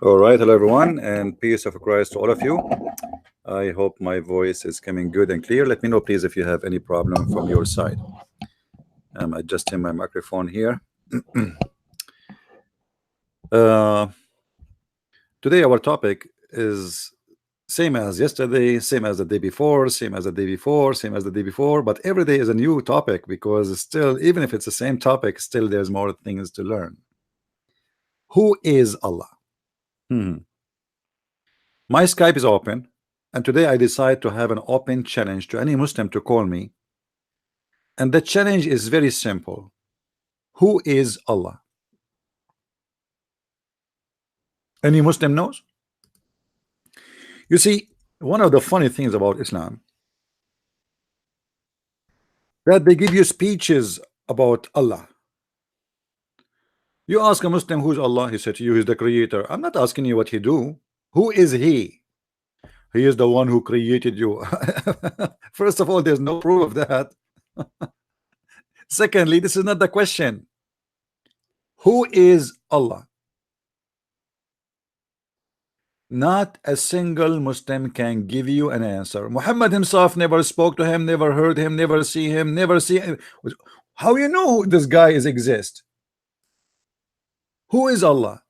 All right, hello everyone, and peace of Christ to all of you. I hope my voice is coming good and clear. Let me know, please, if you have any problem from your side. I'm adjusting my microphone here. Today, our topic is same as yesterday, same as the day before, same as the day before, same as the day before, but every day is a new topic because still, even if it's the same topic, still there's more things to learn. Who is Allah? My Skype is open, and today I decide to have an open challenge to any Muslim to call me. And the challenge is very simple. Who is Allah? Any Muslim knows? You see, one of the funny things about Islam that they give you speeches about Allah. You ask a Muslim who's Allah, he said to you, he's the creator. I'm not asking you what he do. Who is he? He is the one who created you. First of all, there's no proof of that. Secondly, this is not the question. Who is Allah? Not a single Muslim can give you an answer. Muhammad himself never spoke to him, never heard him, never see him, never see him. How you know this guy is exist? Who is Allah?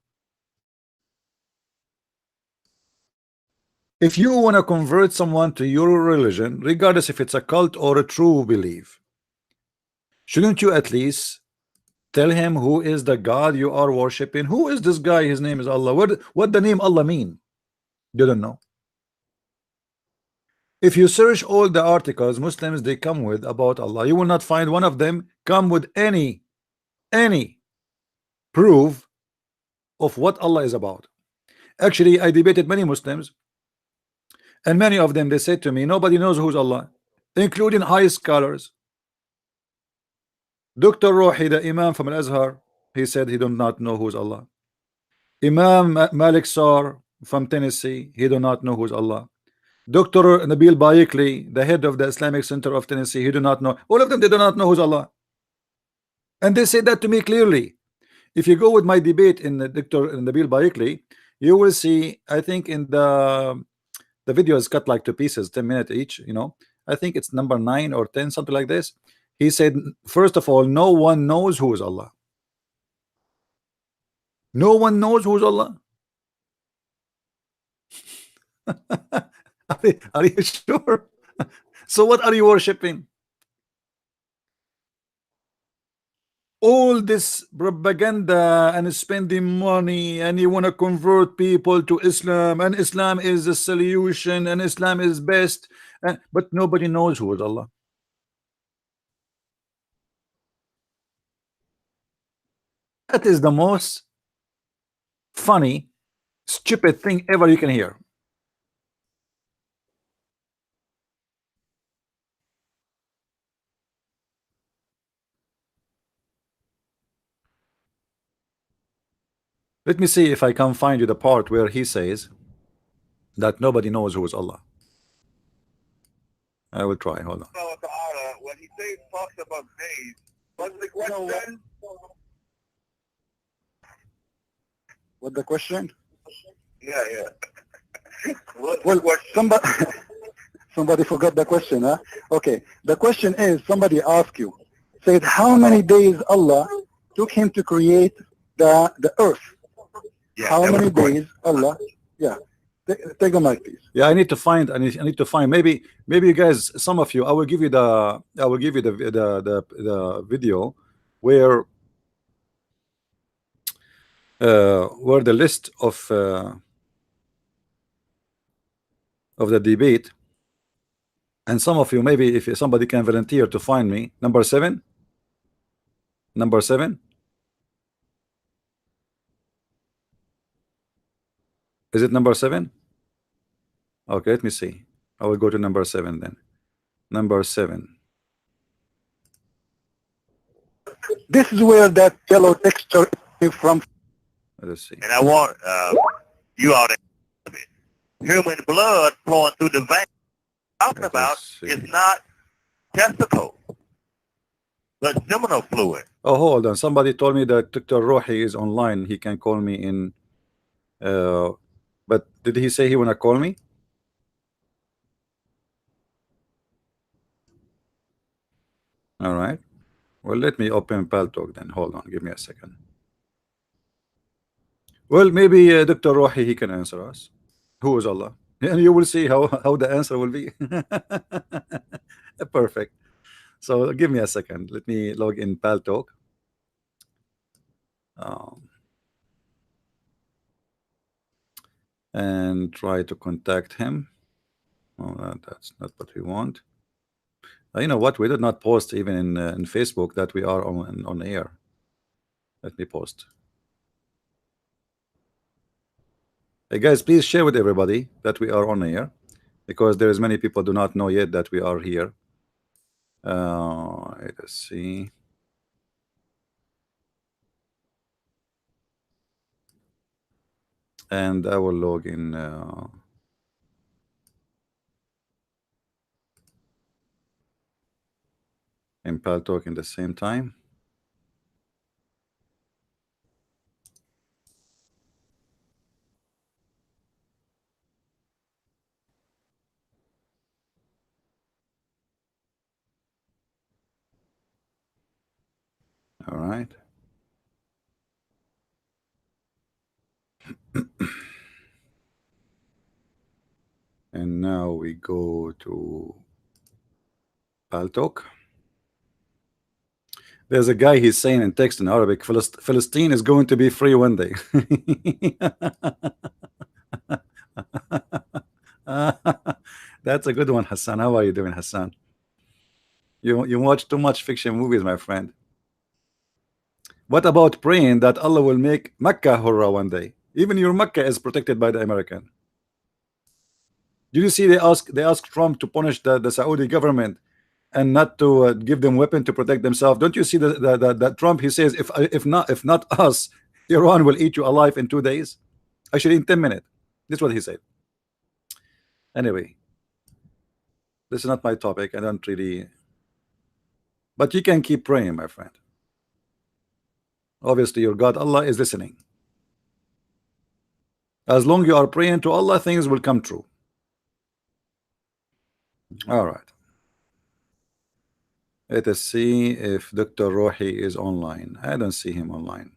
If you want to convert someone to your religion, regardless if it's a cult or a true belief, shouldn't you at least tell him who is the God you are worshiping? Who is this guy? His name is Allah. What the name Allah mean? You don't know. If you search all the articles Muslims they come with about Allah, you will not find one of them come with any proof of what Allah is about. Actually, I debated many Muslims, and many of them they said to me, nobody knows who's Allah, including high scholars. Dr. Rohi, the Imam from Al-Azhar, he said he do not know who's Allah. Imam Malik Sar from Tennessee, he do not know who's Allah. Dr. Nabil Bayikli, the head of the Islamic Center of Tennessee, he do not know. All of them, they do not know who's Allah. And they say that to me clearly. If you go with my debate in Dr. Nabil Bayikli, you will see, I think in the video is cut like 2 pieces, 10 minutes each, you know. I think it's number 9 or 10, something like this. He said, first of all, no one knows who is Allah. No one knows who is Allah. Are you sure? So what are you worshiping? All this propaganda and spending money, and you want to convert people to Islam, and Islam is the solution, and Islam is best, but nobody knows who is Allah. That is the most funny, stupid thing ever you can hear. Let me see if I can find you the part where he says that nobody knows who is Allah. I will try. Hold on. When he says talks about days, what's the question? What the question? Yeah. Well, somebody forgot the question, huh? Okay. The question is, somebody asked you, said how many days Allah took him to create the earth? Yeah, how many days Allah? Yeah. Take the mic, please. Yeah, I need to find. I need to find. Maybe you guys, some of you, I will give you the video where the list of the debate, and some of you, maybe if somebody can volunteer to find me number 7. Number 7. Is it number 7? Okay, let me see. I will go to number 7 then. Number 7. This is where that yellow texture came from. Let's see. And I want you all to human blood flowing through the veins. Talking about is not testicle, but seminal fluid. Oh, hold on. Somebody told me that Dr. Rohi is online. He can call me in But did he say he wanna call me? All right. Well, let me open Paltalk then. Hold on, give me a second. Well, maybe Dr. Rohi, he can answer us. Who is Allah? And you will see how the answer will be. Perfect. So give me a second. Let me log in Paltalk. And try to contact him. Oh, that's not what we want. You know what? We did not post even in Facebook that we are on air. Let me post. Hey guys, please share with everybody that we are on air, because there is many people do not know yet that we are here. Let's see. And I will log in Paltalk in the same time. All right. And now we go to Paltalk. There's a guy, he's saying in text in Arabic, Palestine is going to be free one day. That's a good one, Hassan. How are you doing, Hassan? You watch too much fiction movies, my friend. What about praying that Allah will make Mecca hurrah one day? Even your Mecca is protected by the American. Did you see they ask Trump to punish the Saudi government and not to give them weapon to protect themselves? Don't you see that Trump, he says, if not us, Iran will eat you alive in 2 days, actually in 10 minutes. This is what he said. Anyway, this is not my topic. I don't really, but you can keep praying, my friend. Obviously your God Allah is listening. As long you are praying to Allah, things will come true. All right. Let us see if Dr. Rohi is online. I don't see him online.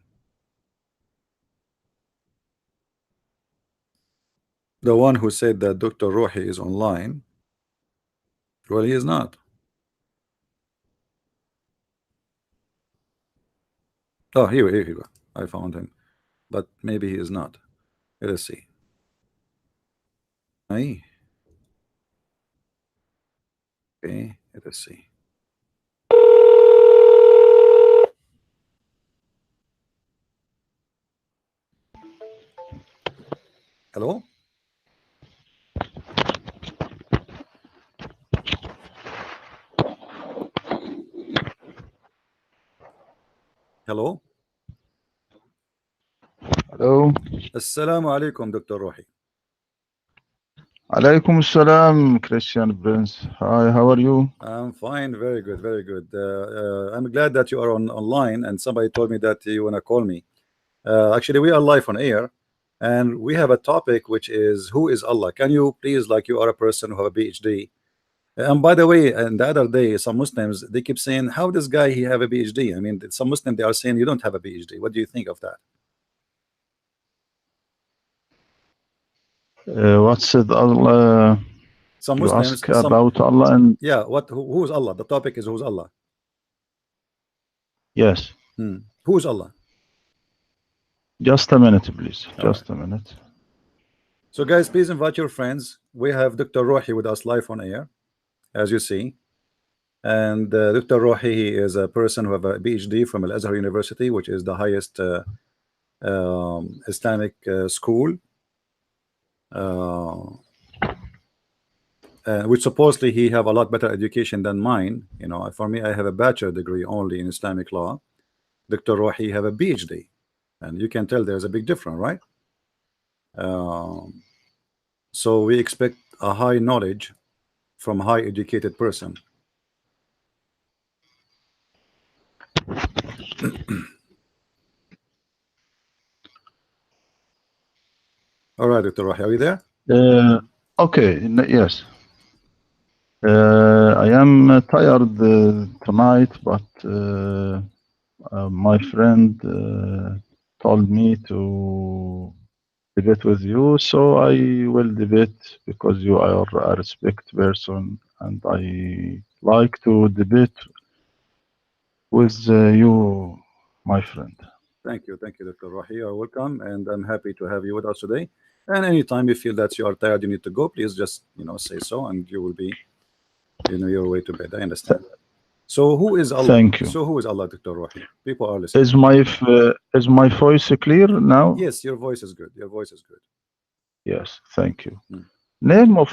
The one who said that Dr. Rohi is online, well, he is not. Oh, here you go. I found him, but maybe he is not. Let us see. Hey. Okay, let us see. Hello? Hello? Hello. Assalamu alaikum, Dr. Rohi. Alaikum salam, Christian Prince. Hi, how are you? I'm fine, very good, very good. I'm glad that you are online, and somebody told me that you want to call me. Actually, we are live on air, and we have a topic which is, who is Allah? Can you please, like you are a person who have a PhD, and by the way, and the other day some Muslims, they keep saying, how does guy he have a PhD? I mean, some Muslim, they are saying you don't have a PhD. What do you think of that? What's it, Allah? Some You Muslims, ask about Allah and yeah, who's Allah? The topic is who's Allah. yes. Who's Allah? Just a minute, please. All Just right. a minute. So guys, please invite your friends. We have Dr. Rohi with us live on air, as you see. And Dr. Rohi, he is a person who have a PhD from Al-Azhar University, which is the highest Islamic school, which supposedly he have a lot better education than mine. You know, for me, I have a bachelor degree only in Islamic law. Dr. Rohi have a PhD, and you can tell there's a big difference, right? So we expect a high knowledge from a high educated person. All right, Dr. Rohi, are you there? Okay, yes. I am tired tonight, but my friend told me to debate with you, so I will debate because you are a respect person, and I like to debate with you, my friend. Thank you, Dr. Rohi. You're welcome, and I'm happy to have you with us today. And anytime you feel that you are tired, you need to go, please just say so, and you will be your way to bed. I understand. So who is Allah? Thank you. So who is Allah, Dr. Rohi? People are listening. Is my voice clear now? Yes, your voice is good. Your voice is good. Yes, thank you. Name of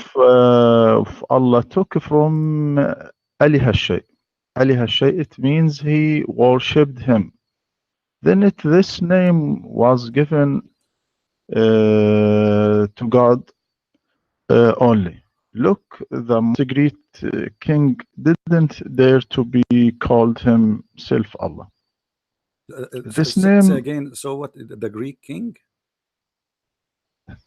Allah took from Ali Hashay. Ali Hashay, it means he worshipped him. Then this name was given to God only. Look, the most great king didn't dare to be called himself Allah. This name. Say again. So what? The Greek king?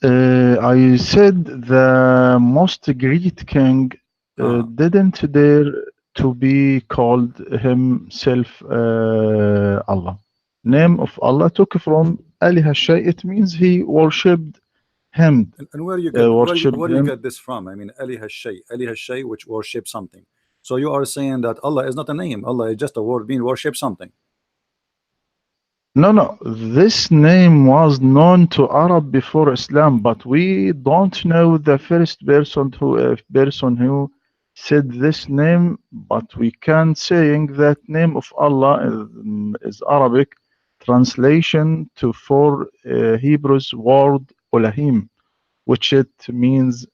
I said the most great king didn't dare to be called himself Allah. Name of Allah took from Ali Hashay. It means he worshipped him. And where you get where you get this from? I mean, Ali Hashay, which worship something. So you are saying that Allah is not a name. Allah is just a word mean worship something. No. This name was known to Arab before Islam, but we don't know the first person who said this name. But we can saying that name of Allah is Arabic translation to for Hebrew's word Elohim, which it means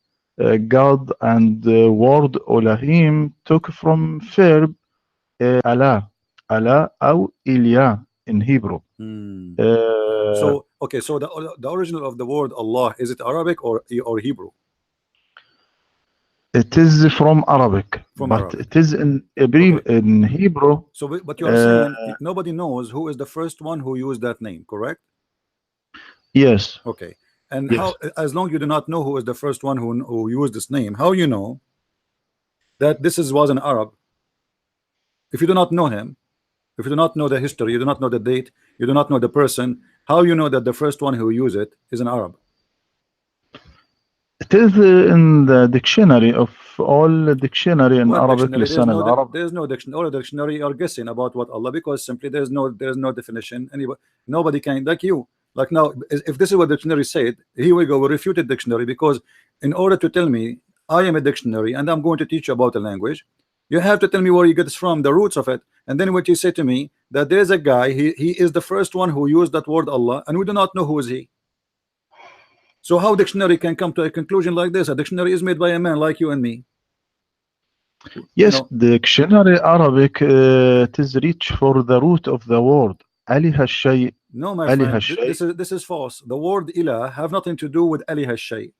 God, and the word Elohim took from verb Allah or Ilya in Hebrew. So okay, so the original of the word Allah, is it Arabic or Hebrew? It is from Arabic, it is in Hebrew. So but you are saying nobody knows who is the first one who used that name, correct? Yes. Okay. And how, as long as you do not know who is the first one who used this name, how you know that was an Arab? If you do not know him, if you do not know the history, you do not know the date, you do not know the person, how you know that the first one who used it is an Arab? It is in the dictionary of all dictionary in Arabic. There's no dictionary. All the dictionary are guessing about what Allah, because simply there's no definition. Nobody can, like you. Like now, if this is what the dictionary said, here we go, we refute the dictionary, because in order to tell me I am a dictionary and I'm going to teach you about a language, you have to tell me where you get this from, the roots of it. And then what you say to me, that there's a guy, he is the first one who used that word Allah, and we do not know who is he. So how dictionary can come to a conclusion like this? A dictionary is made by a man like you and me. Yes, dictionary Arabic it is reach for the root of the word. Ali Hashay. No, my friend, this is false. The word ilah have nothing to do with Ali Hashay.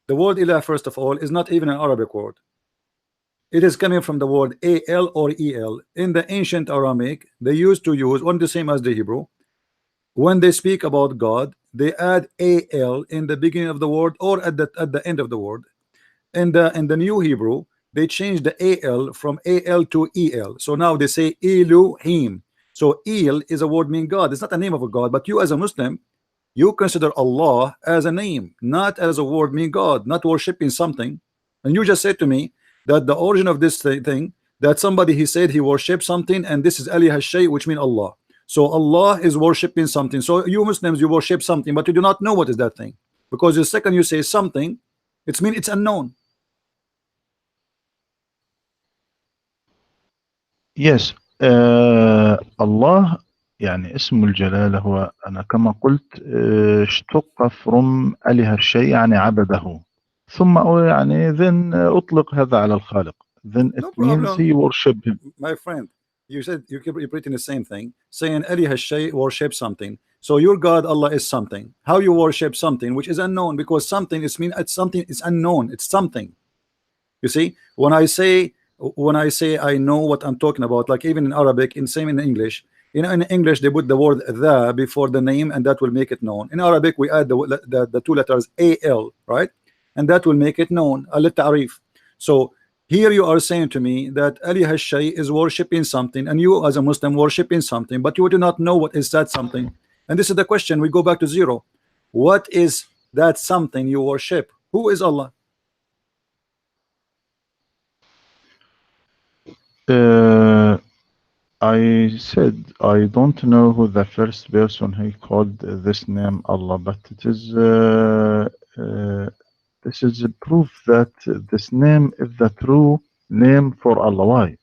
The word ilah, first of all, is not even an Arabic word. It is coming from the word al or el. In the ancient Aramaic, they used to use one the same as the Hebrew. When they speak about God, they add al in the beginning of the word or at the end of the word. In the new Hebrew, they changed the al from al to el. So now they say Elohim. So El is a word meaning God. It's not a name of a God, but you as a Muslim, you consider Allah as a name, not as a word meaning God, not worshiping something. And you just said to me that the origin of this thing, that somebody he said he worshipped something, and this is Ali Hashay, which means Allah. So Allah is worshipping something. So you Muslims, you worship something, but you do not know what is that thing, because the second you say something, it means it's unknown. Yes. الله يعني اسم الجلالة هو أنا كما قلت اشتق from أله الشيء يعني عبده ثم يعني then أطلق هذا على الخالق, then it means he worship him. My friend, you said you keep repeating the same thing, saying Ali Hashay worship something. So your God Allah is something. How you worship something which is unknown? Because something is it's something is unknown. It's something. You see, when I say I know what I'm talking about, like even in Arabic, in same in English, You know, in English they put the word the before the name, and that will make it known. In Arabic we add the two letters al, right, and that will make it known, al-ta'rif. So here you are saying to me that Ali Hashay is worshiping something, and you as a Muslim worshiping something, but you do not know what is that something. And this is the question. We go back to zero. What is that something you worship? Who is Allah? I said I don't know who the first person who called this name Allah, but it is this is a proof that this name is the true name for Allah. Why?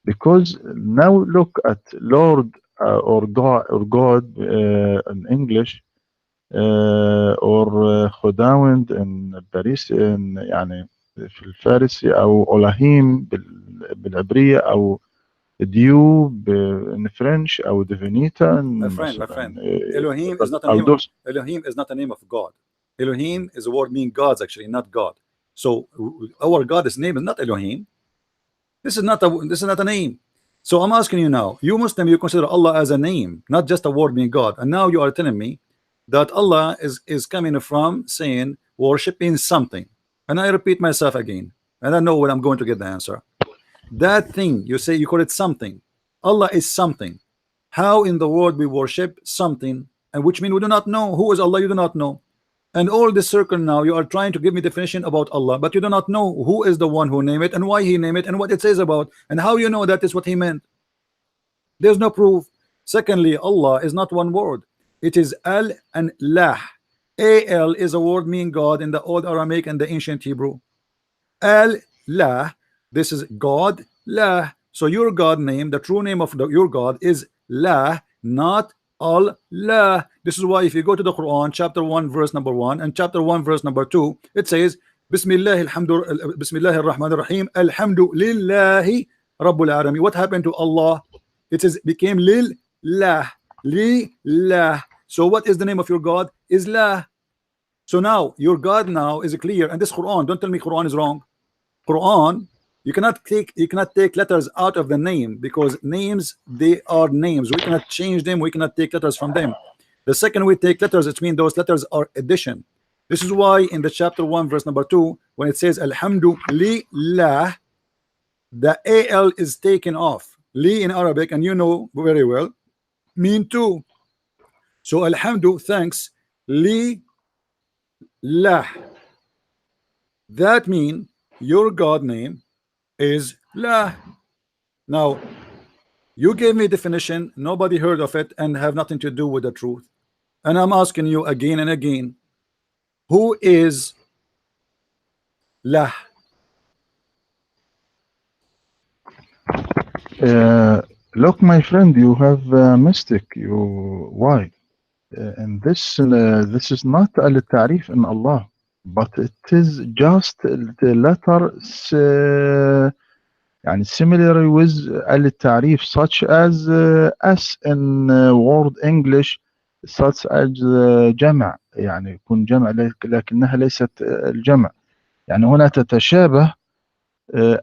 Because now look at Lord or God in English or خداوند in Paris in يعني في الفارسي أو ألهيم بالعبرية أو ديو in French أو divinita My friend, مثلا Elohim is not a أو name. دوس. Elohim is not a name of God. Elohim is a word meaning gods, actually, not God. So our God's name is not Elohim. This is not a name. So I'm asking you now, you Muslim, you consider Allah as a name, not just a word meaning God, and now you are telling me that Allah is coming from saying worshiping something. And I repeat myself again, and I know when I'm going to get the answer. That thing you say, you call it something. Allah is something. How in the world we worship something, and which means we do not know who is Allah. You do not know. And all this circle now, you are trying to give me definition about Allah, but you do not know who is the one who named it and why he named it and what it says about, and how you know that is what he meant. There's no proof. Secondly, Allah is not one word. It is Al and Lah. Al is a word meaning God in the old Aramaic and the ancient Hebrew. Al Lah, this is God. Lah. So your God name, the true name of your God is Lah, not Allah. This is why if you go to the Quran, chapter 1 verse number 1 and chapter 1 verse number 2, it says Bismillah ar-Rahman ar-Rahim, Alhamdu lillahi Rabbul Alamin. What happened to Allah? It is became Lillah. Lillah. So what is the name of your God? Is La. So now your God now is clear, and this Quran, don't tell me Quran is wrong. Quran, you cannot take letters out of the name, because names, they are names. We cannot change them. We cannot take letters from them. The second we take letters, it means those letters are addition. This is why in the chapter 1 verse number 2, when it says Alhamdulillah, the al is taken off. Li in Arabic, and you know very well, mean two. So Alhamdu, thanks, li lah. That mean your God name is La. Now you gave me a definition, nobody heard of it, and have nothing to do with the truth. And I'm asking you again and again, who is La? Look, my friend, you have mistake. Why? And this is not al-ta'rif in Allah, but it is just the letter يعني similar with al-ta'rif, such as as in word English, such as جمع، يعني يكون جمع لكنها ليست الجمع. يعني هنا تتشابه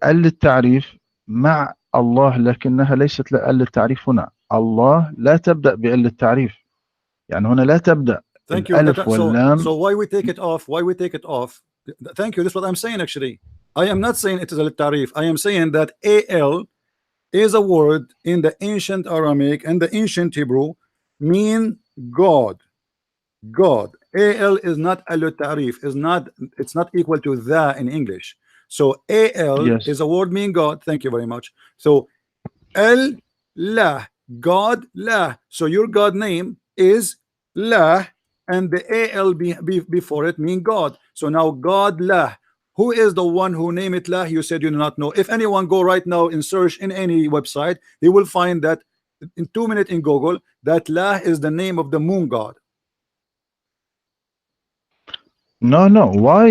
التعريف مع الله، لكنها ليست التعريف. هنا الله لا تبدأ بالتعريف، يعني هنا لا تبدأ الألف واللام. So why we take it off? Why we take it off? Thank you. This is what I'm saying. Actually, I am not saying it is a tarif. I am saying that al is a word in the ancient Aramaic and the ancient Hebrew mean God. God. Al is not al-tarif. It's not equal to the in English. So al Yes. is a word mean God. Thank you very much. So al la, God la. So your God name is La, and the al before it mean God. So now God La. Who is the one who named it La? You said you do not know. If anyone go right now and search in any website, he will find that in 2 minutes in Google that La is the name of the moon god. No. Why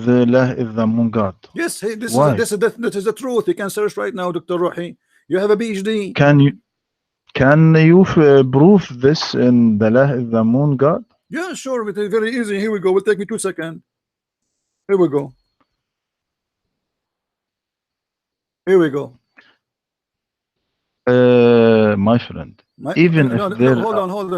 the La is the moon god? Yes, this Why? is the truth. You can search right now, Dr. Rohi. You have a PhD. Can you prove this in the La is the moon god? Yeah, sure. It is very easy. Here we go. It will take me 2 seconds. Here we go. Here we go. My friend, even if there hold on, hold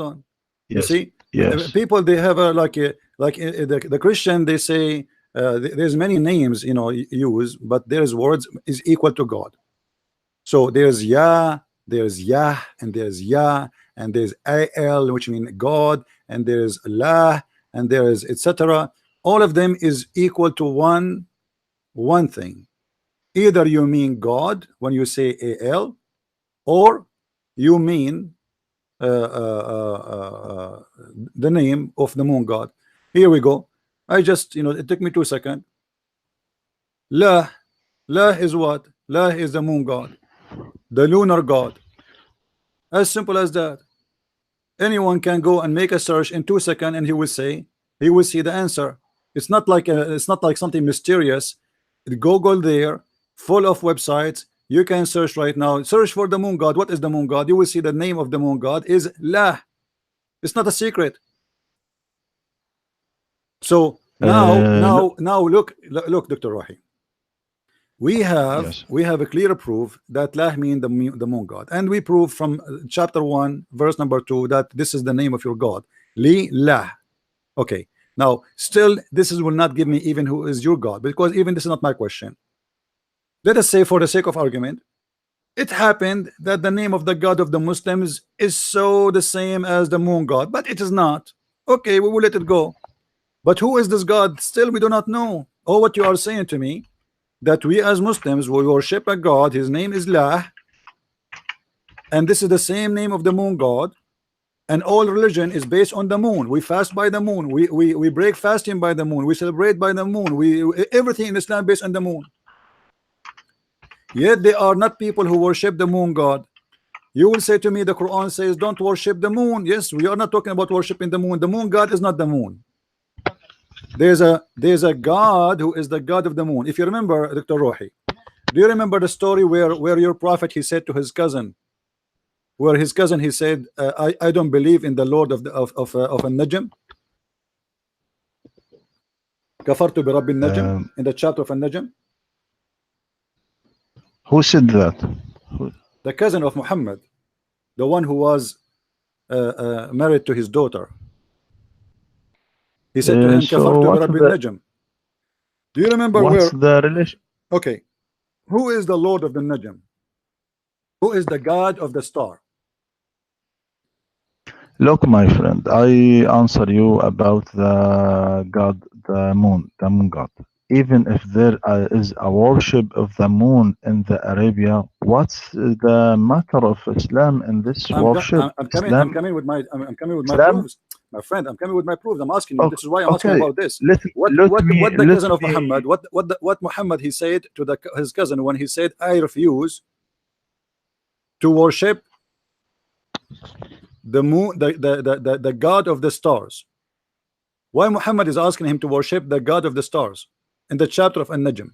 on. You yes, see, yes, people, they have a the Christian, they say there's many names, use, but there's words is equal to God. So there's Yah, there's Yah, and there's Yah, and there's Al, which means God, and there's Allah, and there is etc. All of them is equal to one thing. Either you mean God when you say Al, or you mean the name of the moon god. Here we go. I just, it took me 2 seconds. La is what? La is the moon god, the lunar god. As simple as that. Anyone can go and make a search in 2 seconds, and he will see the answer. It's not like something mysterious. Google there, full of websites. You can search right now. Search for the moon god. What is the moon god? You will see the name of the moon god is La. It's not a secret. So now look, Dr. Rohi. We have a clear proof that La means the moon god, and we prove from chapter 1, verse number 2, that this is the name of your God, Li La. Okay. Now, still, will not give me even who is your God, because even this is not my question. Let us say, for the sake of argument, it happened that the name of the God of the Muslims is so the same as the moon god, but it is not. Okay, we will let it go. But who is this God? Still, we do not know. Or what you are saying to me, that we as Muslims will worship a God, his name is La, and this is the same name of the moon god, and all religion is based on the moon. We fast by the moon, we break fasting by the moon, we celebrate by the moon, everything in Islam based on the moon. Yet they are not people who worship the moon god. You will say to me, the Quran says don't worship the moon. Yes, we are not talking about worshiping the moon. The moon god is not the moon. There's a God who is the God of the moon. If you remember, Dr. Rohi, do you remember the story where your prophet, he said to his cousin, he said, I don't believe in the Lord of An-Najm. Kafartu bi Rabbil Najm, in the chapter of An-Najm. Who said that? The cousin of Muhammad, the one who was married to his daughter. He said to him, Kafartu bi Rabbil Najm. Do you remember what's the relation? Okay, who is the Lord of the Najm? Who is the God of the star? Look, my friend, I answer you about the God, the moon god. Even if there is a worship of the moon in the Arabia, what's the matter of Islam in this worship? I'm coming with my proofs, my friend. I'm coming with my proofs. I'm asking you. Okay, this is why I'm asking about this. What the cousin of Muhammad? What Muhammad he said to his cousin when he said, I refuse to worship the moon, the God of the stars. Why Muhammad is asking him to worship the God of the stars in the chapter of An-Najm?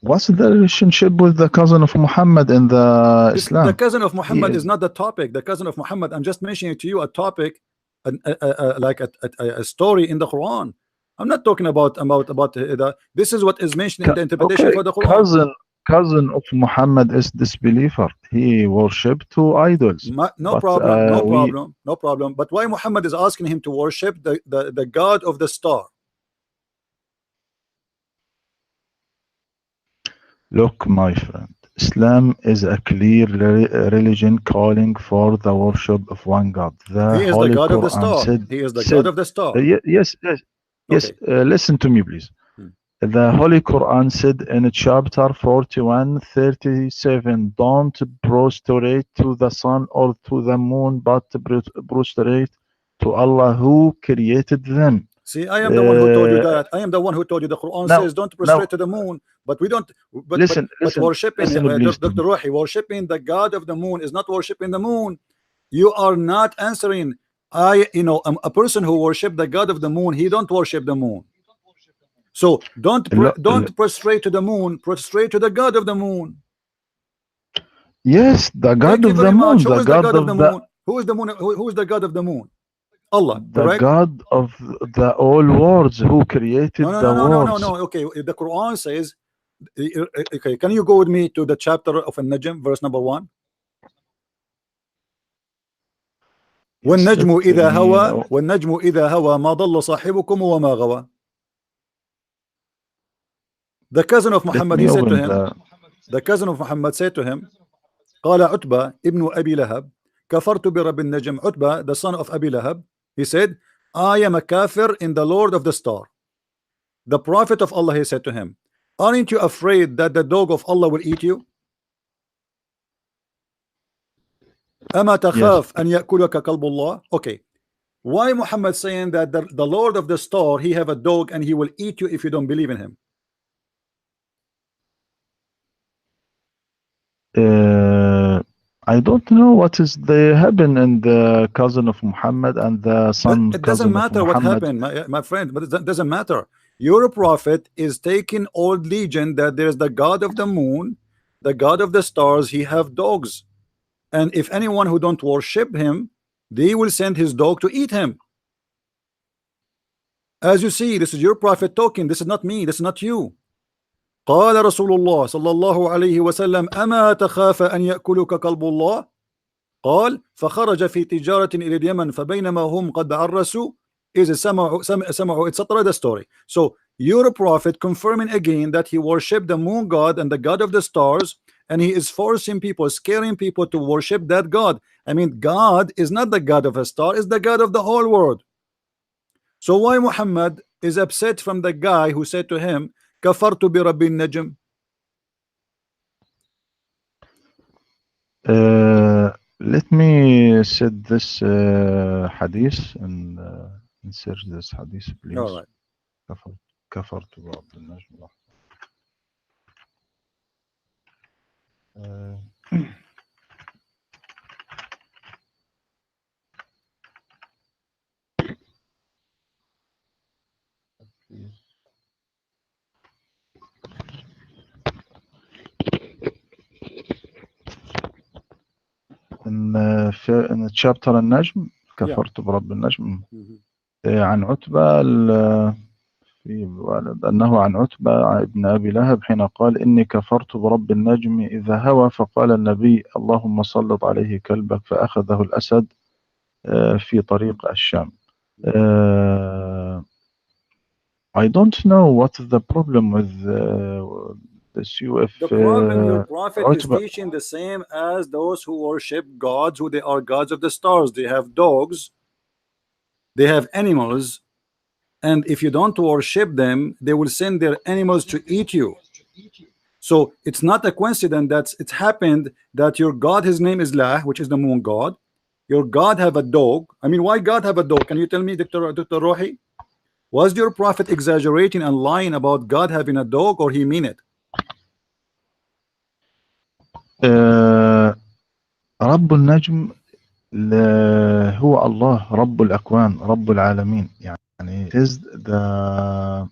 What's the relationship with the cousin of Muhammad in the Islam? The cousin of Muhammad is not the topic. The cousin of Muhammad, I'm just mentioning to you a topic, like a story in the Quran. I'm not talking about this is what is mentioned in the interpretation for the Quran. Cousin of Muhammad is disbeliever. He worshipped two idols. No problem. But why Muhammad is asking him to worship the God of the star? Look, my friend, Islam is a clear religion calling for the worship of one God. He is the God of the star. He is the God of the star. Yes. Listen to me, please. The Holy Quran said in chapter 41:37, don't prostrate to the sun or to the moon, but prostrate to Allah who created them. See, I am the one who told you that. I am the one who told you the Quran says don't prostrate to the moon, but we don't. But worshiping, Dr. Rohi, worshiping the God of the moon is not worshiping the moon. You are not answering. A person who worship the God of the moon, he don't worship the moon. So don't prostrate to the moon, prostrate to the God of the moon. Yes, the God of the moon. Who is the God of the moon? Who is the moon? Who is the God of the moon? Allah. The correct? God of the all worlds who created the worlds. No. Okay, the Quran says Okay, can you go with me to the chapter of An-Najm, verse number 1? والنجم إذا هوى والنجم إذا هوى ما ضل صاحبكم وما غوى. The cousin of Muhammad, he said to him, the cousin of Muhammad said to him, قال عتبة ابن أبي لهب كفرت برب النجم. Utbah, the son of Abi Lahab, he said, I am a kafir in the Lord of the star. The Prophet of Allah, he said to him, aren't you afraid that the dog of Allah will eat you? أما تخاف أن يأكلك كلب الله. Okay, why Muhammad saying that the Lord of the star, he have a dog and he will eat you if you don't believe in him? I don't know what is the happen in the cousin of Muhammad and the son. But it doesn't matter what happened, my friend. But it doesn't matter. Your prophet is taking old legend that there is the God of the moon, the God of the stars. He have dogs, and if anyone who don't worship him, they will send his dog to eat him. As you see, this is your prophet talking. This is not me. This is not you. قال رسول الله صلى الله عليه وسلم أما تخاف أن يأكلك كلب الله. قال فخرج في تجارة إلى اليمن فبينما هم قد عرسوا إذ سمعوا etc. the story. So your prophet confirming again that he worshiped the moon god and the god of the stars, and he is forcing people, scaring people to worship that God. I mean, God is not the God of a star, is the God of the whole world. So why Muhammad is upset from the guy who said to him كفرت برب النجم? Let me set this hadith and insert this hadith, please. All right. كفرت برب النجم. in chapter النجم كفرت برب النجم عن عتبة في والد أنه عن عتبة ابن أبي لهب حين قال إني كفرت برب النجم إذا هوى فقال النبي اللهم سلط عليه كلبك فأخذه الأسد في طريق الشام. I don't know what is the problem with this. The problem, your prophet is teaching the same as those who worship gods, who they are gods of the stars. They have dogs, they have animals, and if you don't worship them, they will send their animals to eat you. So it's not a coincidence that it's happened that your God, his name is Lah, which is the moon god. Your God have a dog. I mean, why God have a dog? Can you tell me, Dr. Rohi? Was your prophet exaggerating and lying about God having a dog, or he mean it? رب النجم هو الله رب الأكوان رب العالمين. يعني it is the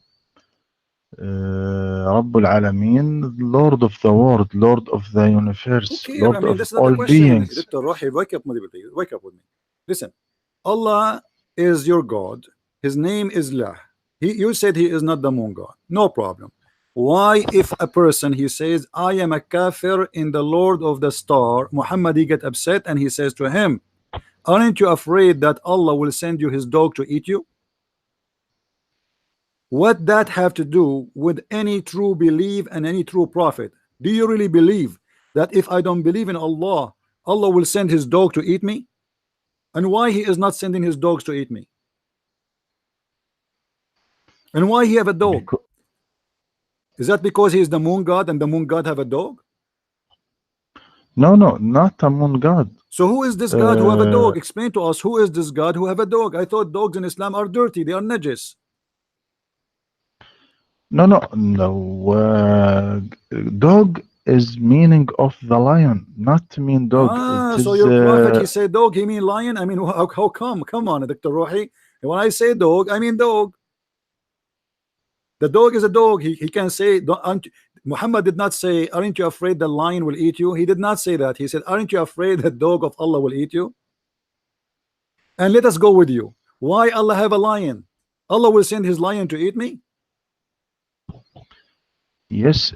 رب العالمين, Lord of the world, Lord of the universe, okay, Lord I mean, of this is not all a question. beings. Dr. Rohi, wake up with me. Listen, Allah is your God. His name is Lah. You said he is not the moon god. No problem. Why, if a person he says I am a kafir in the Lord of the star, Muhammad, he get upset and he says to him, aren't you afraid that Allah will send you his dog to eat you? What that have to do with any true belief and any true prophet? Do you really believe that if I don't believe in Allah, Allah will send his dog to eat me? And why he is not sending his dogs to eat me? And why he have a dog? Is that because he is the moon god and the moon god have a dog? No, not a moon god. So who is this god who have a dog? Explain to us, who is this god who have a dog? I thought dogs in Islam are dirty, they are najis. No. Dog is meaning of the lion, not mean dog. So your prophet, he said dog, he mean lion? I mean, how come? Come on, Dr. Rohi. When I say dog, I mean dog. The dog is a dog. He can say, Muhammad did not say, aren't you afraid the lion will eat you? He did not say that. He said, aren't you afraid the dog of Allah will eat you? And let us go with you. Why Allah have a lion? Allah will send his lion to eat me? Yes,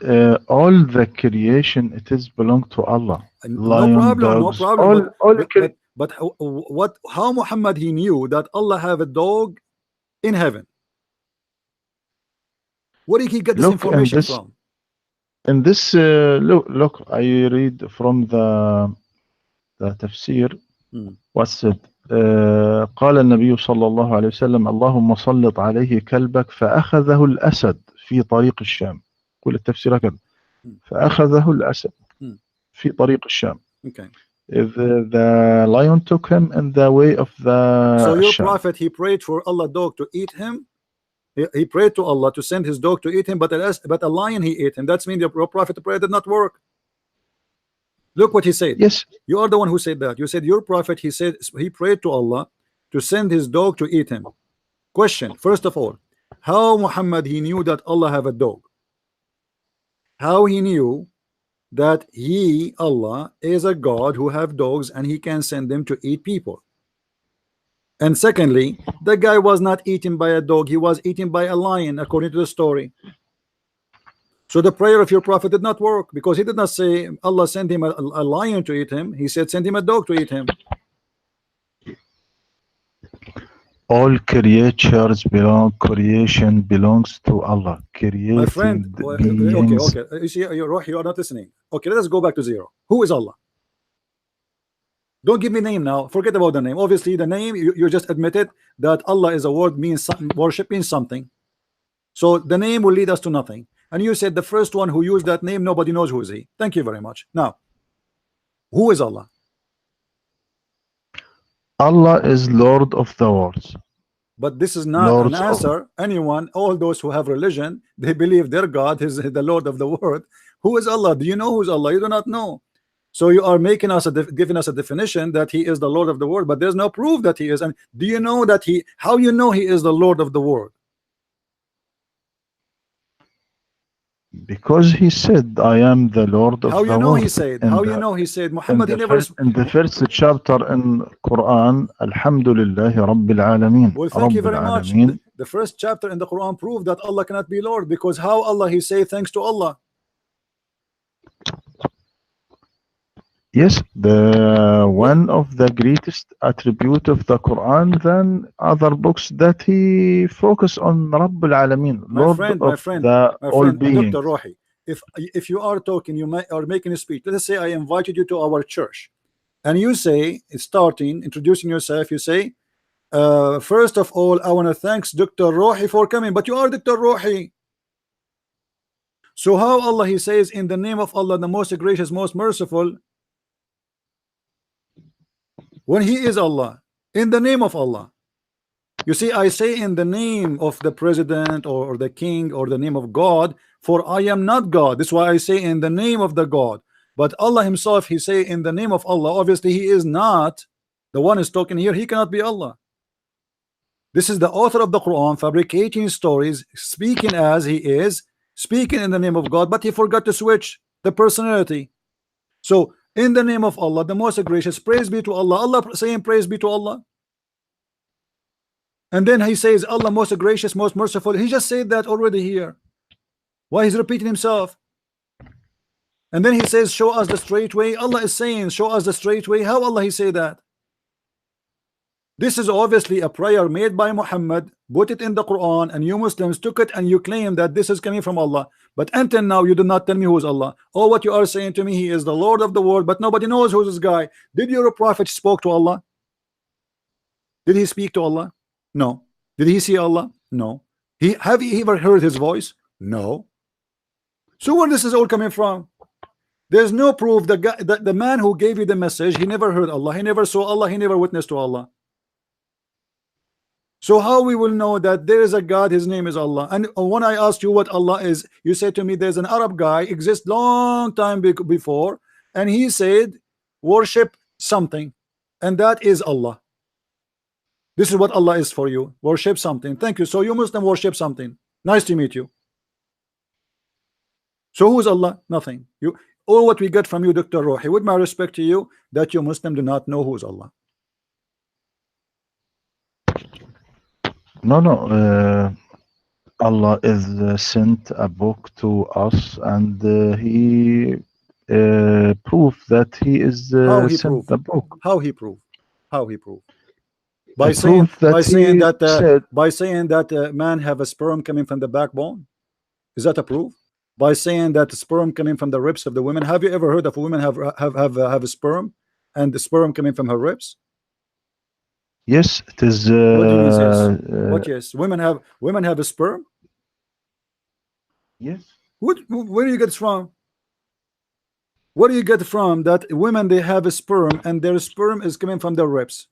all the creation it is belong to Allah. No Lion, problem, no dogs, problem. all But how Muhammad he knew that Allah have a dog in heaven? Where did he get this look information from? in this look I read from the tafsir. what's it قال النبي صلى الله عليه وسلم اللهم سلط عليه كلبك فأخذه الأسد في طريق الشام. كل التفسير كده فأخذه الأسد في طريق الشام. Okay. The lion took him in the way of the So your Sham. prophet he prayed for Allah dog to eat him. He prayed to Allah to send his dog to eat him, but a lion he ate him. That's mean your prophet prayer did not work. Look what he said. Yes, you are the one who said that. You said your prophet he said he prayed to Allah to send his dog to eat him. Question, first of all, how Muhammad he knew that Allah have a dog? How he knew that he, Allah, is a God who have dogs and he can send them to eat people? And secondly, the guy was not eaten by a dog, he was eaten by a lion, according to the story. So the prayer of your prophet did not work, because he did not say Allah sent him a lion to eat him. He said send him a dog to eat him. all creation belongs to Allah. My friend, beings. okay. You see, Rohi, you are not listening. Okay, let us go back to zero. Who is Allah? Don't give me name now. Forget about the name. Obviously, the name you just admitted that Allah is a word, means worship means something. So the name will lead us to nothing. And you said the first one who used that name, nobody knows who is he. Thank you very much. Now, who is Allah? Allah is Lord of the worlds. But this is not Lords an answer. Anyone, all those who have religion, they believe their God is the Lord of the world. Who is Allah? Do you know who's Allah? You do not know. So you are making us giving us a definition that he is the Lord of the world, but there's no proof that he is. And do you know that how you know he is the Lord of the world? Because he said, I am the Lord of the world. How you know he said? How you know he said? Muhammad, he never. In the first chapter in Quran, Alhamdulillahi Rabbil Alameen. Well, thank you very much. The first chapter in the Quran proved that Allah cannot be Lord, because how Allah he say thanks to Allah? Yes, the one of the greatest attribute of the Quran than other books that he focus on Rabbil Alameen, Lord of the all beings. Dr. Rohi, if you are talking, you are making a speech. Let us say I invited you to our church, and you say, starting introducing yourself, you say, first of all, I want to thank Dr. Rohi for coming. But you are Dr. Rohi. So how Allah he says in the name of Allah, the most gracious, most merciful, when he is Allah, in the name of Allah? You see, I say in the name of the president or the king or the name of God, for I am not God. This is why I say in the name of the God. But Allah himself, he say in the name of Allah. Obviously he is not the one is talking here. He cannot be Allah. This is the author of the Quran fabricating stories, speaking as he is, speaking in the name of God, but he forgot to switch the personality. So in the name of Allah, the most gracious, praise be to Allah. Allah saying praise be to Allah. And then he says Allah most gracious, most merciful. He just said that already here. Why he's repeating himself? And then he says show us the straight way. Allah is saying show us the straight way. How Allah he say that? This is obviously a prayer made by Muhammad, put it in the Quran, and you Muslims took it and you claim that this is coming from Allah. But until now you do not tell me who is Allah. Or what you are saying to me, he is the Lord of the world, but nobody knows who's this guy. Did your prophet spoke to Allah? Did he speak to Allah? No. Did he see Allah? No. Have you ever heard his voice? No. So where this is all coming from? There's no proof. The man who gave you the message, he never heard Allah, he never saw Allah, he never witnessed to Allah. So how we will know that there is a God, his name is Allah? And when I asked you what Allah is, you said to me there's an Arab guy exists long time before, and he said worship something, and that is Allah. This is what Allah is for you. Worship something. Thank you. So you Muslim worship something. Nice to meet you. So who is Allah? Nothing. All what we get from you, Dr. Rohi, with my respect to you, that you Muslim do not know who is Allah. No. Allah is sent a book to us, and He proved that He is How he sent proved? the book. How he proved? How he proved? By He saying proved that man have a sperm coming from the backbone. Is that a proof? By saying that sperm coming from the ribs of the women. Have you ever heard of a woman have a sperm and the sperm coming from her ribs? yes, it is. What do you mean yes? What yes? Women have a sperm. Yes. Where do you get it from? Where do you get from that women they have a sperm and their sperm is coming from their ribs?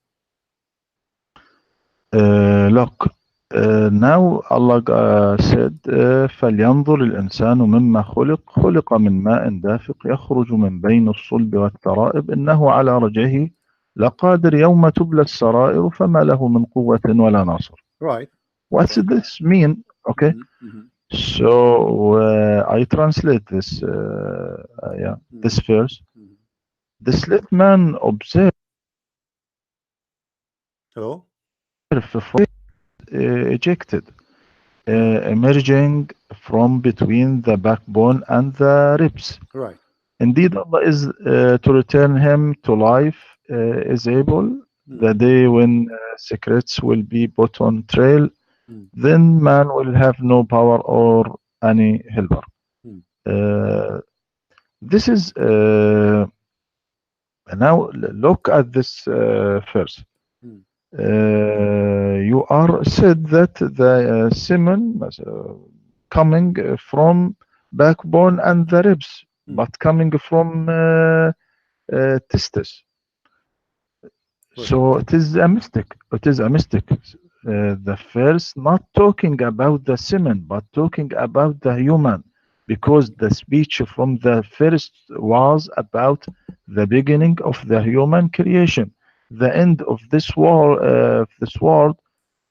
Look, now Allah said فلينظر الإنسان مما خلق من ماء دافق يخرج من بين الصلب والترائب إنه على رجعه لقادر يوم تبلى السرائر فما له من قوة ولا ناصر. Right. What's this mean? Okay. So I translate this this verse. This let man observe Hello? ejected, emerging from between the backbone and the ribs. Right. Indeed, Allah is to return him to life is able. The day when secrets will be put on trial, then man will have no power or any helper. This is now look at this verse. You are said that the semen coming from backbone and the ribs, but coming from testes. So it is a mistake. It is a mistake. The verse not talking about the semen, but talking about the human, because the speech from the first was about the beginning of the human creation. The end of this world,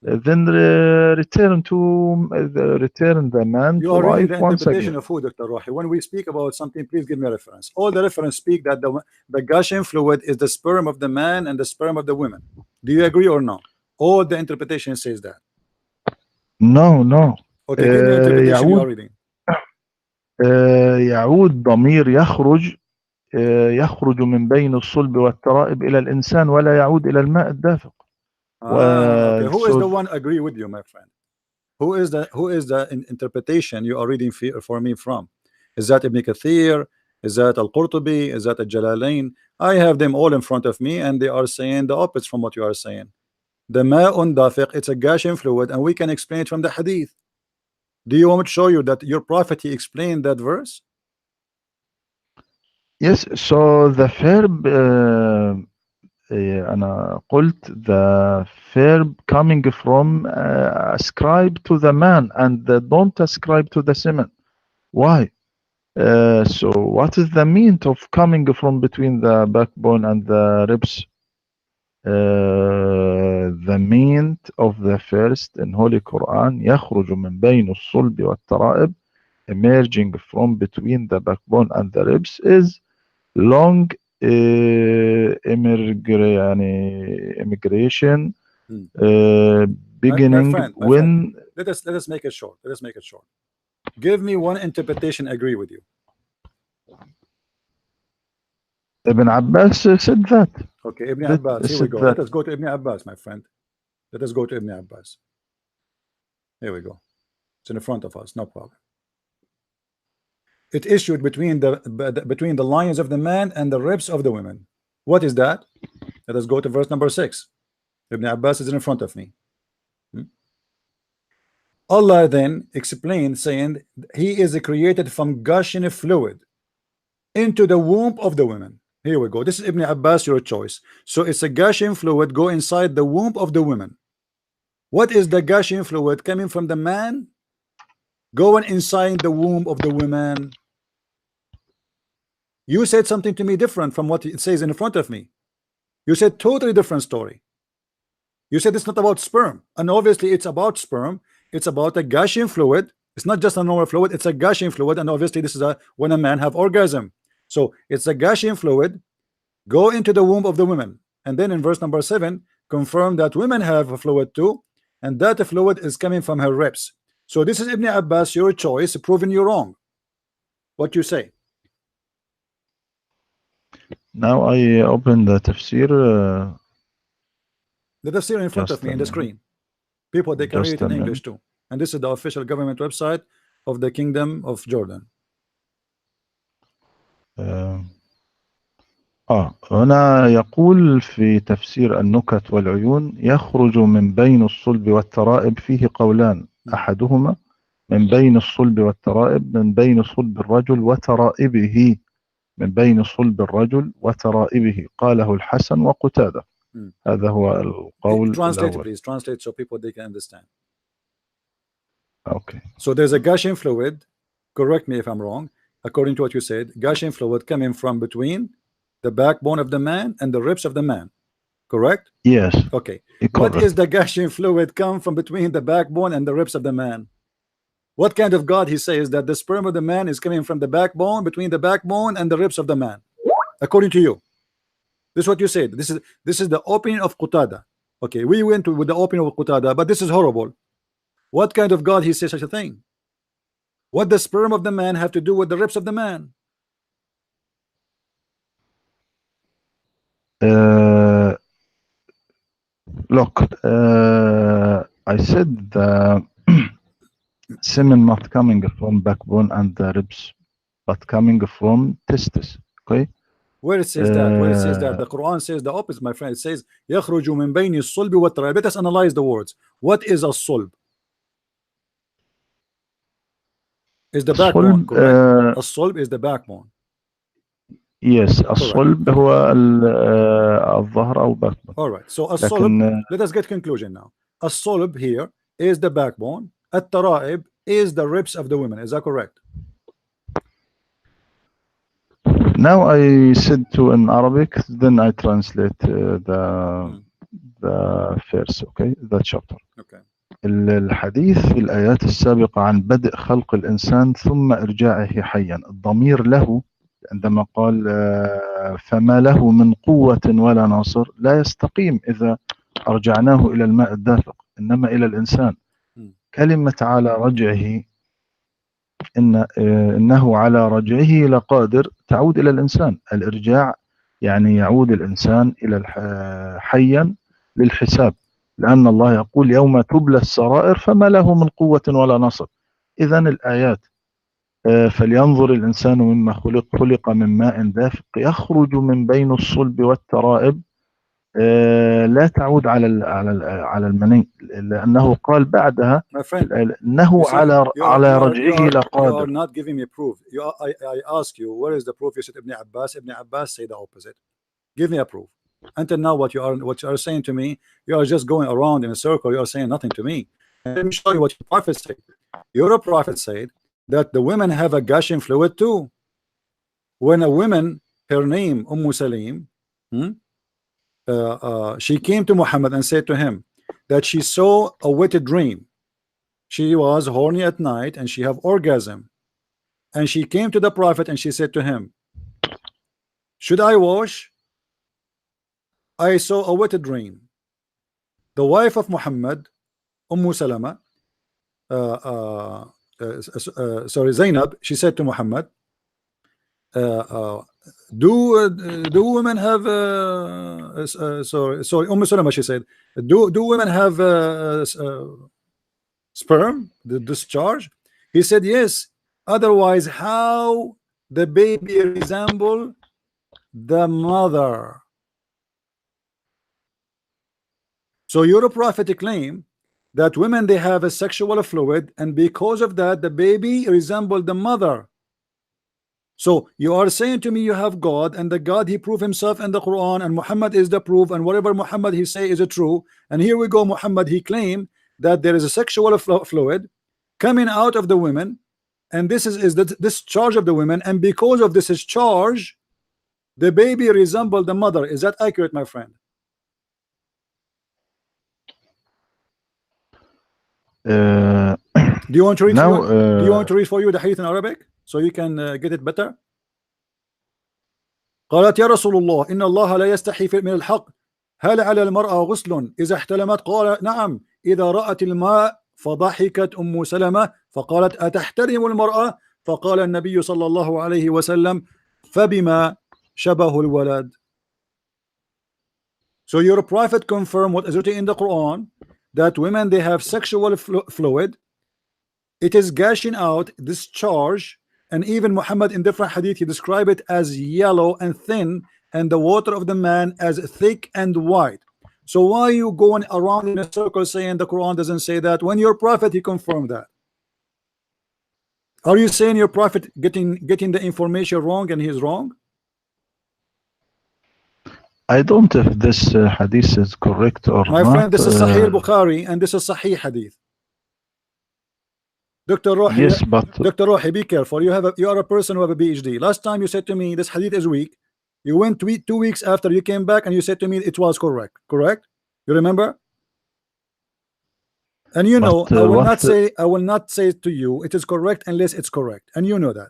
then return the man you to are reading life the once interpretation again. of who, Dr. Rohi? When we speak about something, please give me a reference. All the reference speak that the gushing fluid is the sperm of the man and the sperm of the women. Do you agree or no? All the interpretation says that. No. Okay, give me the interpretation you are reading. يعود ضمير يخرج من بين الصلب والترائب إلى الإنسان ولا يعود إلى الماء الدافق. Okay. Who is the one agree with you, my friend? Who is the interpretation you are reading for me from? Is that Ibn Kathir? Is that Al-Qurtubi? Is that Al-Jalalain? I have them all in front of me, and they are saying the opposite from what you are saying. The ma'un dafiq, it's a gushing fluid, and we can explain it from the hadith. Do you want me to show you that your prophet he explained that verse? Yes. So the verb أنا قلت the verb coming from ascribe to the man and don't ascribe to the semen. Why? So what is the meaning of coming from between the backbone and the ribs? The meaning of the first in Holy Quran يخرج من بين الصلب والترائب, emerging from between the backbone and the ribs, is long immigration beginning. My friend, let us make it short. Let us make it short. Give me one interpretation agree with you. Ibn Abbas said that. Okay, Ibn Abbas, here we go. Let us go to Ibn Abbas, my friend. Let us go to Ibn Abbas. Here we go. It's in front of us, no problem. It issued between the lions of the man and the ribs of the women. What is that? Let us go to verse number 6. Ibn Abbas is in front of me. Allah then explained, saying he is created from gushing fluid into the womb of the women. Here we go. This is Ibn Abbas, your choice. So it's a gushing fluid go inside the womb of the women. What is the gushing fluid coming from the man going inside the womb of the women? You said something to me different from what it says in front of me. You said totally different story. You said it's not about sperm, and obviously it's about sperm. It's about a gushing fluid. It's not just a normal fluid, it's a gushing fluid, and obviously this is when a man have orgasm. So it's a gushing fluid go into the womb of the women, and then in verse number 7 confirm that women have a fluid too, and that fluid is coming from her ribs. So this is Ibn Abbas, your choice, proving you wrong. What you say? Now I open the tafsir. The tafsir in front of me in the screen. People, they can read it in English too. And this is the official government website of the Kingdom of Jordan. هنا يقول في تفسير النكت والعيون: يخرج من بين الصلب والترائب. فيه قولان، أحدهما من بين الصلب والترائب، من بين صلب الرجل وترائبه، من بين صلب الرجل وترائبه. قاله الحسن وقتادة. هذا هو القول الأول. Please translate so people they can understand. Okay. So there's a gushing fluid, correct me if I'm wrong, according to what you said, gushing fluid coming from between the backbone of the man and the ribs of the man, correct? Yes. Okay. What is the gushing fluid come from between the backbone and the ribs of the man? What kind of God he says that the sperm of the man is coming from the backbone, between the backbone and the ribs of the man, according to you? This is what you said. This is the opinion of Qatada. Okay, we went with the opinion of Qatada, but this is horrible. What kind of God he says such a thing? What does sperm of the man have to do with the ribs of the man? Look, I said the semen not coming from backbone and the ribs, but coming from testis. Okay. Where it says that? Where it says that? The Quran says the opposite, my friend. It says يخرج من بين الصلب والترائب. Let us analyze the words. What is a صلب? Is the backbone, correct? A صلب is the backbone. Yes, الصلب هو الظهر أو backbone. All right. So الصلب, let us get conclusion now. الصلب here is the backbone. الترائب is the ribs of the women. Is that correct? Now I said to in Arabic, then I translate the verse, okay, the chapter. Okay. الحديث في الآيات السابقة عن بدء خلق الإنسان ثم إرجاعه حيا، الضمير له عندما قال فما له من قوة ولا ناصر، لا يستقيم إذا أرجعناه إلى الماء الدافق، إنما إلى الإنسان. كلمة على رجعه، إنه على رجعه لقادر، تعود إلى الإنسان. الإرجاع يعني يعود الإنسان إلى حيا للحساب، لأن الله يقول يوم تبلى السرائر فما له من قوة ولا نصر. إذن الآيات فلينظر الإنسان مما خلق من ماء دافق يخرج من بين الصلب والترائب، لا تعود على المني، لأنه قال بعدها إنه على رجعه لقادر. You are not giving me proof. I ask you, where is the proof? You said Ibn Abbas. Ibn Abbas say the opposite. Give me a proof. Until now, what you are saying to me, you are just going around in a circle. You are saying nothing to me. And let me show you what your prophet said. Your prophet said that the women have a gushing fluid too. When a woman, her name Salim, she came to Muhammad and said to him that she saw a wet dream. She was horny at night and she have orgasm, and she came to the prophet and she said to him, should I wash? I saw a wet dream. The wife of Muhammad, Salama, Zainab, she said to Muhammad, do women have sorry Salama, she said, do women have sperm, the discharge? He said yes, otherwise how the baby resemble the mother? So your prophet claim that women, they have a sexual fluid, and because of that the baby resembled the mother. So you are saying to me you have God, and the God he proved himself in the Quran, and Muhammad is the proof, and whatever Muhammad he say is true. And here we go, Muhammad he claimed that there is a sexual fluid coming out of the women, and this is the discharge of the women, and because of this discharge the baby resembled the mother. Is that accurate, my friend? Do you want to read now, do you want to read for you the hadith in Arabic so you can get it better? قالت يا رسول الله إن الله لا يستحي من الحق هل على المرأة غسل إذا احتلمت؟ قال نعم إذا رأت الماء فضحكت أم سلمة فقالت أتحترم المرأة فقال النبي صلى الله عليه وسلم فبما شبه الولد. So your prophet confirmed what is written in the Quran, that women, they have sexual fluid, it is gushing out, discharge, and even Muhammad in different hadith he described it as yellow and thin, and the water of the man as thick and white. So why are you going around in a circle saying the Quran doesn't say that, when your prophet he confirmed that? Are you saying your prophet getting the information wrong and he's wrong? I don't know if this hadith is correct or My not. friend, this is Sahih Bukhari and this is Sahih hadith. Dr. Rohi, yes, but Dr. Rohi, be careful. You are a person who have a PhD. Last time you said to me this hadith is weak. You went 2 weeks after you came back and you said to me it was correct. Correct? You remember? And you know, I will not say to you it is correct unless it's correct, and you know that.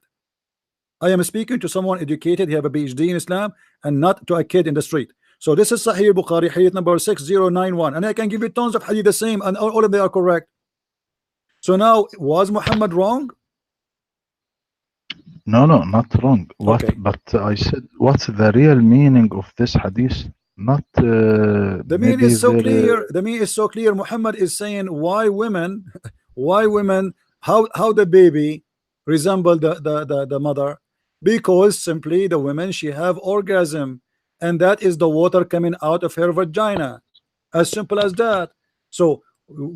I am speaking to someone educated, he have a PhD in Islam, and not to a kid in the street. So this is Sahih Bukhari, hadith number 6091, and I can give you tons of hadith the same, and all of them are correct. So now, was Muhammad wrong? No, not wrong. What? Okay. But I said, what's the real meaning of this hadith? Not the meaning is so clear. The meaning is so clear. Muhammad is saying why women, how the baby resemble the mother, because simply the women, she have orgasm, and that is the water coming out of her vagina, as simple as that. So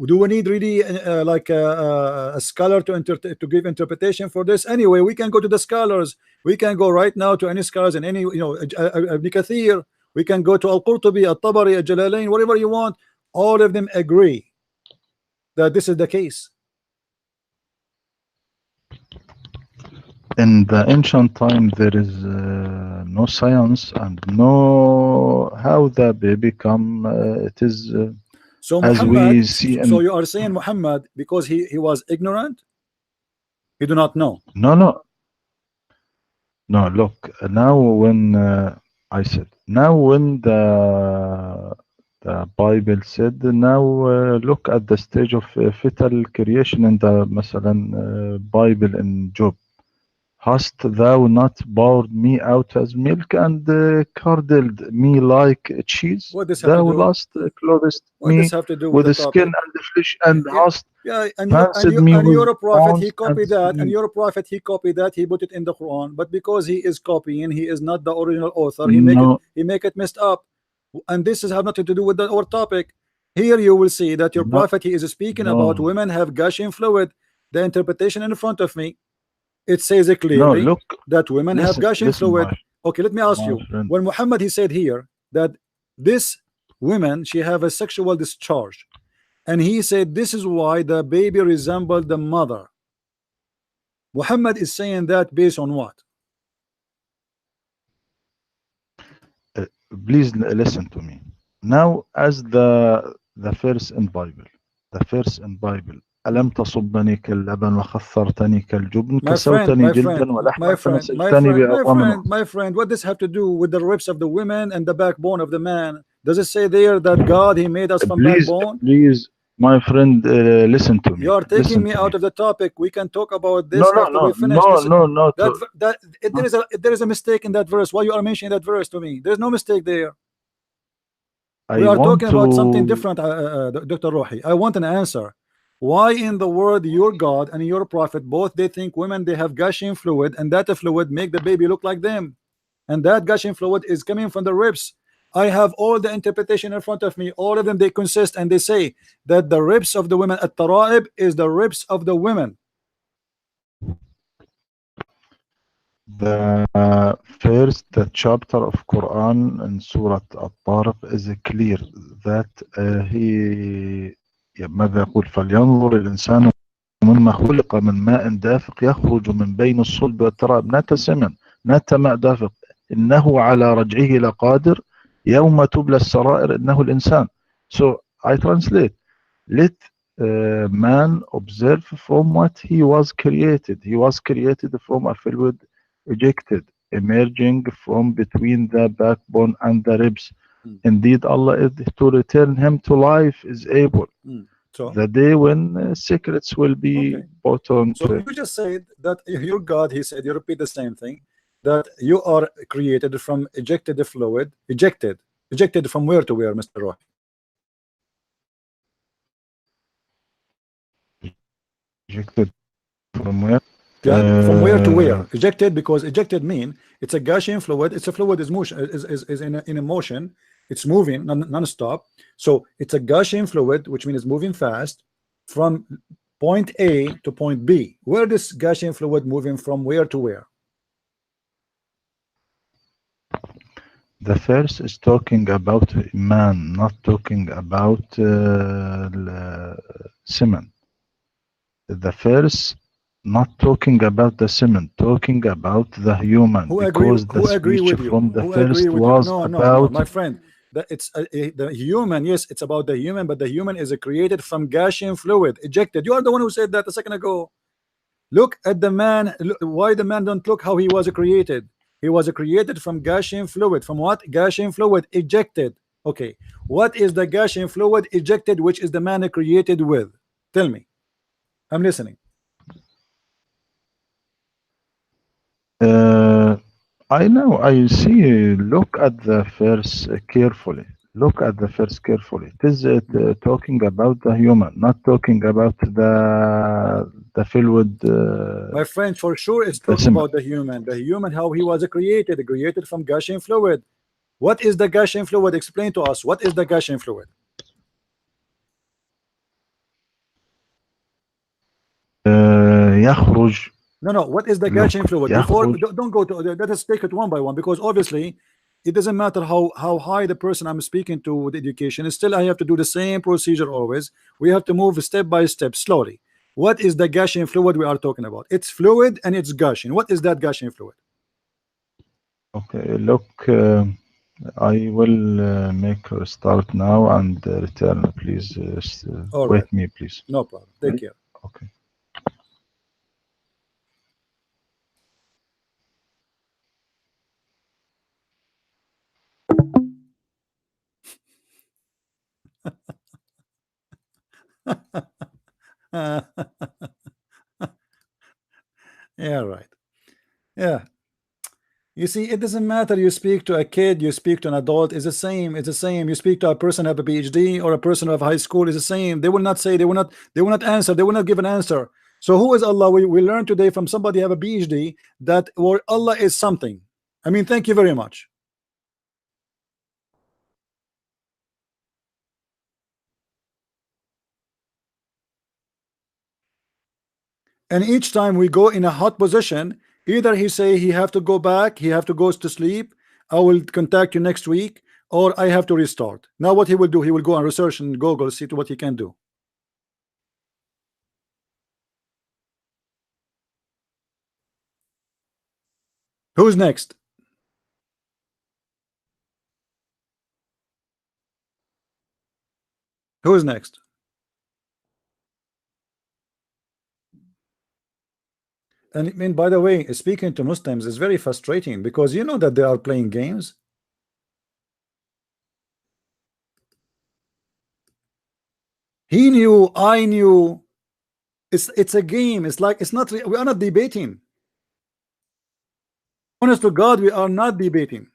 do we need really like a scholar to give interpretation for this? Anyway, we can go to the scholars. We can go right now to any scholars and any, you know, Ibn Kathir. We can go to Al-Qurtubi, Al-Tabari, Al-Jalalain, whatever you want. All of them agree that this is the case. In the ancient time, there is no science and no how the baby come. It is so as Muhammad, we see. So you are saying Muhammad because he was ignorant? He do not know. No. Look, now when I said, now when the Bible said, now look at the stage of fetal creation in the Bible in Job. Hast thou not poured me out as milk and curdled me like cheese? Thou last clothest me with the skin and the flesh, and hast fancied me with your prophet he copied that, and your prophet he copied that, he put it in the Quran, but because he is copying, he is not the original author. He make it messed up, and this has have nothing to do with our topic. Here you will see that your prophet he is speaking about women have gushing fluid. The interpretation in front of me, it says it clearly that women have gushing fluid. Okay, let me ask you, when Muhammad he said here that this woman, she have a sexual discharge, and he said this is why the baby resembled the mother. Muhammad is saying that based on what? Please listen to me. Now, as the verse in Bible, ألم تصبني كاللبن وخثرتني كالجبن كسوتني جلدا ولحما فنسجتني بأطعم. My friend, what does this have to do with the ribs of the women and the backbone of the man? Does it say there that God he made us from backbone? Please, my friend, listen to me. You are taking me out of the topic. We can talk about this after we finish. There is a mistake in that verse. Why you are mentioning that verse to me? There's no mistake there. We are talking about something different, Dr. Rohi. I want an answer. Why in the world your God and your prophet both they think women they have gushing fluid, and that fluid make the baby look like them, and that gushing fluid is coming from the ribs? I have all the interpretation in front of me. All of them they consist, and they say that the ribs of the women at Tara'ib is the ribs of the women. The first chapter of Quran in Surah At-Tariq is clear that he ماذا يقول فلينظر الإنسان مما خلق من ماء دافق يخرج من بين الصلب والترائب نت ماء دافق إنه على رجعه لقادر يوم تبلى السرائر إنه الإنسان. So I translate, let man observe from what he was created. He was created from a fluid ejected, emerging from between the backbone and the ribs. Indeed, Allah is to return him to life is able. So the day when secrets will be okay. put on So to you just said that your God, he said, you repeat the same thing, that you are created from ejected fluid, ejected from where to where, Mr. Roy? ejected from where? Yeah, from where to where? Ejected, because ejected mean it's a Gaussian fluid. It's a fluid is motion is in a motion. It's moving non-stop. So it's a Gaussian fluid, which means it's moving fast from point A to point B. Where this Gaussian fluid moving from where to where? The first is talking about man, not talking about semen. The first not talking about the semen, talking about the human, because the speech with you? from the Who agree first with you? was No, about my friend. That it's the human. Yes, it's about the human, but the human is created from Gaussian fluid, ejected. You are the one who said that a second ago. Look at the man. Why the man don't look how he was created? He was created from Gaussian fluid. From what? Gaussian fluid ejected. Okay. What is the Gaussian fluid ejected, which is the man created with? Tell me. I'm listening. I know, I see. Look at the verse carefully. Look at the verse carefully. It is talking about the human, not talking about the fluid. My friend, for sure it's The talking semen. about the human. The human, how he was created from Gaussian fluid. What is the Gaussian fluid? Explain to us. What is the Gaussian fluid? يخرج. No. What is the Look, Gaussian fluid? Before, يخرج. don't go to. Let us take it one by one, because obviously, it doesn't matter how high the person I'm speaking to with education. Still, I have to do the same procedure always. We have to move step by step, slowly. What is the Gaussian fluid we are talking about? It's fluid and it's Gaussian. What is that Gaussian fluid? Okay, look, I will make a start now and return. Please All right, wait me, please. no problem. Take care. Okay. Yeah, right. Yeah. You see, it doesn't matter. You speak to a kid, you speak to an adult, it's the same. It's the same. You speak to a person who have a PhD or a person of high school, it's the same. They will not say, they will not answer, they will not give an answer. So who is Allah? We learned today from somebody who have a PhD that or Allah is something. I mean, thank you very much. And each time we go in a hot position, either he say he have to go back, he have to go to sleep, I will contact you next week, or I have to restart. Now what he will do, he will go and research and Google, see to what he can do. Who's next? Who's next? And I mean, by the way, speaking to Muslims is very frustrating, because you know that they are playing games. He knew, I knew. It's a game. It's like, it's not. We are not debating. Honest to God, we are not debating.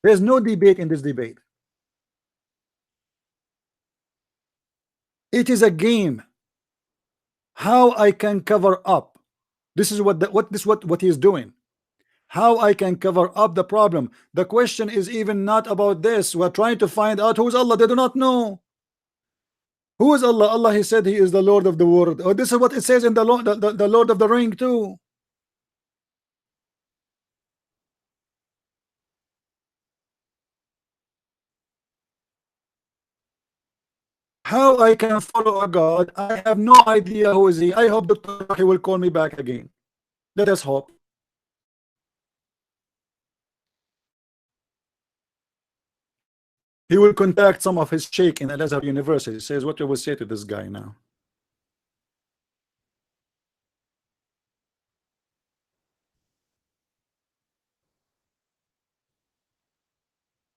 There's no debate in this debate. It is a game. How I can cover up. This is what he is doing. How I can cover up the problem. The question is even not about this. We're trying to find out who's Allah. They do not know. Who is Allah? Allah, he said he is the Lord of the world. Oh, this is what it says in the Lord of the Ring too. How I can follow a God? I have no idea who is he. I hope Dr. Rohi will call me back again. Let us hope. He will contact some of his sheikh in Al-Azhar University. He says, what you will say to this guy now?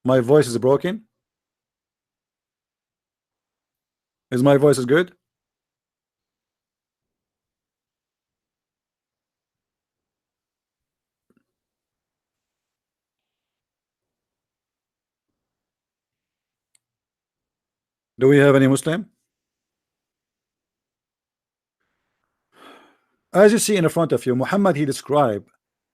My voice is broken. Is my voice is good? Do we have any Muslim? As you see in front of you, Muhammad, he described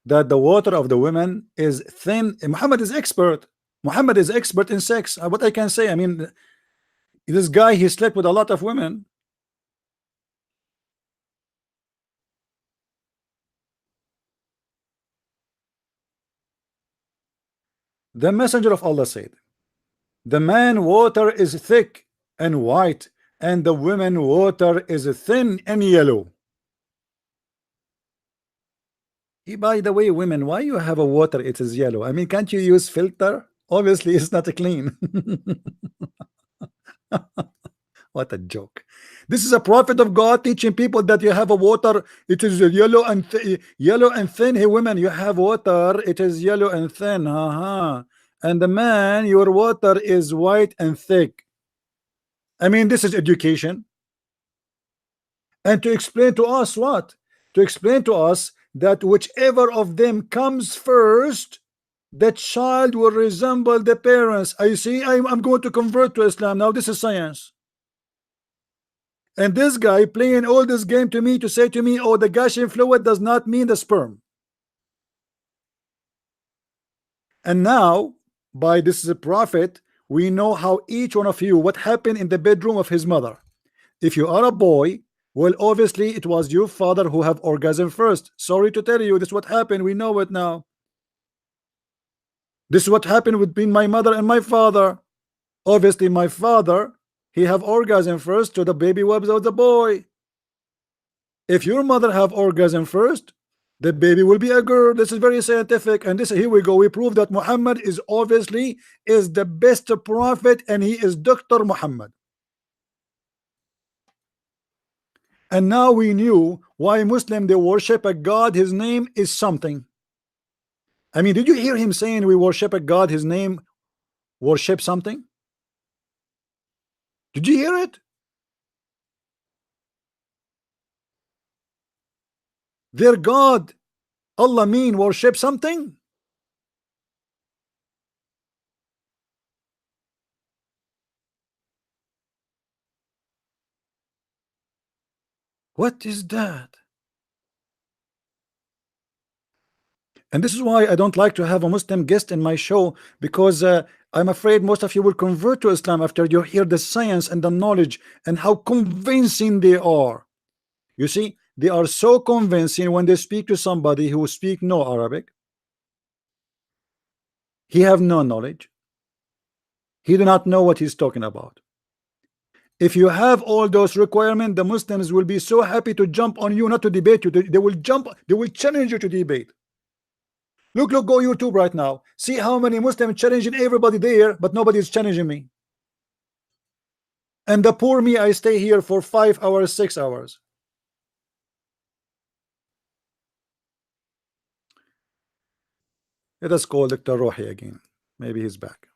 that the water of the women is thin. Muhammad is expert. Muhammad is expert in sex. What I can say, I mean, this guy, he slept with a lot of women. The messenger of Allah said, the man water is thick and white, and the women water is thin and yellow. By the way, women, why you have a water it is yellow? I mean, can't you use filter? Obviously it's not clean. What a joke. This is a prophet of God teaching people that you have a water it is yellow and thin. Hey women, you have water it is yellow and thin, and the man, your water is white and thick. I mean, this is education. And to explain to us what? To explain to us that whichever of them comes first, the child will resemble the parents. I see, I'm going to convert to Islam now. This is science. And this guy playing all this game to me to say to me, oh, the gushing fluid does not mean the sperm. And now, by this is a prophet, we know how each one of you, what happened in the bedroom of his mother. If you are a boy, well, obviously it was your father who have orgasm first. Sorry to tell you, this is what happened. We know it now. This is what happened between my mother and my father. Obviously, my father, he have orgasm first, so the baby was of the boy. If your mother have orgasm first, the baby will be a girl. This is very scientific, and this here we go. We prove that Muhammad is obviously is the best prophet, and he is Dr. Muhammad. And now we knew why Muslim they worship a God. His name is something. I mean, did you hear him saying we worship a God? His name worship something. Did you hear it? Their God, Allah mean worship something. What is that? And this is why I don't like to have a Muslim guest in my show, because I'm afraid most of you will convert to Islam after you hear the science and the knowledge and how convincing they are. You see, they are so convincing when they speak to somebody who speak no Arabic. He have no knowledge. He do not know what he's talking about. If you have all those requirements, the Muslims will be so happy to jump on you, not to debate you. They will jump, they will challenge you to debate. Look, go YouTube right now. See how many Muslims challenging everybody there, but nobody is challenging me. And the poor me, I stay here for 5 hours, 6 hours. Let us call Dr. Rohi again. Maybe he's back.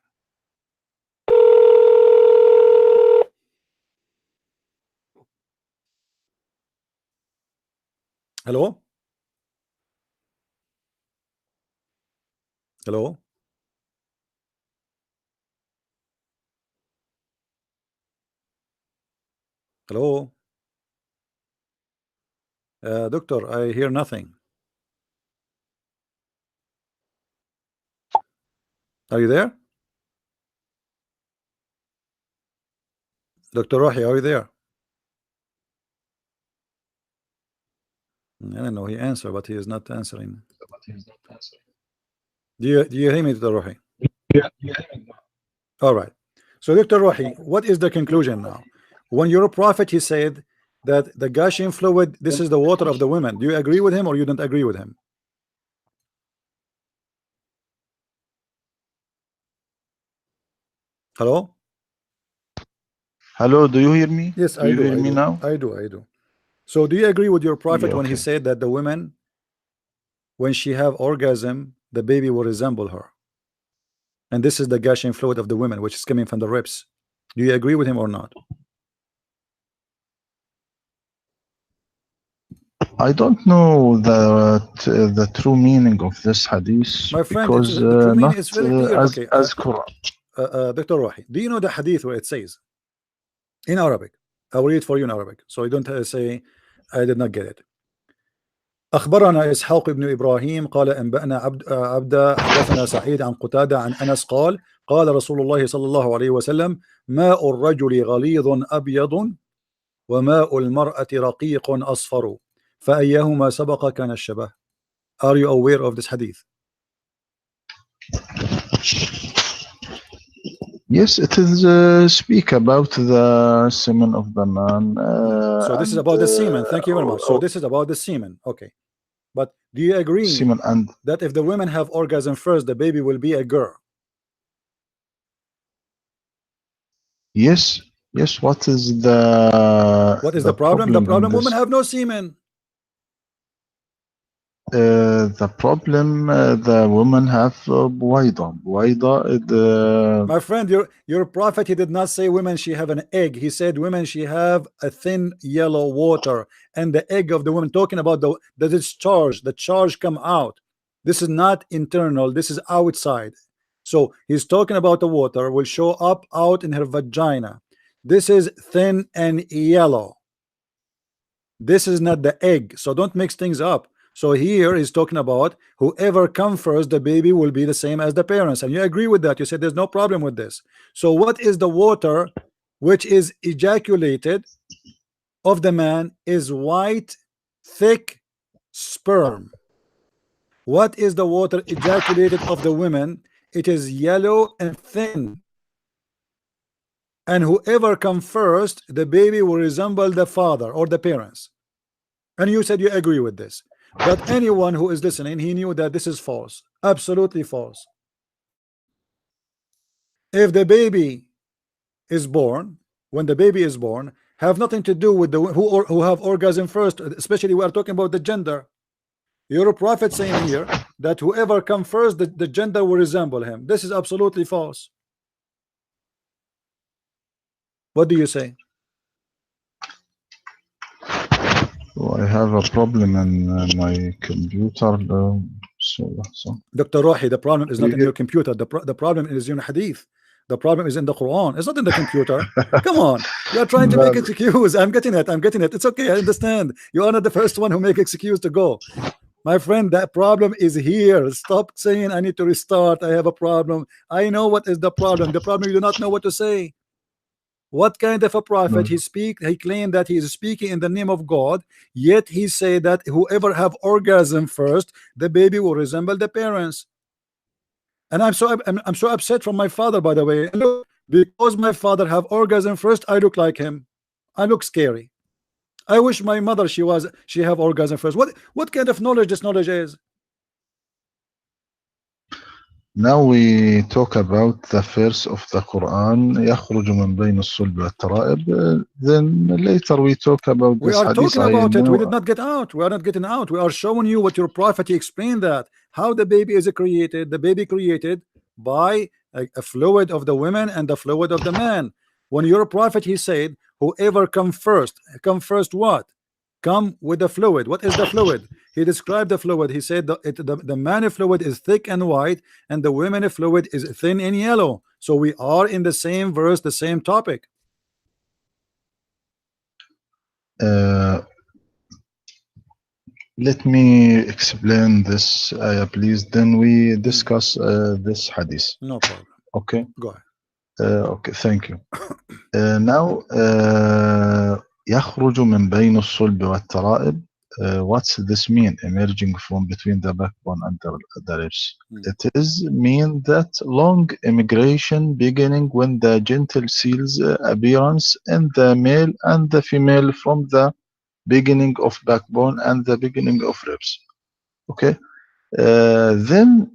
Hello? Hello? Hello? Doctor, I hear nothing. Are you there? Dr. Rohi, are you there? I don't know. He answered, but he is not answering. Do you hear me, Dr. Rohi? Yeah. All right. So, Dr. Rohi, what is the conclusion now? When your prophet, he said that the gushing fluid, this is the water of the women. Do you agree with him or you don't agree with him? Hello? Hello, do you hear me? Yes, do you hear me now? I do. So do you agree with your prophet Yeah, when he okay. said that the women, when she have orgasm, the baby will resemble her? And this is the gushing fluid of the women, which is coming from the ribs. Do you agree with him or not? I don't know the true meaning of this hadith, My friend, because the true meaning not is very clear. Okay, as Quran. Dr. Rohi, do you know the hadith where it says in Arabic? I will read it for you in Arabic, so you don't say I did not get it. أخبرنا إسحاق بن إبراهيم قال أنبأنا عبد حدثنا سعيد عن قتادة عن أنس قال قال رسول الله صلى الله عليه وسلم ماء الرجل غليظ أبيض وماء المرأة رقيق أصفر فأيهما سبق كان الشبه. Are you aware of this hadith? Yes, it is speak about the semen of the man. So this is about the semen. Thank you very much. So this is about the semen. Okay. But do you agree semen, and that if the women have orgasm first, the baby will be a girl? yes, what is the problem? The problem, in women this? have no semen. The problem, the women have buwaida. My friend, your prophet, he did not say women she have an egg. He said women she have a thin yellow water, and the egg of the woman, talking about the discharge, the charge come out. This is not internal, this is outside. So he's talking about the water will show up out in her vagina. This is thin and yellow. This is not the egg, so don't mix things up. So here he's talking about whoever comes first, the baby will be the same as the parents, and you agree with that. You said there's no problem with this. So what is the water which is ejaculated of the man is white, thick sperm. What is the water ejaculated of the women? It is yellow and thin. And whoever comes first, the baby will resemble the father or the parents. And you said you agree with this. But anyone who is listening, he knew that this is false, absolutely false. If the baby is born, when the baby is born, have nothing to do with the who have orgasm first, especially we are talking about the gender. Your prophet saying here that whoever come first, the gender will resemble him. This is absolutely false. What do you say? Oh, I have a problem in my computer. Dr. Rohi, the problem is not in your computer. The problem is in hadith. The problem is in the Quran. It's not in the computer. Come on. You are trying to make excuse. I'm getting it. It's okay. I understand. You are not the first one who make excuse to go. My friend, that problem is here. Stop saying I need to restart. I have a problem. I know what is the problem. The problem, you do not know what to say. What kind of a prophet? He claimed that he is speaking in the name of God, yet he said that whoever have orgasm first, the baby will resemble the parents. And I'm so upset from my father, by the way. Look, because my father have orgasm first, I look like him. I look scary. I wish my mother she have orgasm first. What kind of knowledge this knowledge is? Now we talk about the verse of the Quran, يخرج من بين الصلب والترائب. Then later we talk about this hadith. We are talking about it. We did not get out. We are not getting out. We are showing you what your prophet explained, that how the baby is created. The baby created by a fluid of the women and the fluid of the man. When your prophet, he said, whoever come first what? Come with the fluid. What is the fluid? He described the fluid. He said the man fluid is thick and white, and the women fluid is thin and yellow. So we are in the same verse, the same topic. Let me explain this, please. Then we discuss this hadith. No problem. Okay. Go ahead. Okay. Thank you. Now. يخرج من بين الصلب والترائب. What's this mean? Emerging from between the backbone and the ribs. It is mean that long immigration beginning when the genital cells appearance in the male and the female from the beginning of backbone and the beginning of ribs. Okay. Then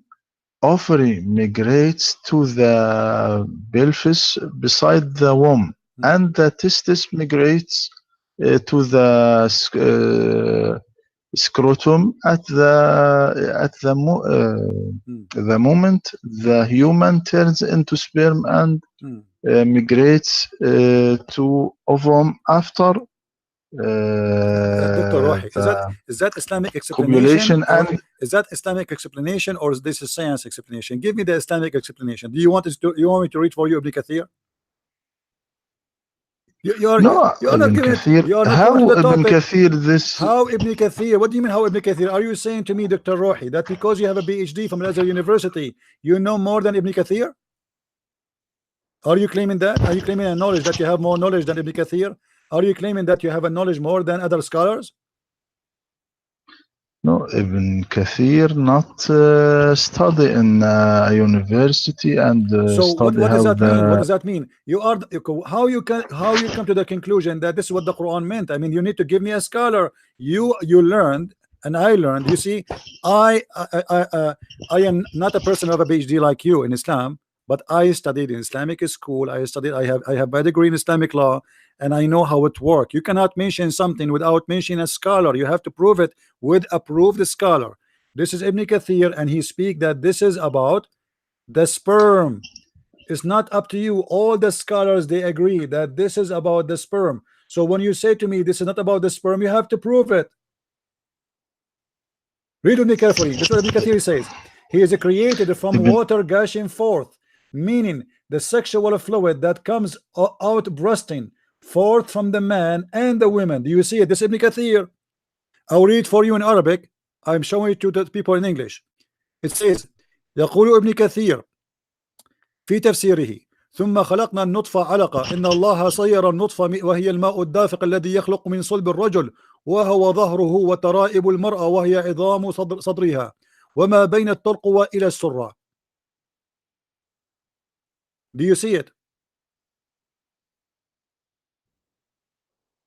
ovary migrates to the pelvis beside the womb, and the testis migrates to the scrotum at the moment the human turns into sperm and migrates to ovum after Dr. Rohi, is that Islamic explanation? And Is that Islamic explanation, or is this a science explanation? Give me the Islamic explanation. Do you want me to read for you Ibn Kathir? You are not giving it. You are not how going to the Ibn topic. Kathir this? How Ibn Kathir? What do you mean how Ibn Kathir? Are you saying to me, Dr. Rohi, that because you have a PhD from Al-Azhar University, you know more than Ibn Kathir? Are you claiming that? Are you claiming a knowledge that you have more knowledge than Ibn Kathir? Are you claiming that you have a knowledge more than other scholars? No, Ibn Kathir not study in a university and So what study does how that mean? What the does that mean? You are how you come to the conclusion that this is what the Quran meant? I mean, you need to give me a scholar. You learned and I learned. You see, I am not a person of a PhD like you in Islam, but I studied in Islamic school. I have a degree in Islamic law, and I know how it works. You cannot mention something without mentioning a scholar. You have to prove it with a proved scholar. This is Ibn Kathir, and he speak that this is about the sperm. It's not up to you. All the scholars, they agree that this is about the sperm. So when you say to me this is not about the sperm, you have to prove it. Read with me carefully. This is what Ibn Kathir says. He is created from water gushing forth, meaning the sexual fluid that comes out bursting forth from the man and the women. Do you see it? This is Ibn Kathir. I'll read for you in Arabic. I'm showing it to the people in English. It says يقول ابن كثير في تفسيره ثم خلقنا النطفة علقة إن الله صير النطفة وهي الماء الدافق الذي يخلق من صلب الرجل وهو ظهره وترائب المرأة وهي عظام صدرها وما بين الترقوة إلى السرة. Do you see it?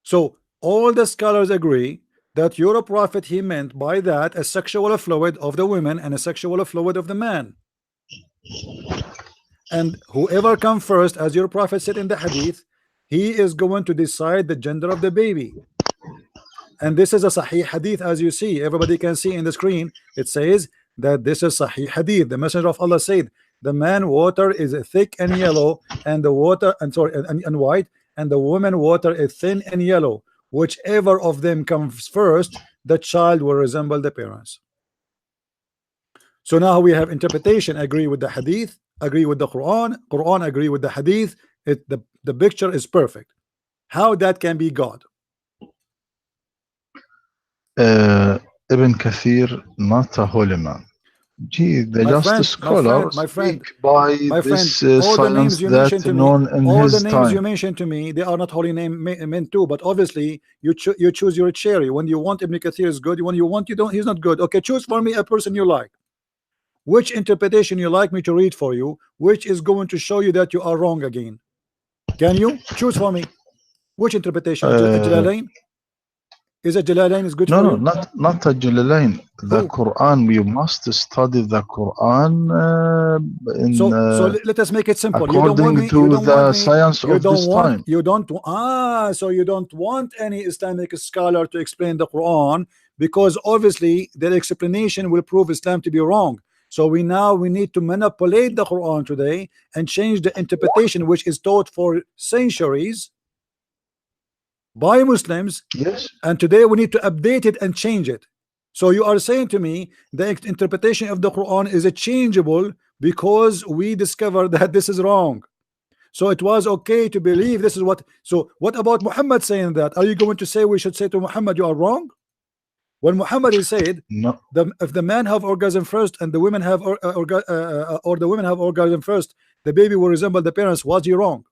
So all the scholars agree that your prophet, he meant by that a sexual fluid of the women and a sexual fluid of the man. And whoever comes first, as your prophet said in the hadith, he is going to decide the gender of the baby. And this is a sahih hadith, as you see. Everybody can see in the screen. It says that this is sahih hadith. The Messenger of Allah said, the man water is thick and yellow, and the water and white, and the woman water is thin and yellow. Whichever of them comes first, the child will resemble the parents. So now we have interpretation agree with the hadith, agree with the Quran, Quran agree with the hadith. The picture is perfect. How that can be God? Ibn Kathir not a holy man. Gee, they just scholars by this science that known in his time. All the names you mentioned to me, they are not holy name meant too. But obviously, you choose your cherry. When you want Ibn Kathir is good. When you want, you don't. He's not good. Okay, choose for me a person you like. Which interpretation you like me to read for you? Which is going to show you that you are wrong again? Can you choose for me? Which interpretation? Jalalain? Is a Jalalain is good for you? No, not a Jalalain. The Quran, you must study the Quran so let us make it simple. According to the science of this time. So you don't want any Islamic scholar to explain the Quran, because obviously their explanation will prove Islam to be wrong. So we need to manipulate the Quran today and change the interpretation which is taught for centuries by Muslims. Yes. And today we need to update it and change it. So you are saying to me the interpretation of the Quran is changeable because we discovered that this is wrong. So it was okay to believe this is what. So what about Muhammad saying that? Are you going to say we should say to Muhammad you are wrong? When Muhammad is said, no, if the man have orgasm first and the women have or the women have orgasm first, the baby will resemble the parents. Was he wrong?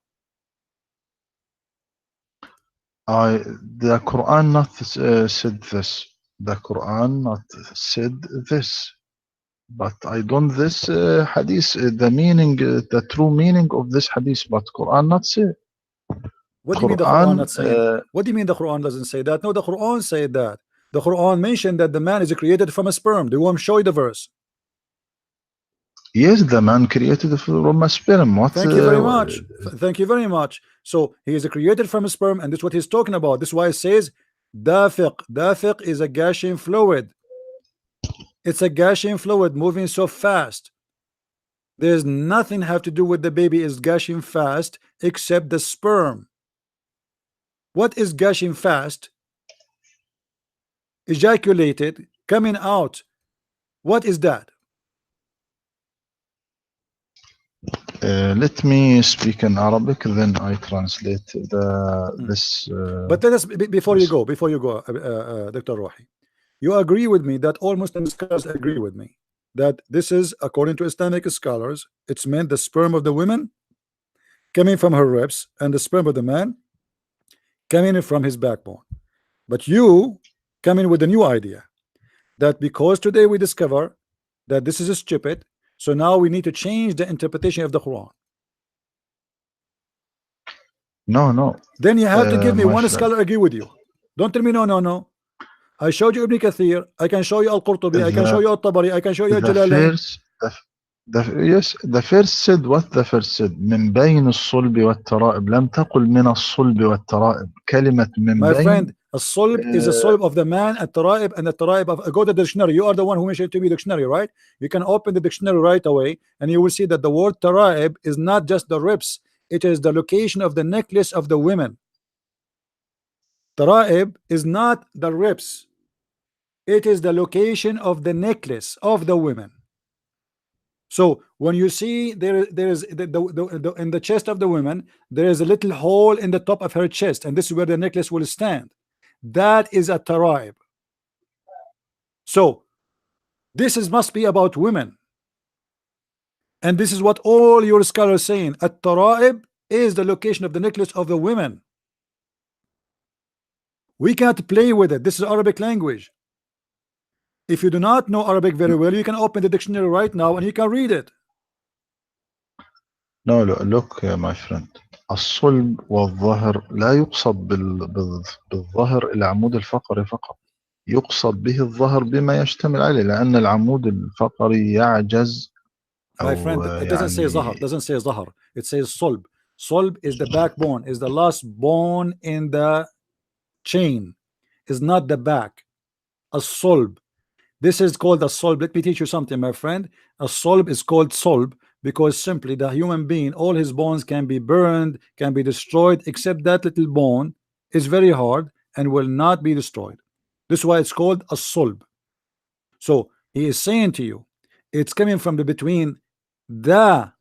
The Quran not said this. The Quran not said this. But I don't this hadith, the meaning, the true meaning of this hadith, but Quran not say. What do you mean the Quran not saying? What do you mean the Quran doesn't say that? No, the Quran said that. The Quran mentioned that the man is created from a sperm. Do you want to show you the verse? Yes, the man created from a sperm. Thank you very much. Thank you very much. So he is created from a sperm, and this is what he's talking about. This is why it says dafiq. Dafiq is a gushing fluid. It's a gushing fluid moving so fast. There's nothing have to do with the baby is gushing fast except the sperm. What is gushing fast? ejaculated, coming out. What is that? Let me speak in Arabic, then I translate this. But let us, before you this. go, Dr. Rohi, you agree with me that all Muslim scholars agree with me that this is, according to Islamic scholars, it's meant the sperm of the woman coming from her ribs and the sperm of the man coming from his backbone. But you come in with a new idea that because today we discover that this is stupid, so now we need to change the interpretation of the Quran. No. Then you have to give me my one friend. scholar agree with you. Don't tell me no. I showed you Ibn Kathir, I can show you Al-Qurtubi, I can show you Al-Tabari, I can show you Jalalain. Yes, the first said what the first said من بين الصلب والترائب لم تقل من الصلب والترائب كلمة من My بين friend, a solb is a solb of the man, a taraib, and a taraib of, go to the dictionary. You are the one who mentioned to me dictionary, right? You can open the dictionary right away and you will see that the word taraib is not just the ribs, it is the location of the necklace of the women. Taraib is not the ribs, it is the location of the necklace of the women. So when you see there is in the chest of the woman, there is a little hole in the top of her chest, and this is where the necklace will stand. That is a taraib. So this must be about women, and this is what all your scholars saying. A taraib is the location of the necklace of the women. We can't play with it. This is Arabic language. If you do not know Arabic very well, you can open the dictionary right now and you can read it. No, look my friend. الصلب والظهر لا يقصد بالظهر العمود الفقري فقط. يقصد به الظهر بما يشتمل عليه لأن العمود الفقري يعجز. My friend, it doesn't say zahar. It doesn't say zahar. It says solb. Solb is the backbone, is the last bone in the chain, is not the back. A solb. This is called a solb. Let me teach you something, my friend. A solb is called solb because simply the human being, all his bones can be burned, can be destroyed, except that little bone is very hard and will not be destroyed. This is why it's called a solb. So he is saying to you, it's coming from the between that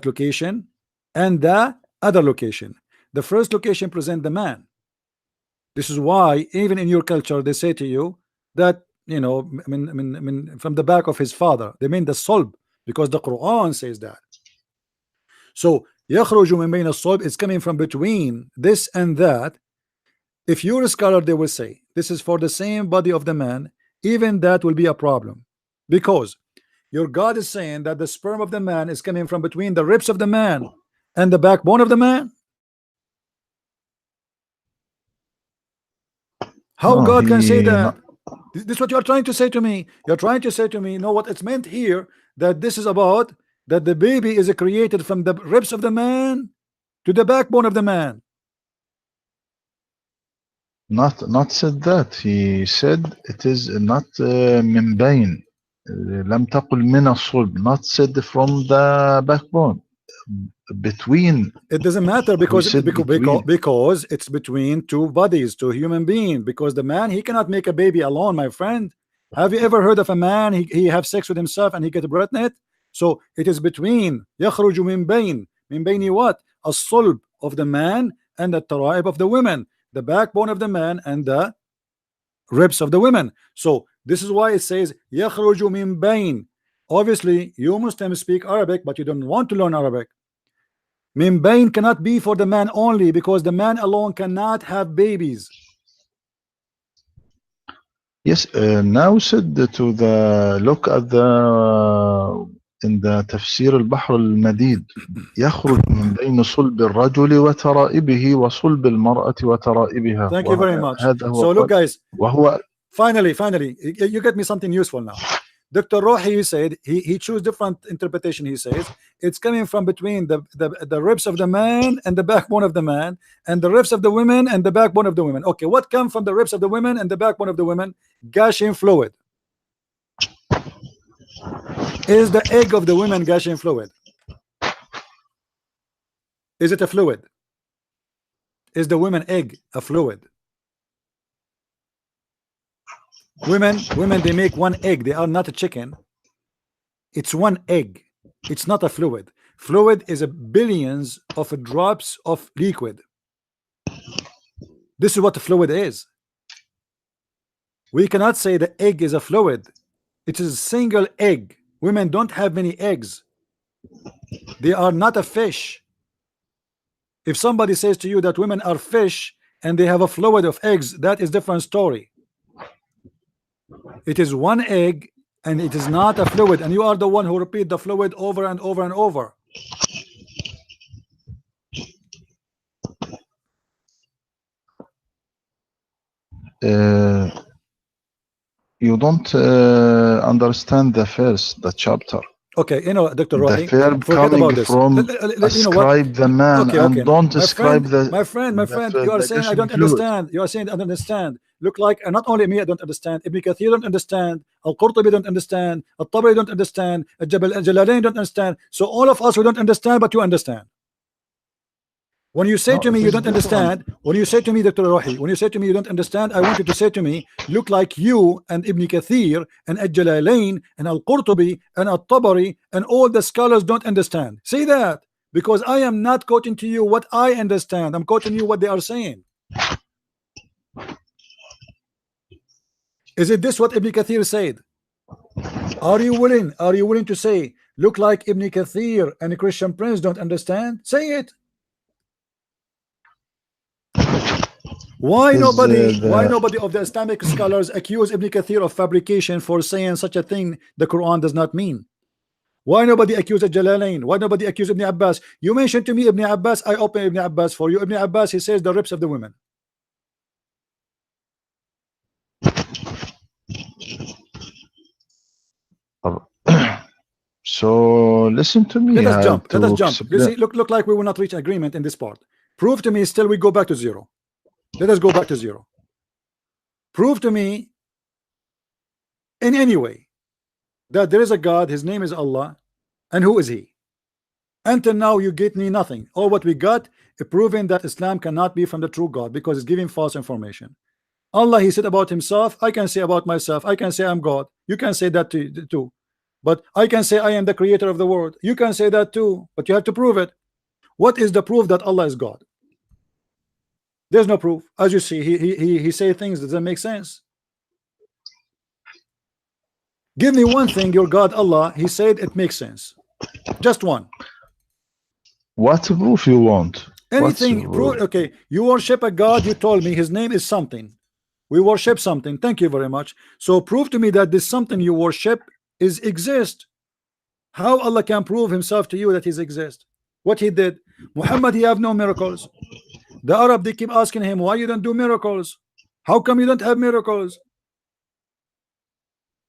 location and the other location. The first location present the man. This is why even in your culture they say to you that, you know, from the back of his father, they mean the solb, because the Quran says that. So يخرج من بين الصلب is coming from between this and that. If you're a scholar, they will say this is for the same body of the man. Even that will be a problem, because your God is saying that the sperm of the man is coming from between the ribs of the man and the backbone of the man. How God can say that? This is what you are trying to say to me. You're trying to say to me, you know what it's meant here, that this is about that the baby is created from the ribs of the man to the backbone of the man. Not said that. He said it is not من بين. لم تقل من الصلب. Not said from the backbone. Between. It doesn't matter because it's between two bodies, two human beings. Because the man, he cannot make a baby alone, my friend. Have you ever heard of a man he have sex with himself and he get pregnant? So it is between يخرج من بين what? الصلب of the man and the taraib of the women, the backbone of the man and the ribs of the women. So this is why it says يخرج من بين. Obviously you Muslims speak Arabic, but you don't want to learn Arabic. Min bain cannot be for the man only, because the man alone cannot have babies. Yes, now said to the look at the in the تفسير البحر المديد يخرج من بين صلب الرجل وترائبه وصلب المرأة وترائبها. Thank you very much. So look guys, finally you get me something useful now. Dr. Rohi said he chose different interpretation. He says it's coming from between the ribs of the man and the backbone of the man, and the ribs of the women and the backbone of the women. Okay, what comes from the ribs of the women and the backbone of the women? Gushing fluid. Is the egg of the women gushing fluid? Is it a fluid? Is the women egg a fluid? Women, they make one egg. They are not a chicken. It's one egg. It's not a fluid. Fluid is a billions of drops of liquid. This is what a fluid is. We cannot say the egg is a fluid. It is a single egg. Women don't have many eggs. They are not a fish. If somebody says to you that women are fish and they have a fluid of eggs, that is different story. It is one egg and it is not a fluid, and you are the one who repeat the fluid over and over and over. You don't understand the chapter. Okay, you know, Dr. The Rohi, verb forget coming about this. from You know what? ascribe the man and don't ascribe my friend, you are saying I don't understand. You are saying I don't understand. Look like not only me I don't understand. Ibn Kathir don't understand. Al-Qurtubi don't understand. Al-Tabari don't understand. Al-Jalalain don't understand. So all of us we don't understand, but you understand. When you say to me you don't understand, when you say to me, Dr. Rohi, when you say to me you don't understand, I want you to say to me, look like you and Ibn Kathir and Al-Jalalain and Al-Qurtubi and Al-Tabari and all the scholars don't understand. Say that, because I am not quoting to you what I understand. I'm quoting you what they are saying. Is it this what Ibn Kathir said? Are you willing? Are you willing to say, look like Ibn Kathir and Christian Prince don't understand? Say it. Why nobody of the Islamic scholars accuse Ibn Kathir of fabrication for saying such a thing the Quran does not mean? Why nobody accuse Jalalain? Why nobody accuse Ibn Abbas? You mentioned to me Ibn Abbas, I open Ibn Abbas for you. Ibn Abbas, he says the ribs of the women. So listen to me. Let us jump. Let us jump. You see, look like we will not reach agreement in this part. Prove to me still we go back to zero. Let us go back to zero. Prove to me in any way that there is a God, his name is Allah, and who is he? Until now you get me nothing. All what we got is proving that Islam cannot be from the true God because it's giving false information. Allah, he said about himself, I can say about myself, I can say I'm God. You can say that too. But I can say I am the creator of the world. You can say that too, but you have to prove it. What is the proof that Allah is God? There's no proof. As you see, he say things that doesn't make sense. Give me one thing your God Allah, he said it makes sense. Just one. What proof you want? Anything proof. Okay, you worship a God, you told me his name is something. We worship something. Thank you very much. So prove to me that this something you worship is exist. How Allah can prove himself to you that he exists? What he did? Muhammad, he have no miracles. The Arab, they keep asking him, why you don't do miracles? How come you don't have miracles?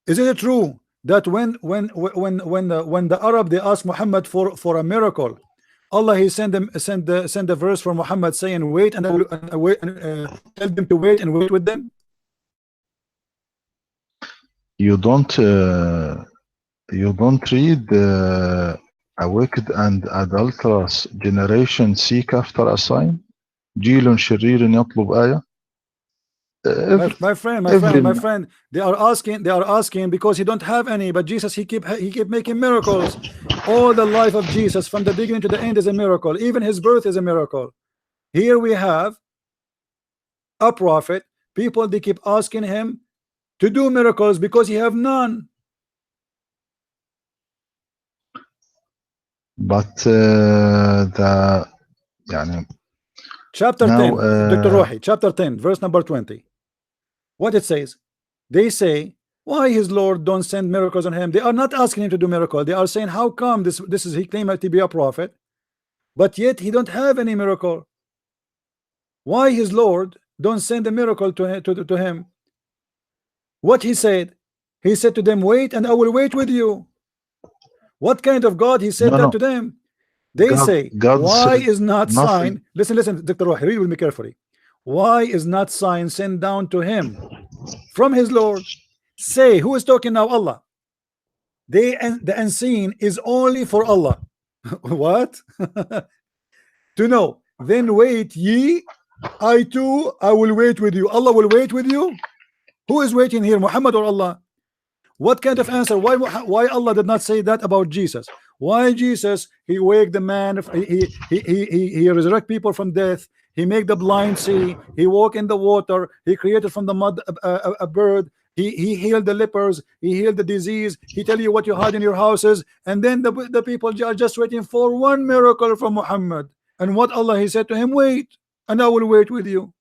Is it true that when the Arab they ask Muhammad for a miracle, Allah he send a verse from Muhammad saying wait and tell them to wait and wait with them? You don't read a wicked and adulterous generation seek after a sign. جيل شرير يطلب آية. My friend, they are asking because he don't have any, but Jesus he keep making miracles. All the life of Jesus from the beginning to the end is a miracle. Even his birth is a miracle. Here we have a prophet. People they keep asking him to do miracles because he have none. But Chapter 10, Dr. Rohi, chapter 10, verse number 20. What it says? They say, why his Lord don't send miracles on him? They are not asking him to do miracle. They are saying, how come this is he claimed to be a prophet, but yet he don't have any miracle? Why his Lord don't send a miracle to him? What he said? He said to them, wait and I will wait with you. What kind of God he said that to them? They say, why is not sign? Listen, Dr. Rohi, read with me carefully. Why is not sign sent down to him from his Lord? Say, who is talking now? Allah. The unseen is only for Allah. What? To know. Then wait ye, I too, I will wait with you. Allah will wait with you. Who is waiting here, Muhammad or Allah? What kind of answer? Why Allah did not say that about Jesus? Why Jesus, he wake the man, he resurrect people from death, he make the blind see, he walk in the water, he created from the mud a bird, he healed the lepers, he healed the disease, he tell you what you hide in your houses, and then the people are just waiting for one miracle from Muhammad. And what Allah, he said to him, wait, and I will wait with you.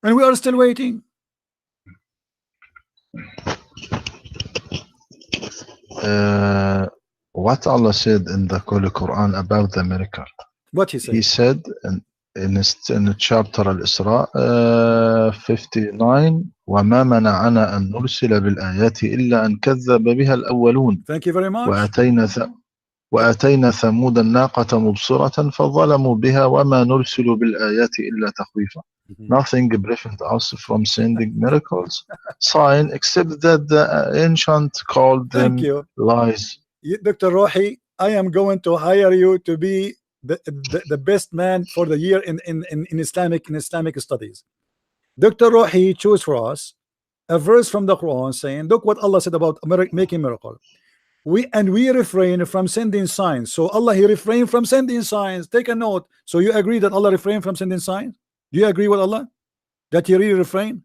And we are still waiting. What Allah said in the Holy Quran about the miracle? What he said? He said in chapter Al-Isra 59, وَمَا مَنَعَنَا أَن نُرْسِلَ بِالْآيَاتِ إِلَّا أَن كَذَّبَ بِهَا الْأَوَّلُونَ. Thank you very much. وآتينا ثمود الناقة مبصرة فظلموا بها وما نرسل بالآيات إلا تخويفا. Nothing prevents us from sending miracles, sign, except that the ancient called them lies. Dr. Rohi, I am going to hire you to be the best man for the year in Islamic studies. Dr. Rohi chose for us a verse from the Quran saying, look what Allah said about making miracle. We refrain from sending signs. So Allah, he refrained from sending signs. Take a note. So you agree that Allah refrained from sending signs? Do you agree with Allah that he really refrained?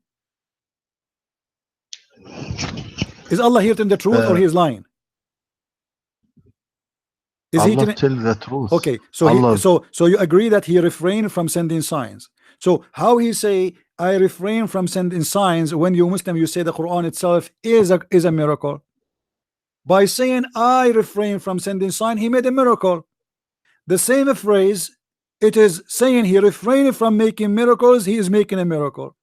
Is Allah here telling the truth or he is lying? Is Allah he tell the truth? Okay, so so you agree that he refrained from sending signs. So how he say I refrain from sending signs when you Muslim you say the Quran itself is a miracle? By saying I refrain from sending sign, he made a miracle. The same phrase, it is saying he refrained from making miracles, he is making a miracle.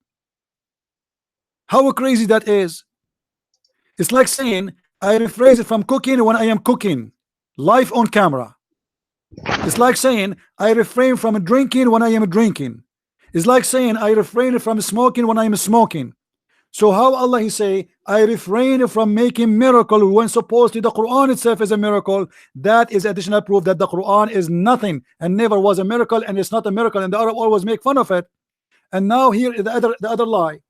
How crazy that is. It's like saying I refrain from cooking when I am cooking live on camera. It's like saying I refrain from drinking when I am drinking. It's like saying I refrain from smoking when I am smoking. So how Allah he say I refrain from making miracle when supposedly the Quran itself is a miracle? That is additional proof that the Quran is nothing and never was a miracle, and it's not a miracle, and the Arab always make fun of it. And now here the other lie.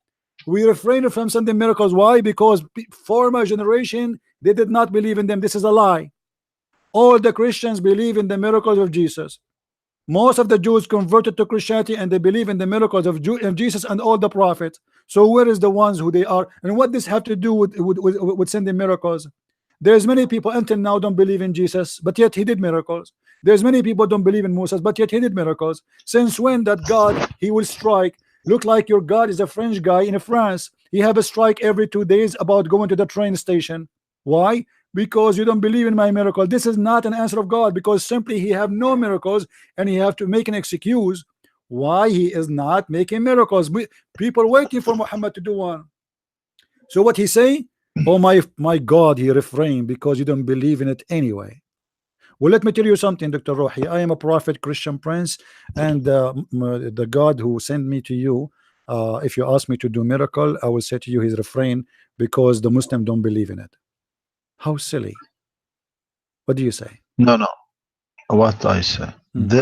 We refrain from sending miracles. Why? Because former generation, they did not believe in them. This is a lie. All the Christians believe in the miracles of Jesus. Most of the Jews converted to Christianity and they believe in the miracles of Jesus and all the prophets. So where is the ones who they are, and what this have to do with sending miracles? There's many people until now don't believe in Jesus, but yet he did miracles. There's many people don't believe in Moses, but yet he did miracles. Since when that God he will strike? Look like your God is a French guy in France. He have a strike every 2 days about going to the train station. Why? Because you don't believe in my miracle. This is not an answer of God, because simply he have no miracles and he have to make an excuse why he is not making miracles. People waiting for Muhammad to do one. So what he say? Oh my God, he refrained because you don't believe in it anyway. Well, let me tell you something, Dr. Rohi. I am a prophet, Christian Prince, and the God who sent me to you, if you ask me to do miracle, I will say to you he's refrained because the Muslim don't believe in it. How silly. What do you say? No. What I say?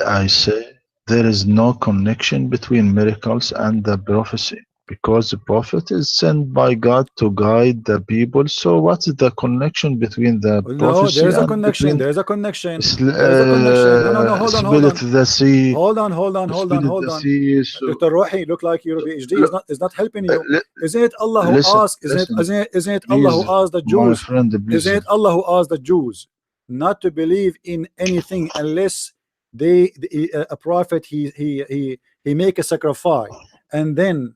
I say there is no connection between miracles and the prophecy, because the prophet is sent by God to guide the people. So what's the connection between the prophecy? There's a connection. There's a connection. There's a connection. No, hold on. The sea. Hold on. Dr. Rohi, look like your PhD is not helping you. Isn't it Allah who asked? Isn't it Allah who asked the Jews? Isn't it Allah who asked the Jews not to believe in anything unless a prophet he make a sacrifice, and then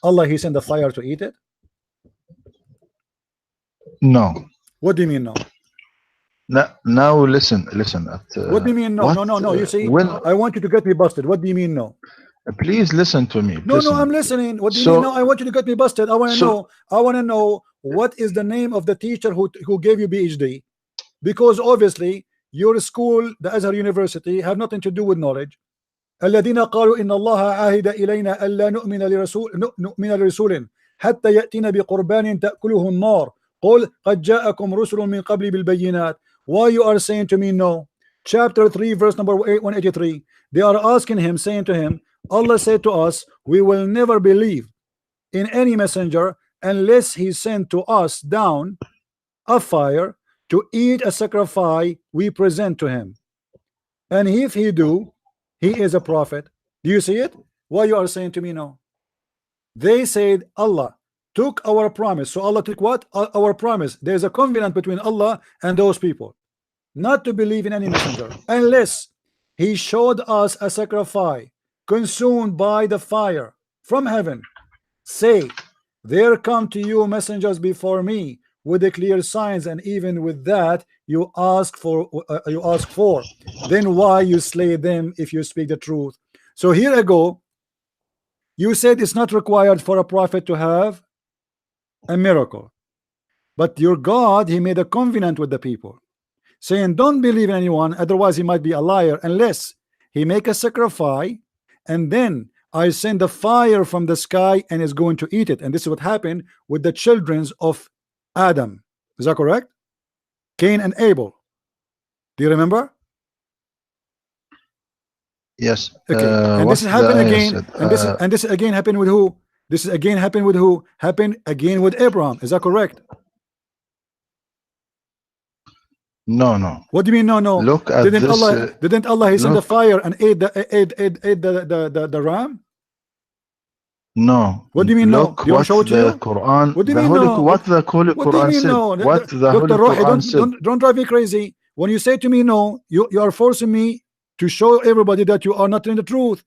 Allah he send the fire to eat it? No. What do you mean no? Now listen. What do you mean no? No. You see, I want you to get me busted. What do you mean no? Please listen to me. No, I'm listening. What do you mean no? I want you to get me busted. I want to know what is the name of the teacher who gave you PhD, because obviously your school, the Azhar University, have nothing to do with knowledge. الذين قالوا إن الله عاهد إلينا ألا نؤمن لرسول حتى يأتينا بقربان تأكله النار قل قد جاءكم رسل من قبل بالبينات. Why you are saying to me no? Chapter 3 verse number 183. They are asking him, saying to him, Allah said to us, we will never believe in any messenger unless he sent to us down a fire to eat a sacrifice we present to him. And if he do, he is a prophet. Do you see it? Why you are saying to me no? They said Allah took our promise. So Allah took what? Our promise. There's a covenant between Allah and those people not to believe in any messenger unless he showed us a sacrifice consumed by the fire from heaven. Say, there come to you messengers before me with the clear signs, and even with that you ask for. Then why you slay them if you speak the truth? So here I go. You said it's not required for a prophet to have a miracle, but your God, he made a covenant with the people, saying don't believe in anyone, otherwise he might be a liar, unless he make a sacrifice, and then I send the fire from the sky and is going to eat it. And this is what happened with the children of Adam. Is that correct? Cain and Abel. Do you remember? Yes. Okay. And this happened again. And this again happened with who? This is again happened with who? Happened again with Abraham. Is that correct? No, no. What do you mean no, no? Look at didn't this. Allah didn't Allah he sent the fire and ate the ram? No. What do you mean look no? Do you want to show it to you? Quran, what do you mean no? What the Holy What do you Quran mean said? no? What the Dr. Holy Rohi, Quran said? don't drive me crazy. When you say to me no, you are forcing me to show everybody that you are not in the truth.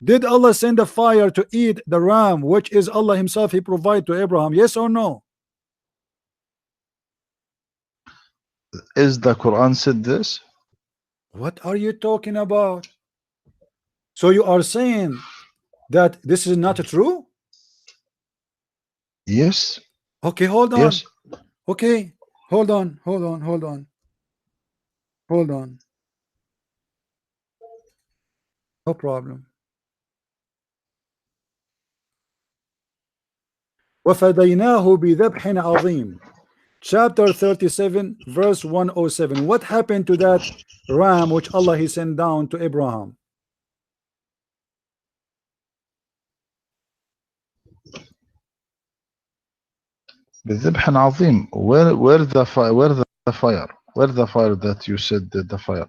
Did Allah send a fire to eat the ram, which is Allah himself he provided to Abraham? Yes or no? Is the Quran said this? What are you talking about? So you are saying that this is not true? Yes. Okay, hold on. Yes. Okay, hold on. No problem. وَفَدَيْنَاهُ بِذَبْحٍ عَظِيمٍ. Chapter 37 verse 107. What happened to that ram which Allah he sent down to Abraham? بذبح عظيم. Where the fire that you said the fire?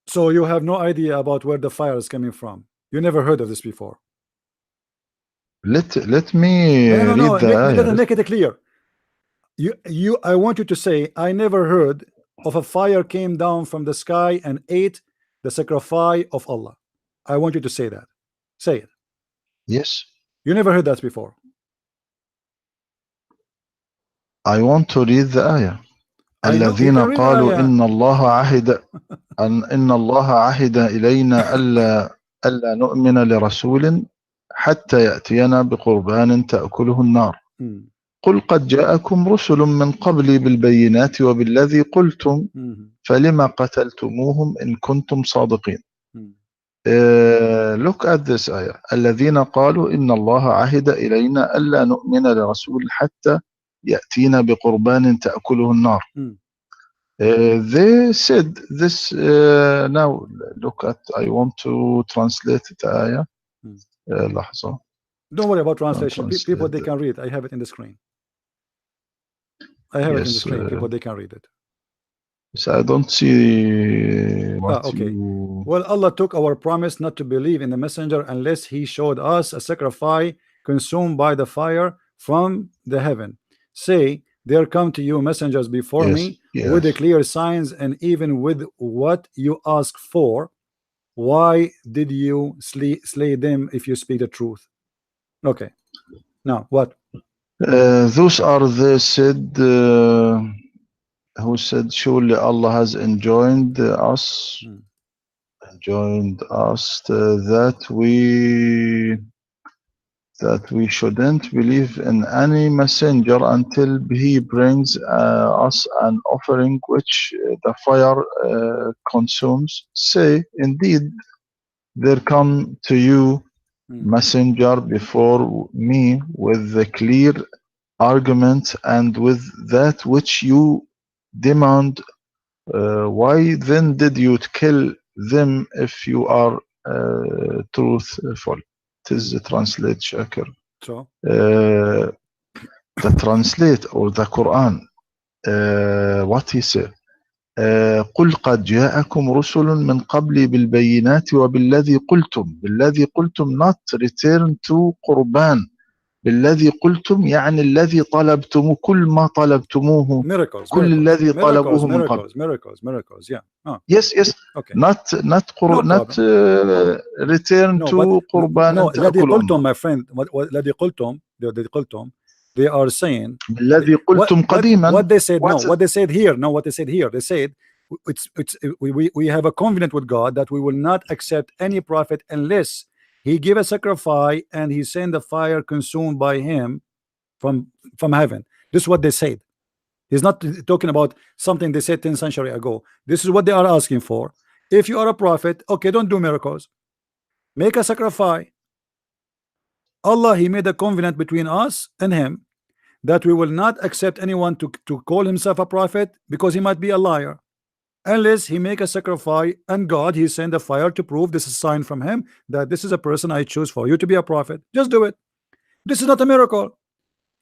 So you have no idea about where the fire is coming from. You never heard of this before. Let me read the ayah. Make it clear. I want you to say, I never heard of a fire came down from the sky and ate the sacrifice of Allah. I want you to say that. Say it. Yes. You never heard that before. I want to read the ayah. الذين قالوا إن الله عهد إلينا ألا نؤمن لرسول حتى يأتينا بقربان تأكله النار. قل قد جاءكم رسل من قبلي بالبينات وبالذي قلتم فلما قتلتموهم إن كنتم صادقين. Look at this ayah. الذين قالوا إن الله عهد إلينا ألا نؤمن لرسول حتى يأتينا بقربان تأكله النار. They said this. Now look at. I want to translate the ayah. لحظة. Don't worry about translation. People they can read. I have it in the screen. I have it in the screen. People they can read it. So I don't see what okay. Well, Allah took our promise not to believe in the messenger unless he showed us a sacrifice consumed by the fire from the heaven. Say, there come to you messengers before me with the clear signs, and even with what you ask for. Why did you slay them if you speak the truth? Okay. Now what? Those are the said who said surely Allah has enjoined us that we shouldn't believe in any messenger until he brings us an offering which the fire consumes. Say, indeed, there come to you messenger before me with the clear argument and with that which you demand. Why then did you kill them if you are truthful? It is translate Shakir. So the translate or the Quran, what he said, قل قد جاءكم رسل من قبلي بالبينات وبالذي قلتم not return to قربان بالذي قلتم يعني الذي طلبتموه كل ما طلبتموه miracles, كل الذي طلبوه من قبل. miracles, yeah. Yes, Okay. not return to قربان no, تأكل الذي قلتم, أمه. my friend, الذي قلتم, they are saying الذي قلتم قديما. what they said, what they said here, they said we have a covenant with God that we will not accept any prophet unless he give a sacrifice and he send the fire consumed by him from heaven. This is what they said. He's not talking about something they said 10 centuries ago. This is what they are asking for. If you are a prophet, okay, don't do miracles, make a sacrifice. Allah, he made a covenant between us and him that we will not accept anyone to call himself a prophet because he might be a liar unless he make a sacrifice, and God, he send a fire to prove this is a sign from him that this is a person I choose for you to be a prophet. Just do it. This is not a miracle.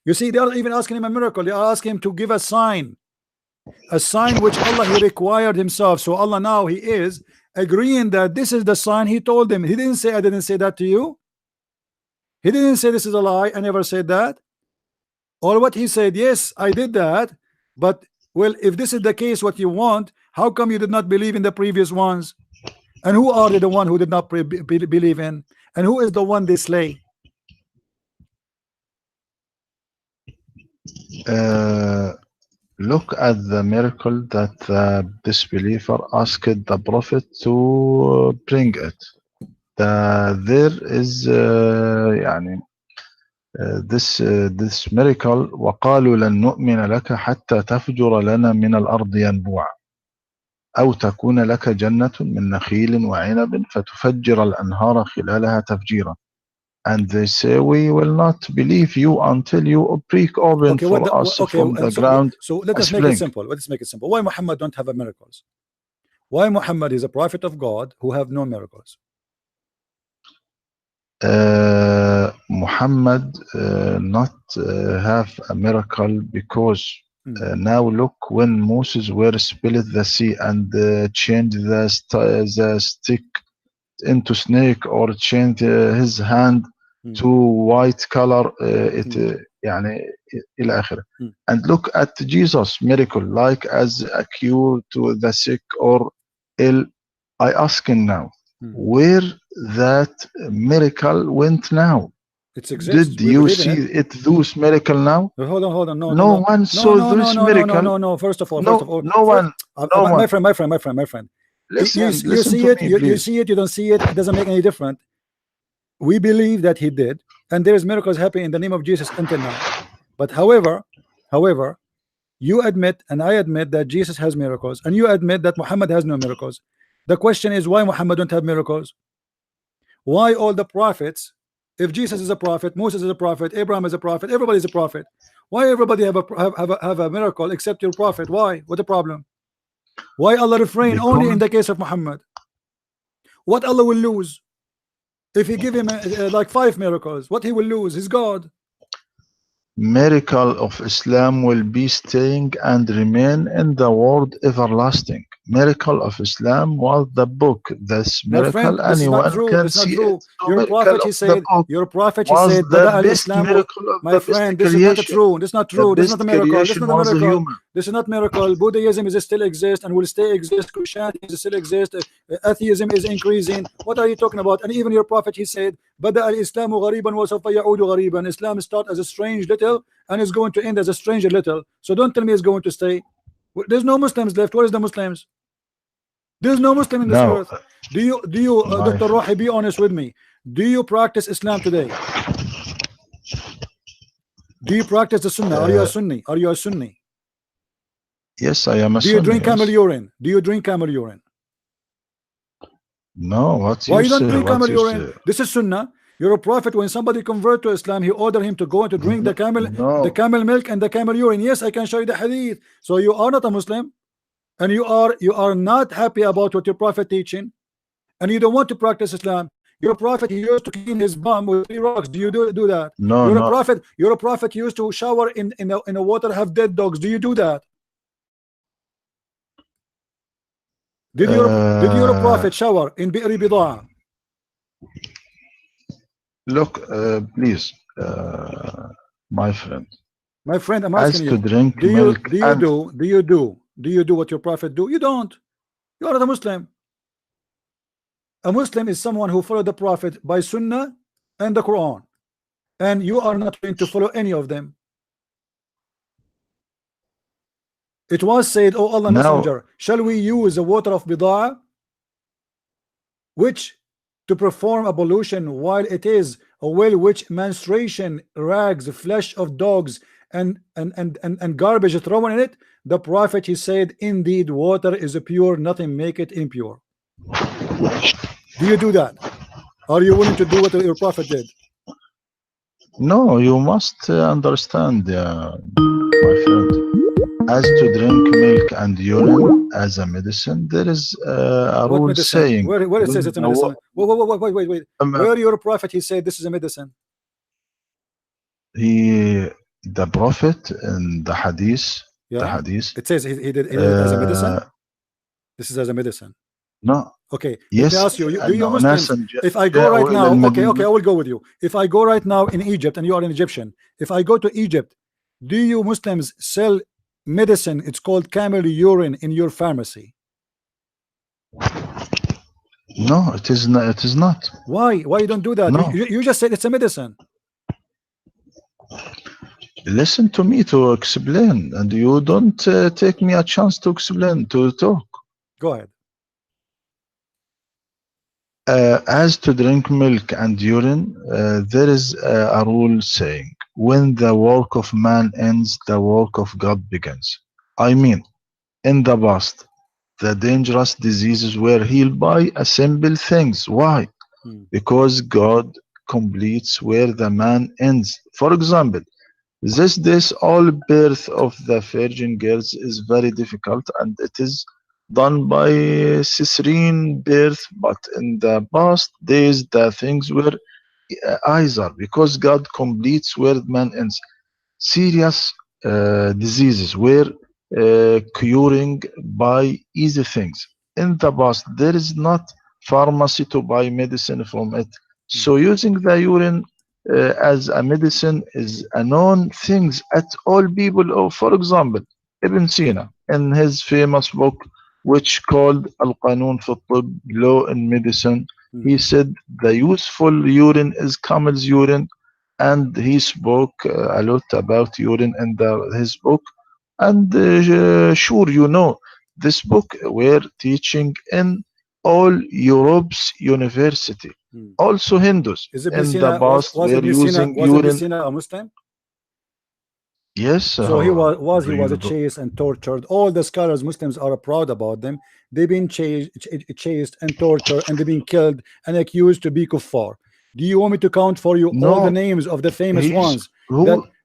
You see, they are even asking him a miracle. They are asking him to give a sign which Allah, he required himself. So Allah now, he is agreeing that this is the sign he told them. He didn't say, I didn't say that to you. He didn't say this is a lie. I never said that. Or what he said, yes, I did that, but well, if this is the case, what you want, how come you did not believe in the previous ones? And who are they, the one who did not believe in? And who is the one they slay? Look at the miracle that the disbeliever asked the prophet to bring it. There is يعني this miracle وقالوا لن نؤمن لك حتى تفجر لنا من الأرض ينبوعا أو تكون لك جنة من نخيل وعنب فتفجر الأنهار خلالها تفجيرا. And they say, we will not believe you until you break open for us from the ground. So let us make it simple. Let's make it simple. Why Muhammad don't have a miracles? Why Muhammad is a prophet of God who have no miracles? Muhammad not have a miracle because now look, when Moses were split the sea and changed the stick into snake or change his hand to white color يعني إلى آخره. And look at Jesus miracle like as a cure to the sick or ill. I ask him now where that miracle went now. It exists. Did you see it those miracle now? Hold on. No one saw this miracle. No. First of all, no one. My friend. Listen, you see it, you see it, you don't see it, it doesn't make any difference. We believe that he did, and there is miracles happening in the name of Jesus until now. But however, you admit and I admit that Jesus has miracles, and you admit that Muhammad has no miracles. The question is, why Muhammad don't have miracles? Why all the prophets, if Jesus is a prophet, Moses is a prophet, Abraham is a prophet, everybody is a prophet, why everybody have a miracle except your prophet? Why? What the problem? Why Allah refrain only in the case of Muhammad? What Allah will lose if he give him like 5 miracles? What he will lose? His God. Miracle of Islam will be staying and remain in the world everlasting. Miracle of Islam was the book. This miracle, friend, this anyone can see it. Your prophet, he said, the best miracle of my friend, this is not true. This is not true. This is not a miracle. This is not a miracle. This is not miracle. Buddhism is still exist and will stay exist. Christianity is still exist. Atheism is increasing. What are you talking about? And even your prophet, he said, بدأ الإسلام غريبا وسوف يعود غريبا. Islam start as a strange little and is going to end as a stranger little. So don't tell me it's going to stay. There's no Muslims left. Where is the Muslims? There's no Muslim in this earth. Do you Dr. Rohi, be honest with me. Do you practice Islam today? Do you practice the Sunnah? Are you a Sunni? Are you a Sunni? Yes, I am a Sunni. Do you drink camel urine? Do you drink camel urine? No, why you don't drink camel urine? This is Sunnah. You're a prophet. When somebody convert to Islam, he ordered him to go and to drink the camel milk and the camel urine. Yes, I can show you the hadith. So you are not a Muslim, and you are not happy about what your prophet teaching, and you don't want to practice Islam. Your prophet, he used to clean his bum with 3 rocks. Do you do that? No, Your no. prophet, your prophet used to shower in a water have dead dogs. Do you do that? Did your prophet shower in bi'r bidaa? Look, please, my friend. My friend, I'm As asking to you. drink Do milk you do what your prophet do? You don't. You are not a Muslim. A Muslim is someone who followed the prophet by Sunnah and the Quran, and you are not going to follow any of them. It was said, "Oh Allah Messenger, shall we use the water of bid'ah, which to perform ablution while it is a well which menstruation, rags, flesh of dogs, and garbage thrown in it?" The prophet, he said, "Indeed, water is pure; nothing make it impure." Do you do that? Are you willing to do what your prophet did? No, you must understand, my friend. As to drink milk and urine as a medicine, there is a What rule medicine? saying. Where it says it's a medicine? Wait. Where your prophet, he said this is a medicine? The prophet in the hadith. Yeah. The hadith. It says he did it as a medicine. This is as a medicine. No. Okay. Yes. Let me ask you. Do you Muslims? If I go right now, okay, I will go with you. If I go right now in Egypt and you are an Egyptian, if I go to Egypt, do you Muslims sell medicine? It's called camel urine in your pharmacy. No, it is not. It is not. Why? Why you don't do that? No. You just said it's a medicine. Listen to me to explain, and you don't take me a chance to explain, to talk. Go ahead. As to drink milk and urine, there is a rule saying, when the work of man ends, the work of God begins. I mean, in the past, the dangerous diseases were healed by simple things. Why? Because God completes where the man ends. For example, these days, all birth of the virgin girls is very difficult, and it is done by cesarean birth. But in the past days, the things were either, because God completes where man ends. Serious diseases were curing by easy things. In the past, there is not pharmacy to buy medicine from it. So using the urine as a medicine is a known things at all people. For example, Ibn Sina, in his famous book, which called Al-Qanun fi Tibb, Law in Medicine, he said the useful urine is camel's urine, and he spoke a lot about urine in his book. And sure, you know, this book were teaching in all Europe's university. Also Hindus in the past were using urine. Was Ibn Sina a Muslim? Yes. So he was chased and tortured. All the scholars, Muslims, are proud about them. They've been chased and tortured, and they've been killed and accused to be kuffar. Do you want me to count for you all the names of the famous ones?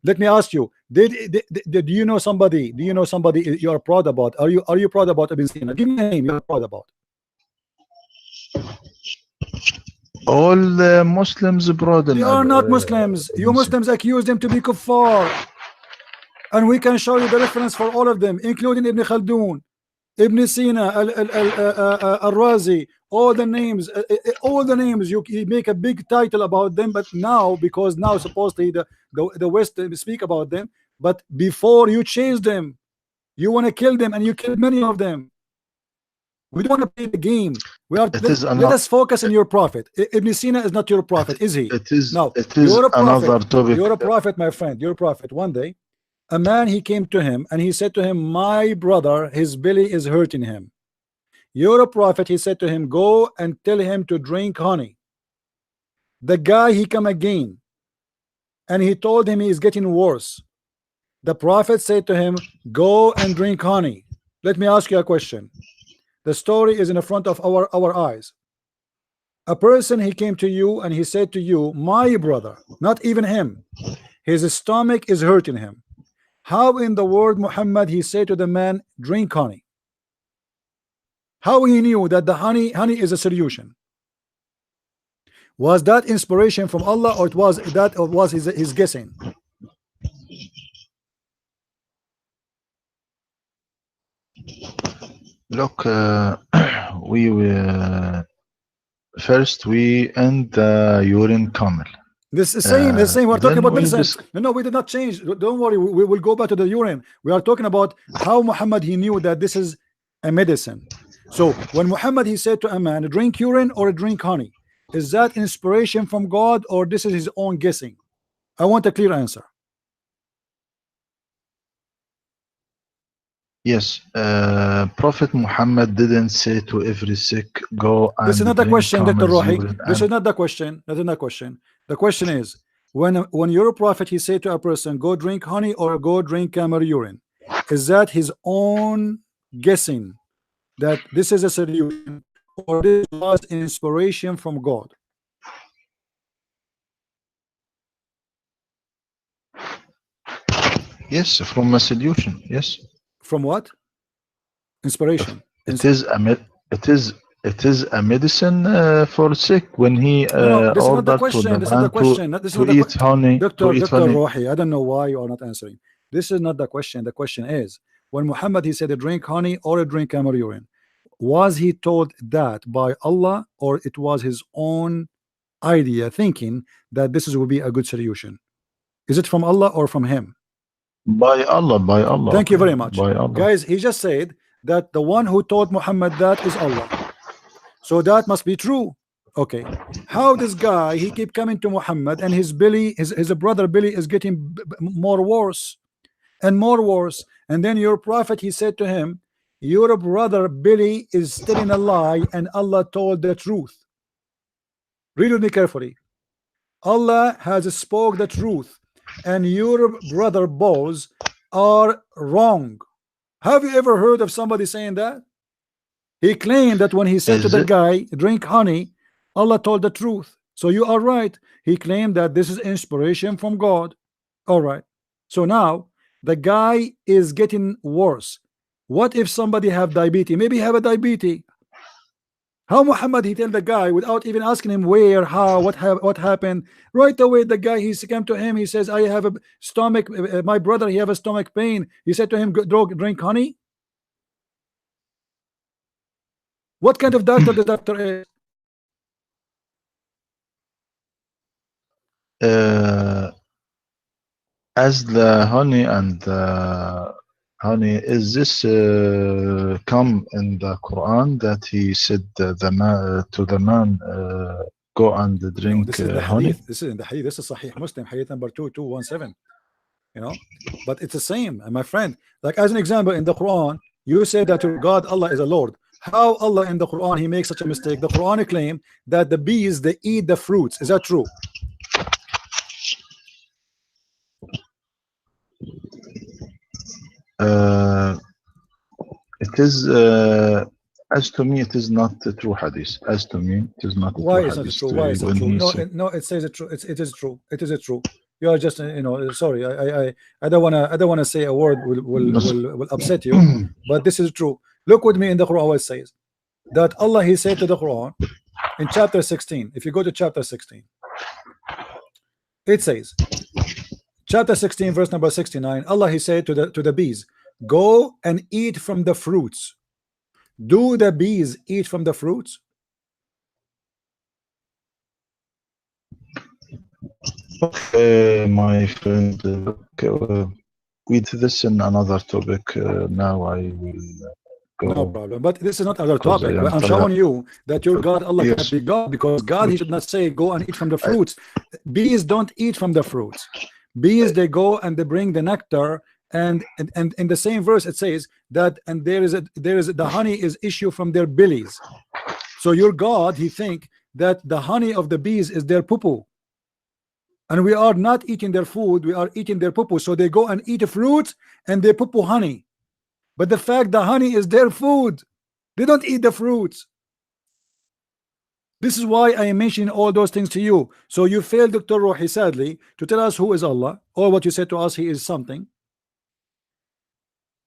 Let me ask you. Do you know somebody? Do you know somebody you are proud about? Are you proud about Ibn Sina? Give me a name you are proud about. All the Muslims proud. They are not Muslims. You Muslims accuse them to be kuffar, and we can show you the reference for all of them, including Ibn Khaldun, Ibn Sina, Al-Razi, all the names. You make a big title about them, but now, because now supposedly the West speak about them, but before you chase them, you want to kill them, and you killed many of them. We don't want to play the game. Let us focus on your prophet. Ibn Sina is not your prophet, is he? It is. No, it is another topic. You're a prophet, my friend. You're a prophet. One day, a man, he came to him and he said to him, my brother, his belly is hurting him. You're a prophet. He said to him, go and tell him to drink honey. The guy, he come again and he told him he is getting worse. The prophet said to him, go and drink honey. Let me ask you a question. The story is in the front of our eyes. A person, he came to you and he said to you, my brother, not even him, his stomach is hurting him. How in the world, Muhammad, he said to the man, drink honey? How he knew that the honey is a solution? Was that inspiration from Allah, or it was that, or was his guessing? Look, we first we end the urine camel. This is the same. We're talking then about we medicine. No, we did not change. Don't worry. We will go back to the urine. We are talking about how Muhammad, he knew that this is a medicine. So when Muhammad, he said to a man, drink urine or drink honey, is that inspiration from God, or this is his own guessing? I want a clear answer. Yes, Prophet Muhammad didn't say to every sick, go and This is not the drink question, Dr. camel's Rohi. urine This and- is not the question. That is not the question. The question is, when your prophet, he said to a person, go drink honey or go drink camel urine, is that his own guessing that this is a solution, or this was inspiration from God? Yes, from a solution. Yes, From what? Inspiration. it is a medicine for sick. When he No, this is not the ordered to question. the This is not the man question. This is to not the eat honey, Dr. Rohi, I don't know why you are not answering. This is not the question. The question is, when Muhammad, he said drink honey or drink camel urine, was he told that by Allah, or it was his own idea, thinking that this will be a good solution? Is it from Allah or from him? By Allah, by Allah. Thank you very much. By Allah. Guys, he just said that the one who told Muhammad that is Allah. So that must be true. Okay. How this guy, he keep coming to Muhammad, and his belly, his brother Billy is getting more worse and more worse. And then your prophet, he said to him, your brother Billy is telling a lie, and Allah told the truth. Read with me carefully. Allah has spoke the truth, and your brother Boz are wrong. Have you ever heard of somebody saying that? He claimed that when he said to the guy, drink honey, Allah told the truth. So you are right. He claimed that this is inspiration from God. All right. So now the guy is getting worse. What if somebody have diabetes? Maybe he have a diabetes. How Muhammad, he tell the guy without even asking him where, how, what happened? Right away, the guy, he came to him. He says, I have a stomach. My brother, he have a stomach pain. He said to him, drink honey. What kind of doctor the doctor is? As the honey and honey, is this come in the Quran that he said the man to the man go and drink this is the honey? hadith. This is in the hadith. This is Sahih Muslim, hadith number 2217. You know, but it's the same, my friend. Like as an example, in the Quran, you say that your God Allah is a Lord. How Allah in the Quran, he makes such a mistake? The Quran claim that the bees, they eat the fruits. Is that true? It is as to me, it is not a true hadith. As to me, it is not a Why true is it hadith. true? Why is it When true? he No, said- no, it says it true. It is true. It is true. You are just, you know, sorry. I don't wanna say a word will upset you, but this is true. Look with me in the Quran. What it says that Allah, he said to the Quran in chapter 16. If you go to chapter 16, it says, chapter 16, verse number 69. Allah, he said to the bees, go and eat from the fruits. Do the bees eat from the fruits? my friend, with this in another topic. Now I will go. No problem. But this is not other Because topic. I am I'm tired. showing you that your God Allah Yes. can't be God, because God, he should not say go and eat from the fruits. Bees don't eat from the fruits. Bees, they go and they bring the nectar, and in the same verse it says that, and there is the honey is issue from their bellies. So your God, he think that the honey of the bees is their poo-poo, and we are not eating their food, we are eating their poo-poo. So they go and eat fruit and they poo-poo honey. But the fact the honey is their food, they don't eat the fruits. This is why I am mentioning all those things to you. So you failed, Dr. Rohi, sadly, to tell us who is Allah, or what you said to us, he is something.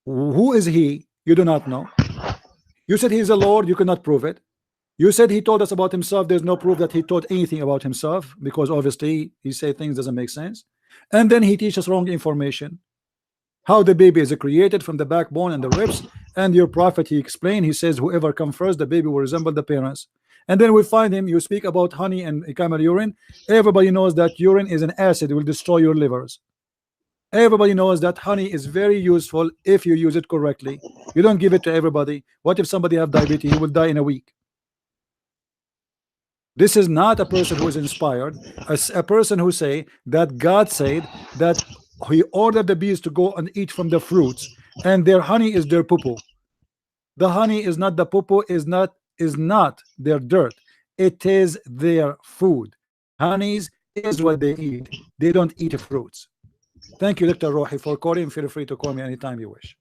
Who is he? You do not know. You said he is a Lord, you cannot prove it. You said he told us about himself. There's no proof that he taught anything about himself, because obviously he say things doesn't make sense. And then he teaches wrong information. How the baby is created from the backbone and the ribs. And your prophet, he explained, he says whoever comes first, the baby will resemble the parents. And then we find him, you speak about honey and camel urine. Everybody knows that urine is an acid, it will destroy your livers. Everybody knows that honey is very useful if you use it correctly. You don't give it to everybody. What if somebody have diabetes? He will die in a week. This is not a person who is inspired. A person who say that God said that he ordered the bees to go and eat from the fruits, and their honey is their poo-poo. The honey is not the poo-poo, is not their dirt. It is their food. Honeys is what they eat. They don't eat fruits. Thank you, Dr. Rohi, for calling. Feel free to call me anytime you wish.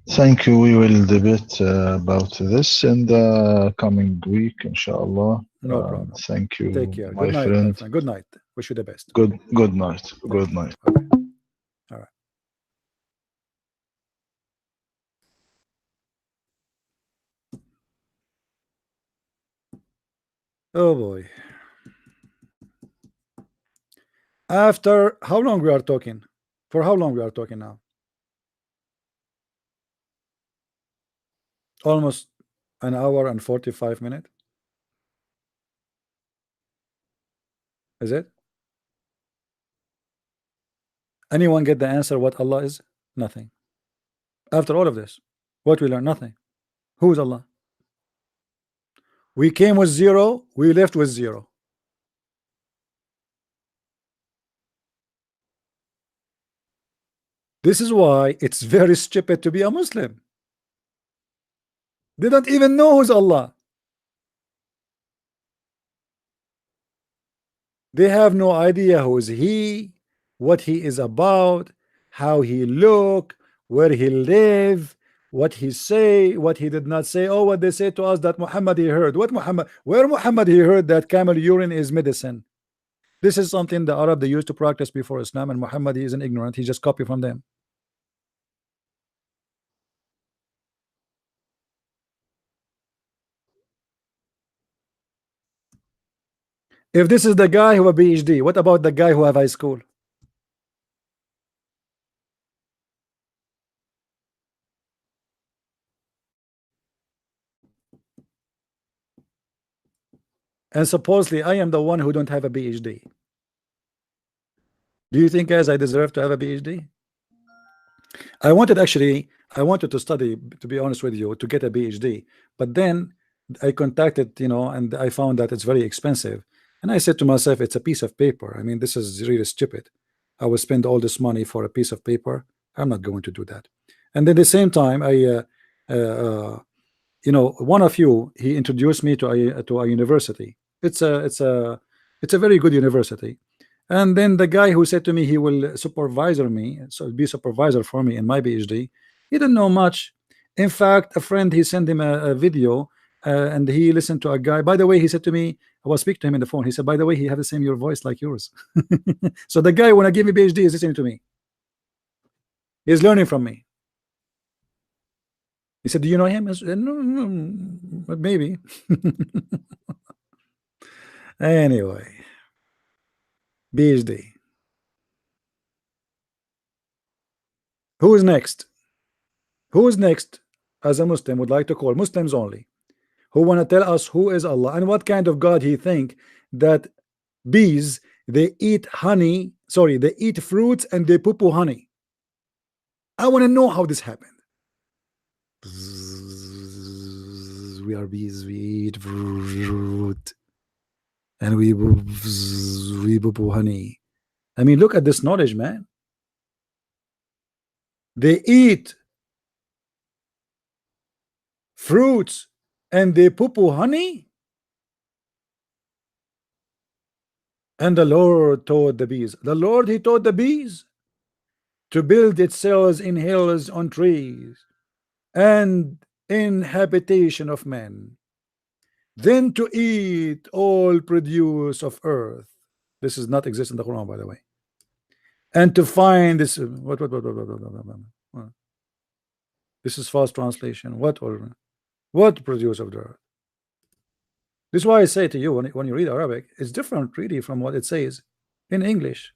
Thank you. We will debate about this in the coming week, inshallah. No problem. Thank you. Take care. My Good night, friend. my friend. Good night. Wish you the best. Good night. Good night. Okay. All right. Oh boy. After how long we are talking? For how long we are talking now? Almost an hour and 45 minutes. Is it? Anyone get the answer what Allah is? Nothing. After all of this, what we learn? Nothing. Who is Allah? We came with zero, we left with zero. This is why it's very stupid to be a Muslim. They don't even know who's Allah. They have no idea who is he, what he is about, how he look, where he live, what he say, what he did not say. Oh, what they say to us that Muhammad he heard. What Muhammad? Where Muhammad he heard that camel urine is medicine? This is something the Arab they used to practice before Islam, and Muhammad he isn't ignorant. He just copied from them. If this is the guy who have a PhD, what about the guy who have high school? And supposedly I am the one who don't have a PhD. Do you think, guys, I deserve to have a PhD? I wanted to study, to be honest with you, to get a PhD, but then I contacted, and I found that it's very expensive. And I said to myself, it's a piece of paper. I mean, this is really stupid. I will spend all this money for a piece of paper. I'm not going to do that. And then at the same time, one of you, he introduced me to a university. It's a very good university. And then the guy who said to me he will supervisor me, so be supervisor for me in my PhD, he didn't know much. In fact, a friend, he sent him a video, and he listened to a guy. By the way, he said to me, I was speaking to him in the phone. He said, by the way, he have the same your voice like yours. So the guy, when I give me PhD, is listening to me. He's learning from me. He said, do you know him? I said, no, but maybe. Anyway, PhD. Who is next? Who is next as a Muslim would like to call? Muslims only, who want to tell us who is Allah and what kind of God he think that bees, they eat honey, sorry, they eat fruits and they poo-poo honey. I want to know how this happened. We are bees, we eat fruit and we poo-poo honey. I mean, look at this knowledge, man. They eat fruits and they poo-poo honey. And the Lord taught the bees. The Lord, he taught the bees to build its cells in hills on trees and in habitation of men, then to eat all produce of earth. This is not exist in the Quran, by the way. And to find this what this is false translation. What or What produce of the earth? This is why I say to you, when you read Arabic, it's different really from what it says in English.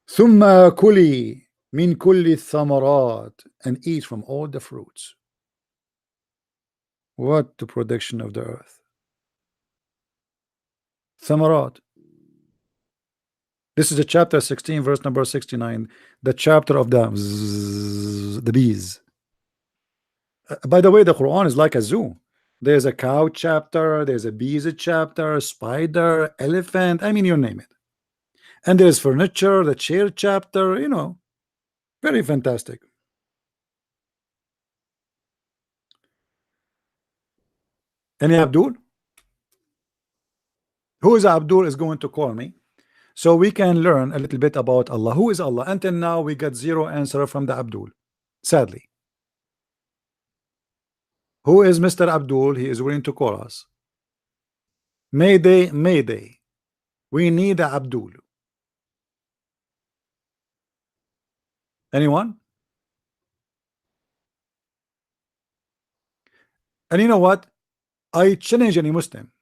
ثم كلي من كل الثمرات, and eat from all the fruits. What the production of the earth? ثمرات. This is a chapter 16 verse number 69, the chapter of the bees. By the way, the Quran is like a zoo. There's a cow chapter, there's a bees chapter, spider, elephant, I mean, you name it. And there's furniture, the chair chapter, you know, very fantastic. Any Abdul? Who is Abdul is going to call me so we can learn a little bit about Allah. Who is Allah? Until now we got zero answer from the Abdul, sadly. Who is Mr. Abdul? He is willing to call us. Mayday, Mayday. We need a Abdul. Anyone? And you know what? I challenge any Muslim,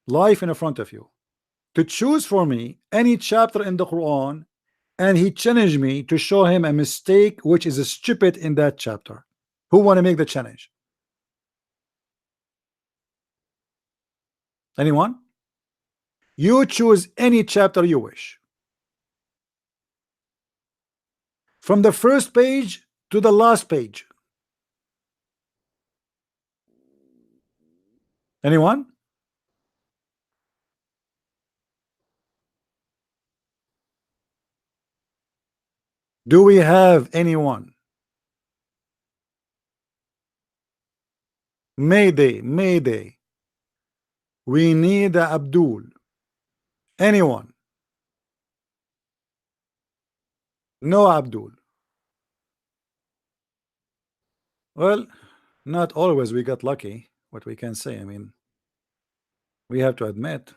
life in front of you, to choose for me any chapter in the Quran, and he challenged me to show him a mistake which is stupid in that chapter. Who want to make the challenge? Anyone? You choose any chapter you wish, from the first page to the last page. Anyone? Do we have anyone? Mayday, Mayday. We need a Abdul. Anyone? No Abdul. Well, not always we got lucky. What we can say, I mean, we have to admit,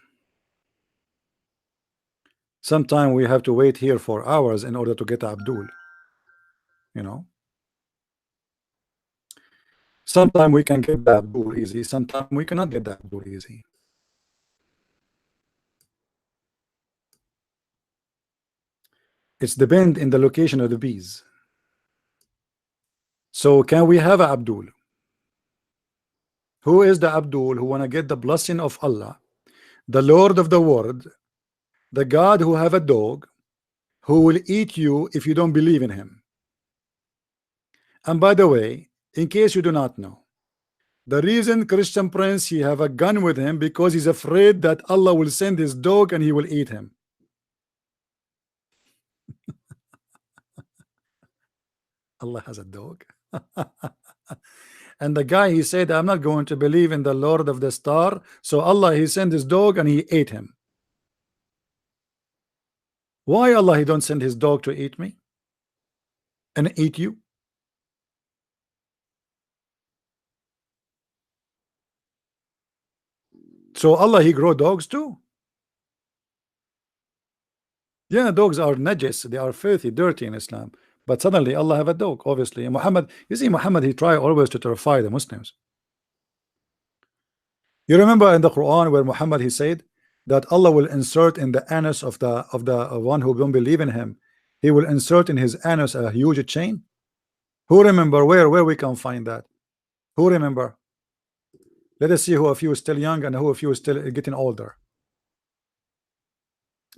sometimes we have to wait here for hours in order to get Abdul. You know, sometimes we can get the Abdul easy, sometimes we cannot get the Abdul easy. It's depend in the location of the bees. So can we have a Abdul? Who is the Abdul who want to get the blessing of Allah, the Lord of the world, the God who have a dog, who will eat you if you don't believe in him? And by the way, in case you do not know, the reason Christian Prince he have a gun with him because he's afraid that Allah will send his dog and he will eat him. Allah has a dog. And the guy he said, I'm not going to believe in the Lord of the Star, so Allah he sent his dog and he ate him. Why Allah he don't send his dog to eat me and eat you? So Allah he grow dogs too? Yeah, dogs are najis, they are filthy, dirty in Islam. But suddenly Allah have a dog, obviously. And Muhammad, you see, Muhammad he try always to terrify the Muslims. You remember in the Quran where Muhammad he said that Allah will insert in the anus of the one who don't believe in him, he will insert in his anus a huge chain. Who remember where we can find that? Who remember? Let us see who of you is still young and who of you is still getting older.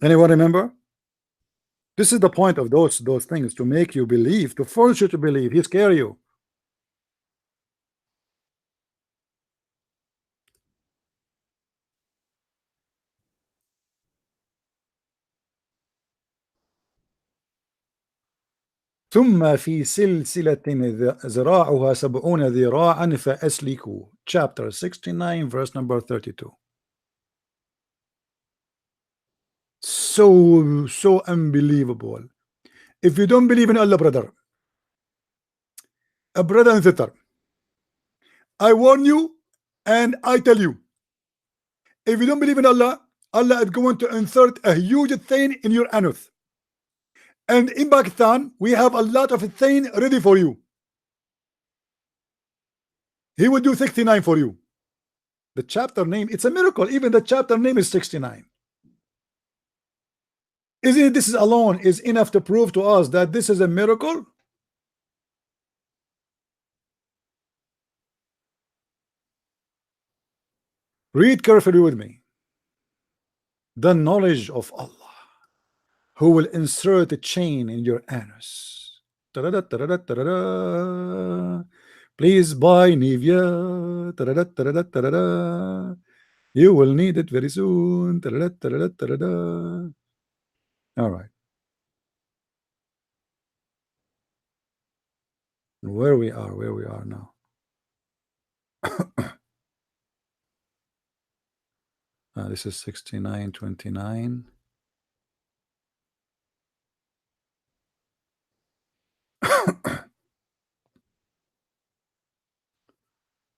Anyone remember? This is the point of those things, to make you believe, to force you to believe. He scare you. ثم في سلسلة ذراعها 70 ذراعا فأسلكوا. Chapter 69 verse number 32. So unbelievable. If you don't believe in Allah, brother and sister, I warn you and I tell you, if you don't believe in Allah, Allah is going to insert a huge thing in your anus. And in Pakistan, we have a lot of thing ready for you. He will do 69 for you. The chapter name, it's a miracle. Even the chapter name is 69. Isn't it? This is alone is enough to prove to us that this is a miracle. Read carefully with me. The knowledge of Allah, who will insert a chain in your anus. Ta-da-da, ta-da-da, ta-da-da. Please buy Nivea. Ta-da-da, ta-da-da, ta-da-da. You will need it very soon. Ta-da-da, ta-da-da, ta-da-da. All right. Where we are now. This is 69:29.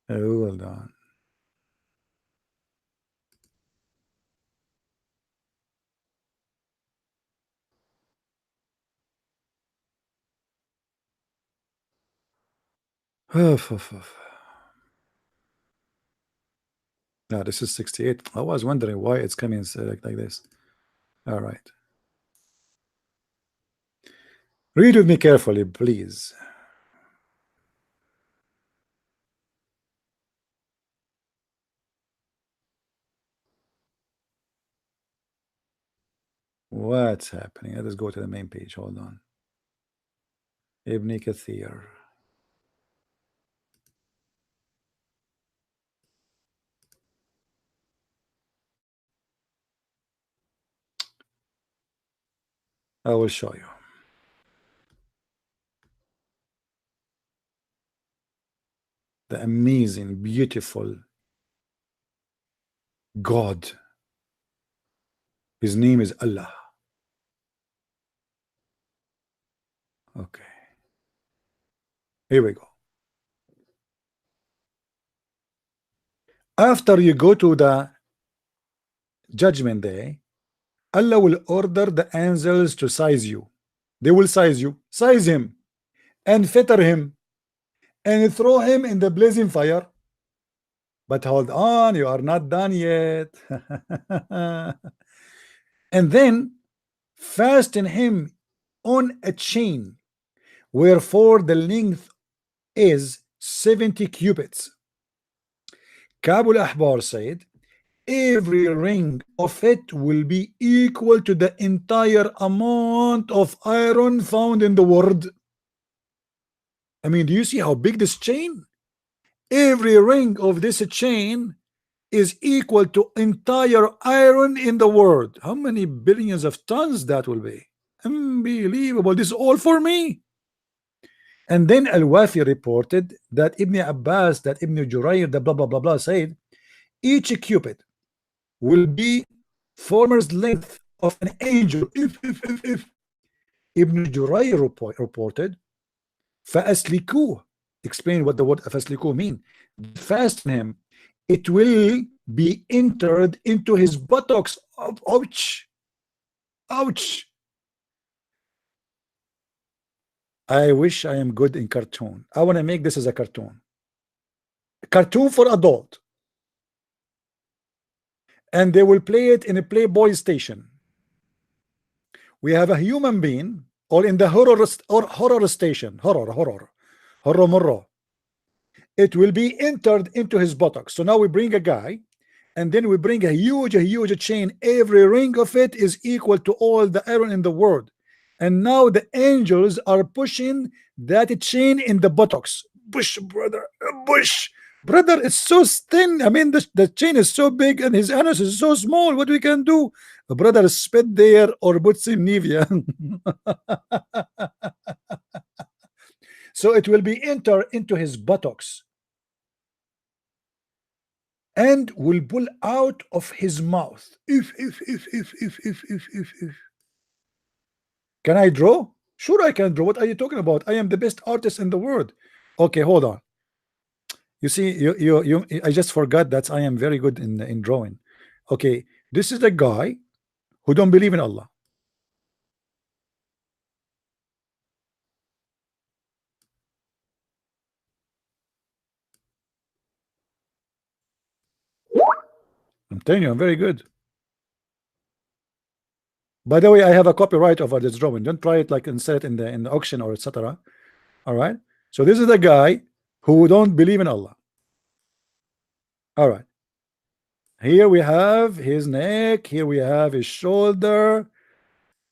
Hold on. No, this is 68. I was wondering why it's coming like this. All right. Read with me carefully, please. What's happening? Let us go to the main page. Hold on. Ibn Kathir. I will show you. The amazing, beautiful God. His name is Allah. Okay. Here we go. After you go to the judgment day, Allah will order the angels to size you. They will size you, size him, and fetter him, and throw him in the blazing fire. But hold on, you are not done yet. And then fasten him on a chain, wherefore the length is 70 cubits. Kabul Ahbar said, every ring of it will be equal to the entire amount of iron found in the world. I mean, do you see how big this chain? Every ring of this chain is equal to entire iron in the world. How many billions of tons that will be? Unbelievable. This is all for me. And then Al-Wafi reported that Ibn Abbas, that Ibn Jurayr, the blah blah blah blah said, each cubit will be former's length of an angel. If Ibn Jurayr reported, فَأَسْلِكُوهُ, explain what the word فَأَسْلِكُوهُ mean. Fasten him, it will be entered into his buttocks. Ouch, ouch. I wish I am good in cartoon. I want to make this as a cartoon for adult, and they will play it in a Playboy station. We have a human being, or in the horror station, horror. It will be entered into his buttocks. So now we bring a guy, and then we bring a huge chain. Every ring of it is equal to all the iron in the world. And now the angels are pushing that chain in the buttocks. Push, brother, push. Brother, it's so thin. I mean, the chain is so big and his anus is so small. What we can do? Brother, spit there or put some Nivea. So it will be entered into his buttocks and will pull out of his mouth. If. Can I draw? Sure, I can draw. What are you talking about? I am the best artist in the world. Okay, hold on. You see, you I just forgot that I am very good in drawing. Okay, this is the guy who don't believe in Allah. I'm telling you, I'm very good. By the way, I have a copyright over this drawing. Don't try it like and sell it in the auction or etc. All right. So this is the guy who don't believe in Allah. All right. Here we have his neck. Here we have his shoulder.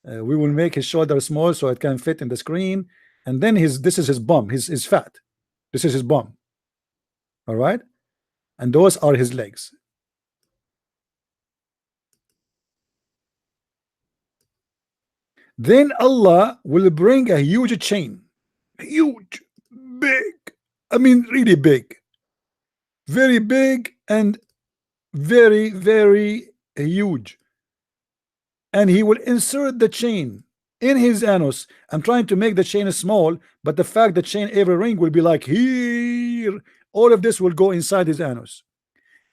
We will make his shoulder small so it can fit in the screen. And then this is his bum. His fat. This is his bum. All right. And those are his legs. Then Allah will bring a huge chain. Huge. Big. I mean, really big. Very big and very, very huge. And he will insert the chain in his anus. I'm trying to make the chain small, but the fact the chain every ring will be like here. All of this will go inside his anus.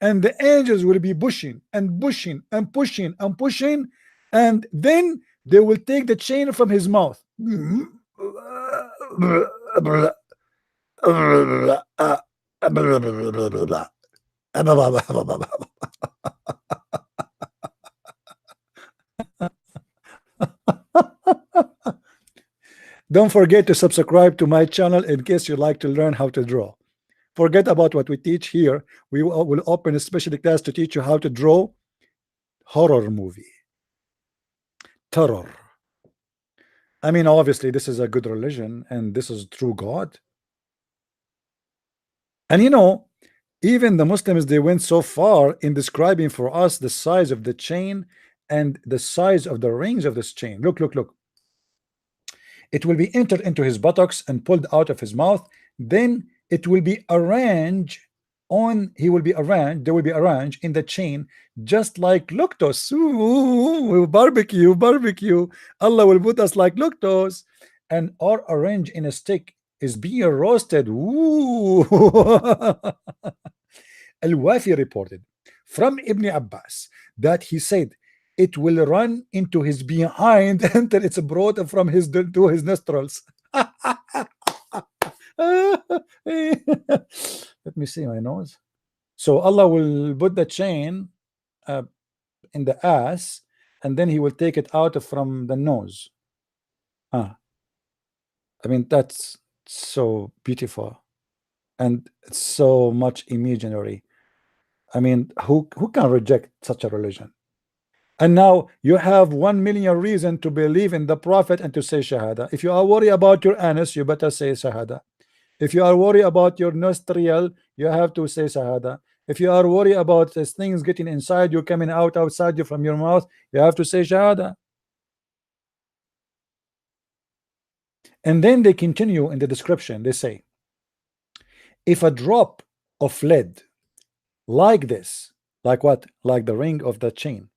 And the angels will be pushing and pushing and pushing and pushing. And then they will take the chain from his mouth. Don't forget to subscribe to my channel in case you like to learn how to draw. Forget about what we teach here. We will open a special class to teach you how to draw horror movie. Terror. I mean, obviously, this is a good religion and this is true God. And you know, even the Muslims, they went so far in describing for us the size of the chain and the size of the rings of this chain. Look, look, look. It will be entered into his buttocks and pulled out of his mouth. Then it will be arranged on, they will be arranged in the chain, just like luctos. Ooh, barbecue. Allah will put us like luctos, and are arranged in a stick, is being roasted. Ooh. Al-Wafi reported from Ibn Abbas that he said it will run into his behind until it's brought from his to his nostrils. Let me see my nose. So Allah will put the chain in the ass, and then he will take it out from the nose. I mean, that's so beautiful and so much imaginary. I mean, who can reject such a religion? And now you have 1 million reasons to believe in the Prophet and to say Shahada. If you are worried about your anus, you better say Shahada. If you are worried about your nostril, you have to say Shahada. If you are worried about these things getting inside you, coming outside you from your mouth, you have to say Shahada. And then they continue in the description. They say, if a drop of lead like this, like what? Like the ring of the chain,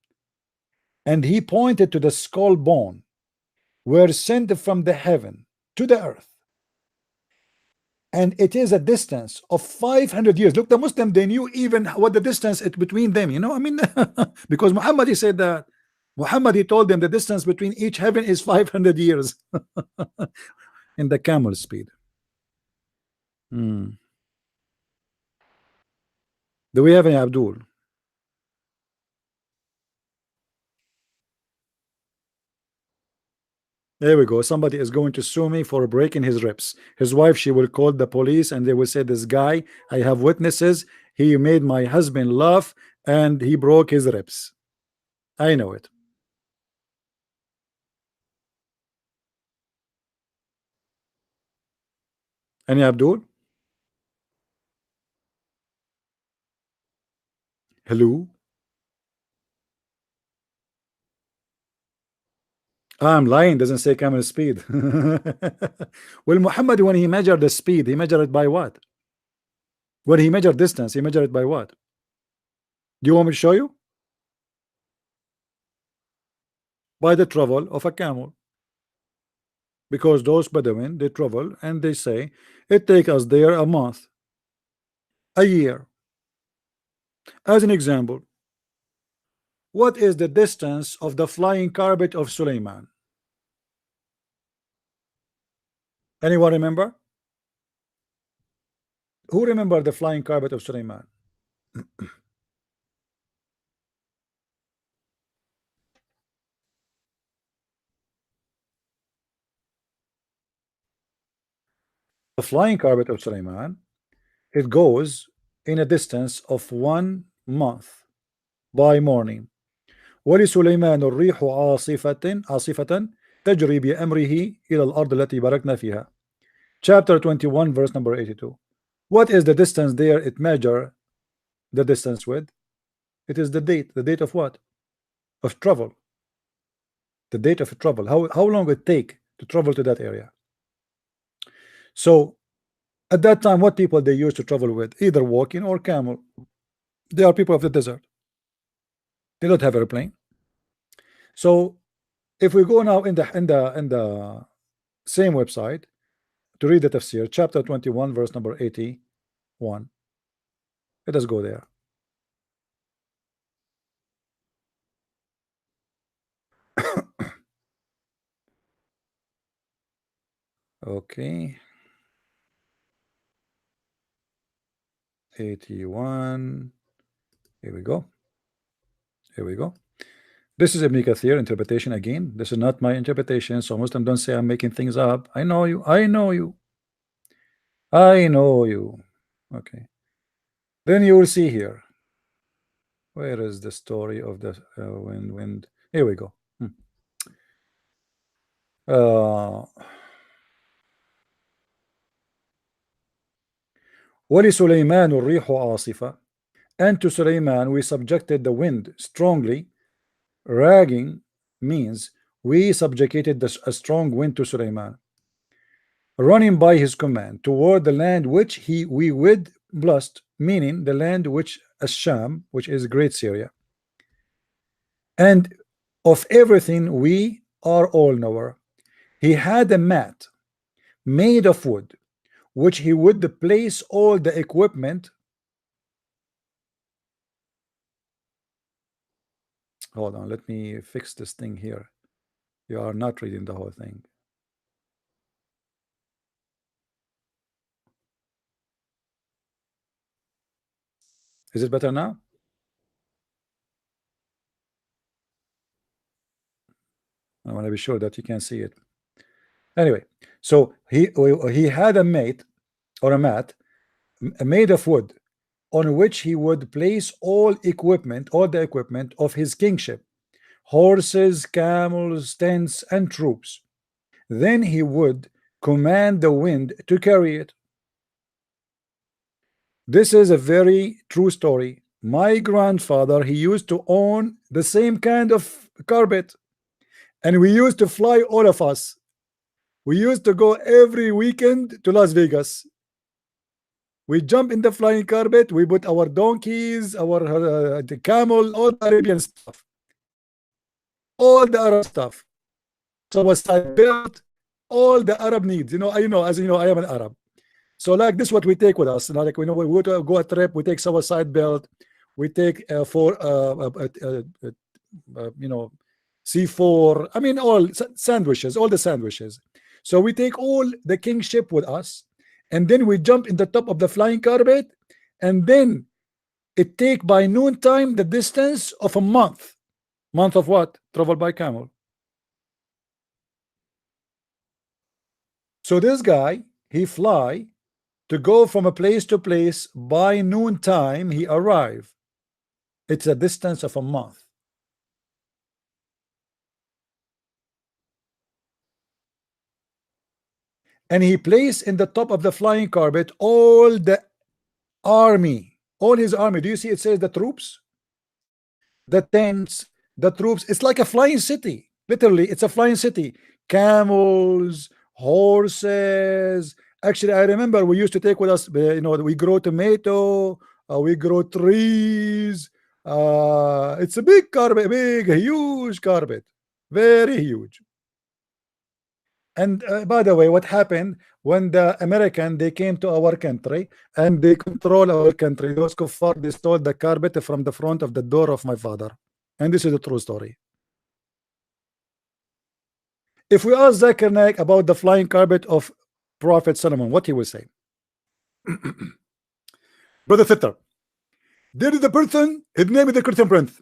and he pointed to the skull bone, were sent from the heaven to the earth, and it is a distance of 500 years. Look, the Muslim, they knew even what the distance is between them, you know. I mean, because Muhammad, he said that. Muhammad, he told them the distance between each heaven is 500 years in the camel speed. Do we have any Abdul? There we go. Somebody is going to sue me for breaking his ribs. His wife, she will call the police and they will say, this guy, I have witnesses, he made my husband laugh and he broke his ribs. I know it. Any Abdul? Hello? I'm lying, doesn't say camel speed. Well, Muhammad, when he measured the speed, he measured it by what? When he measured distance, he measured it by what? Do you want me to show you? By the travel of a camel. Because those Bedouin, they travel and they say it takes us there a month, a year. As an example, what is the distance of the flying carpet of Suleiman? Anyone remember? Who remember the flying carpet of Suleiman? the flying carpet of Sulaiman, it goes in a distance of 1 month by morning. ولسليمان الريح عاصفة تجري بأمره إلى الأرض التي باركنا فيها. Chapter 21 verse number 82. What is the distance there it measure the distance with? It is the date of what? Of travel. The date of travel. How long it take to travel to that area? So at that time, what people they used to travel with? Either walking or camel. They are people of the desert. They don't have airplane. So if we go now in the same website to read the tafsir, chapter 21 verse number 81, let us go there. Okay, 81, here we go. This is Ibn Kathir interpretation again. This is not my interpretation, so Muslims don't say I'm making things up. I know you. Okay, then you will see here. Where is the story of the wind? Here we go. وَلِسُلَيْمَانُ الرِّيحُ عَاصِفَةً, and to Sulaiman we subjected the wind strongly. Ragging means we subjugated a strong wind to Sulaiman, running by his command toward the land which we would blessed, meaning the land which Sham, which is great Syria. And of everything we are all knower. He had a mat made of wood, which he would place all the equipment. Hold on, let me fix this thing here. You are not reading the whole thing. Is it better now? I want to be sure that you can see it. Anyway, so he had a mat made of wood, on which he would place all the equipment of his kingship, horses, camels, tents, and troops. Then he would command the wind to carry it. This is a very true story. My grandfather, he used to own the same kind of carpet, and we used to fly, all of us. We used to go every weekend to Las Vegas. We jump in the flying carpet, we put our donkeys, our the camel, all the Arabian stuff, all the Arab stuff. So was side belt, all the Arab needs. As you know, I am an Arab. So like this is what we take with us. Like we would go a trip, we take our side belt, we take C4, I mean all sandwiches, all the sandwiches. So we take all the kingship with us, and then we jump in the top of the flying carpet, and then it take by noon time the distance of a month. Month of what? Travel by camel. So this guy, he fly to go from a place to place. By noon time he arrive. It's a distance of a month. And he placed in the top of the flying carpet all the army, all his army. Do you see it says the troops, the tents, the troops? It's like a flying city. Literally, it's a flying city. Camels, horses. Actually, I remember we used to take with us, we grow tomato, we grow trees. It's a big carpet, huge carpet, very huge. And by the way, what happened when the American, they came to our country and they control our country? Those kuffar, they stole the carpet from the front of the door of my father. And this is a true story. If we ask Zakir Naik about the flying carpet of Prophet Solomon, what he will say? Brother Sitter, there is a person, his name is the Christian Prince,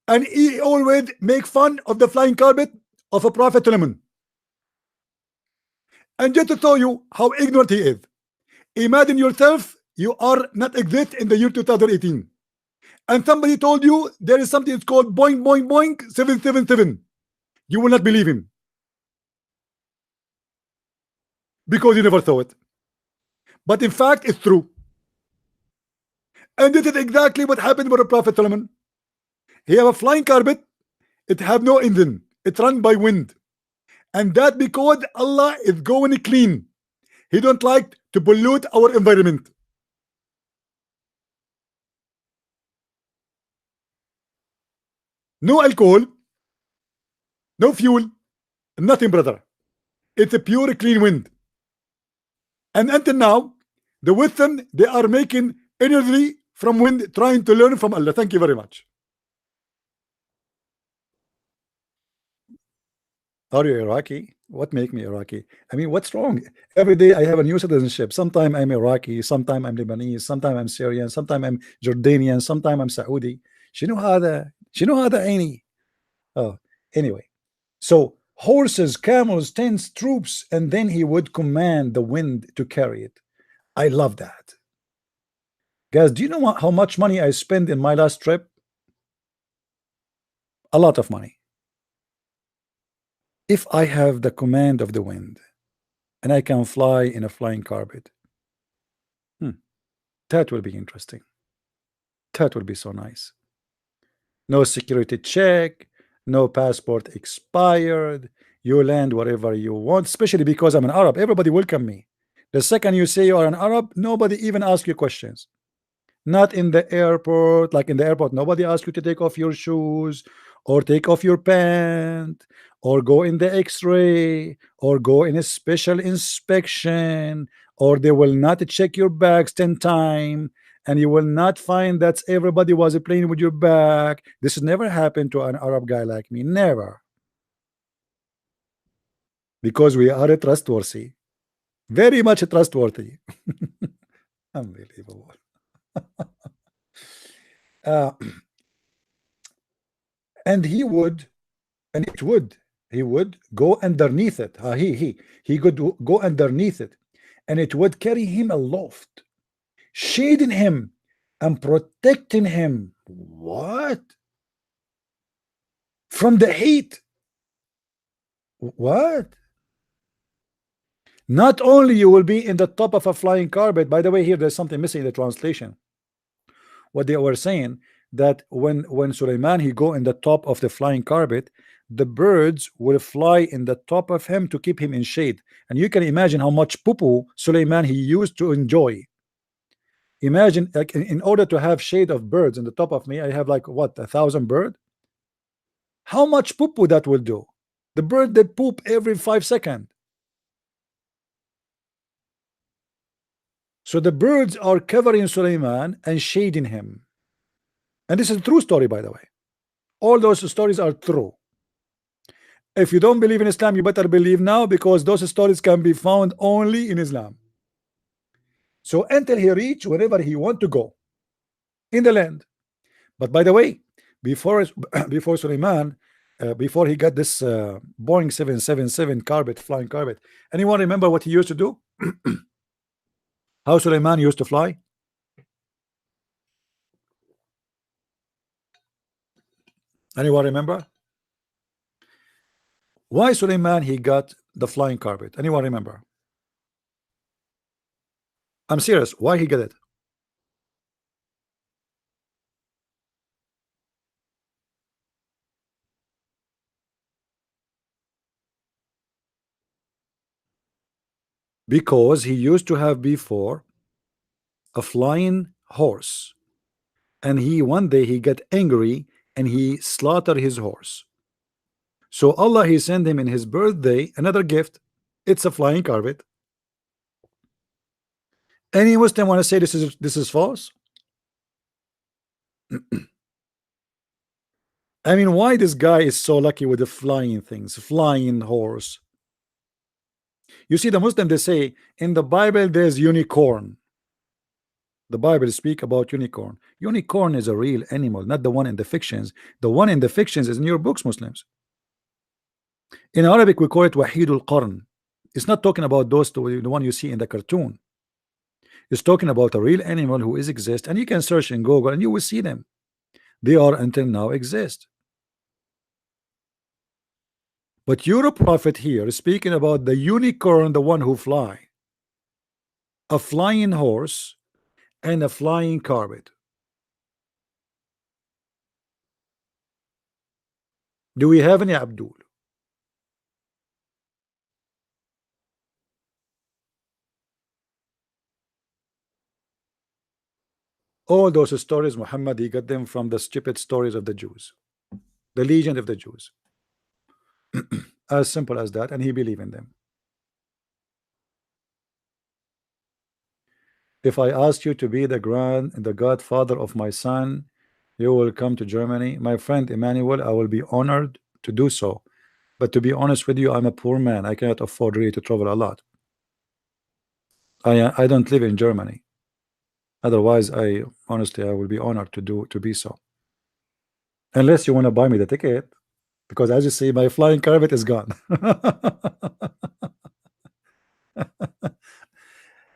and he always make fun of the flying carpet of a Prophet Solomon. And just to show you how ignorant he is, imagine yourself, you are not exist in the year 2018, and somebody told you there is something it's called boing boing boing 777. You will not believe him because you never saw it. But in fact, it's true. And this is exactly what happened with the Prophet Solomon. He have a flying carpet. It have no engine. It run by wind. And that because Allah is going clean. He don't like to pollute our environment. No alcohol, no fuel, nothing, brother. It's a pure clean wind. And until now, the Western, they are making energy from wind, trying to learn from Allah. Thank you very much. Are you Iraqi? What make me Iraqi? I mean, what's wrong? Every day I have a new citizenship. Sometimes I'm Iraqi, sometimes I'm Lebanese, sometimes I'm Syrian, sometimes I'm Jordanian, sometimes I'm Saudi. شنو هذا عيني? Oh, anyway. So horses, camels, tents, troops, and then he would command the wind to carry it. I love that. Guys, do you know how much money I spent in my last trip? A lot of money. If I have the command of the wind and I can fly in a flying carpet, that will be interesting. That will be so nice. No security check, no passport expired. You land wherever you want, especially because I'm an Arab. Everybody welcome me. The second you say you are an Arab, nobody even asks you questions. Not in the airport. Like in the airport, nobody asks you to take off your shoes or take off your pant or go in the x-ray or go in a special inspection, or they will not check your bags 10 times and you will not find that everybody was playing with your bag. This has never happened to an Arab guy like me. Never. Because we are trustworthy. Very much trustworthy. Unbelievable. And he would go underneath it. He could go underneath it, and it would carry him aloft, shading him and protecting him. What? From the heat. What? Not only you will be in the top of a flying carpet. By the way, here there's something missing in the translation. What they were saying, that when Suleiman he go in the top of the flying carpet, the birds will fly in the top of him to keep him in shade. And you can imagine how much poo Suleiman he used to enjoy. Imagine, like, in order to have shade of birds in the top of me, I have like what, 1,000 birds. How much poo that will do? The bird that poop every 5 seconds. So the birds are covering Suleiman and shading him. And this is a true story, by the way. All those stories are true. If you don't believe in Islam, you better believe now, because those stories can be found only in Islam. So until he reach wherever he want to go in the land. But by the way, before Suleiman, before he got this Boeing 777 carpet, flying carpet, anyone remember what he used to do? How Suleiman used to fly? Anyone remember? Why Suleiman he got the flying carpet? Anyone remember? I'm serious. Why he got it? Because he used to have before a flying horse, and one day he got angry and he slaughtered his horse. So Allah he sent him in his birthday another gift. It's a flying carpet. Any Muslim want to say this is false? I mean, why this guy is so lucky with the flying things, flying horse? You see, the Muslim, they say in the Bible there's unicorn. The Bible speak about unicorn. Unicorn is a real animal, not the one in the fictions. The one in the fictions is in your books, Muslims. In Arabic we call it Wahidul Qarn. It's not talking about those two, the one you see in the cartoon. It's talking about a real animal who is exist, and you can search in Google and you will see them. They are until now exist. But your prophet here is speaking about the unicorn, the one who fly, a flying horse and a flying carpet. Do we have any Abdul? All those stories, Muhammad, he got them from the stupid stories of the Jews, the legend of the Jews. As simple as that, and he believed in them. If I ask you to be the godfather of my son, you will come to Germany. My friend Emmanuel, I will be honored to do so. But to be honest with you, I'm a poor man. I cannot afford really to travel a lot. I don't live in Germany. Otherwise, honestly, I will be honored to be so. Unless you want to buy me the ticket, because as you see, my flying carpet is gone.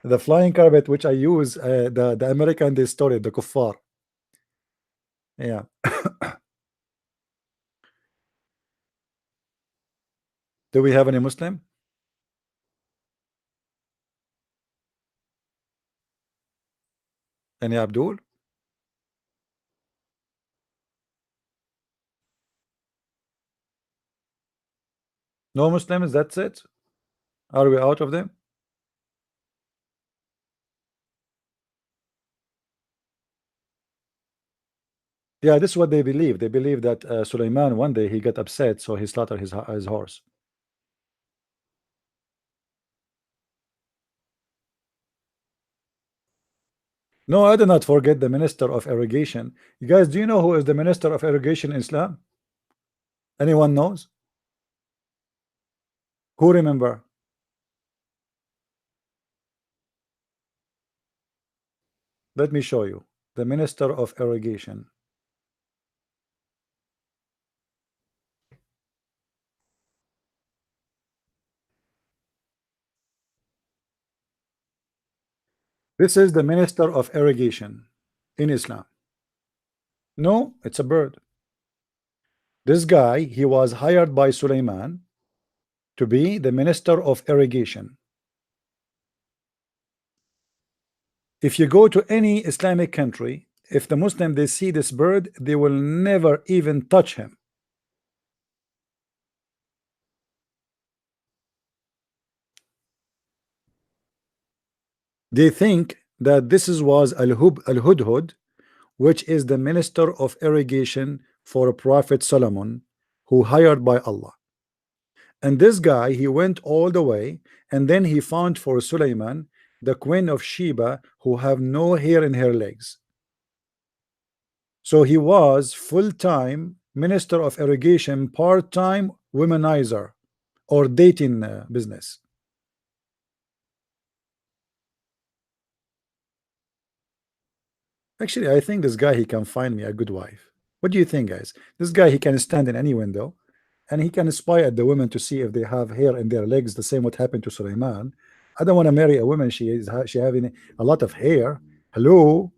The flying carpet which I use, the American, they stole it, the kuffar. Yeah. Do we have any Muslim? Any Abdul? No Muslims, that's it? Are we out of them? Yeah, this is what they believe. They believe that Sulaiman, one day he got upset, so he slaughtered his horse. No, I do not forget the Minister of Irrigation. You guys, do you know who is the Minister of Irrigation in Islam? Anyone knows? Who remember? Let me show you. The Minister of Irrigation. This is the Minister of Irrigation in Islam. No, it's a bird. This guy, he was hired by Sulaiman to be the Minister of Irrigation. If you go to any Islamic country, if the Muslim they see this bird, they will never even touch him. They think that this was Al-Hudhud, which is the Minister of Irrigation for Prophet Solomon, who hired by Allah. And this guy, he went all the way, and then he found for Sulaiman the Queen of Sheba, who have no hair in her legs. So he was full-time Minister of Irrigation, part-time womanizer, or dating business. Actually, I think this guy, he can find me a good wife. What do you think, guys? This guy, he can stand in any window, and he can spy at the women to see if they have hair in their legs, the same what happened to Sulaiman. I don't want to marry a woman, she having a lot of hair. Hello?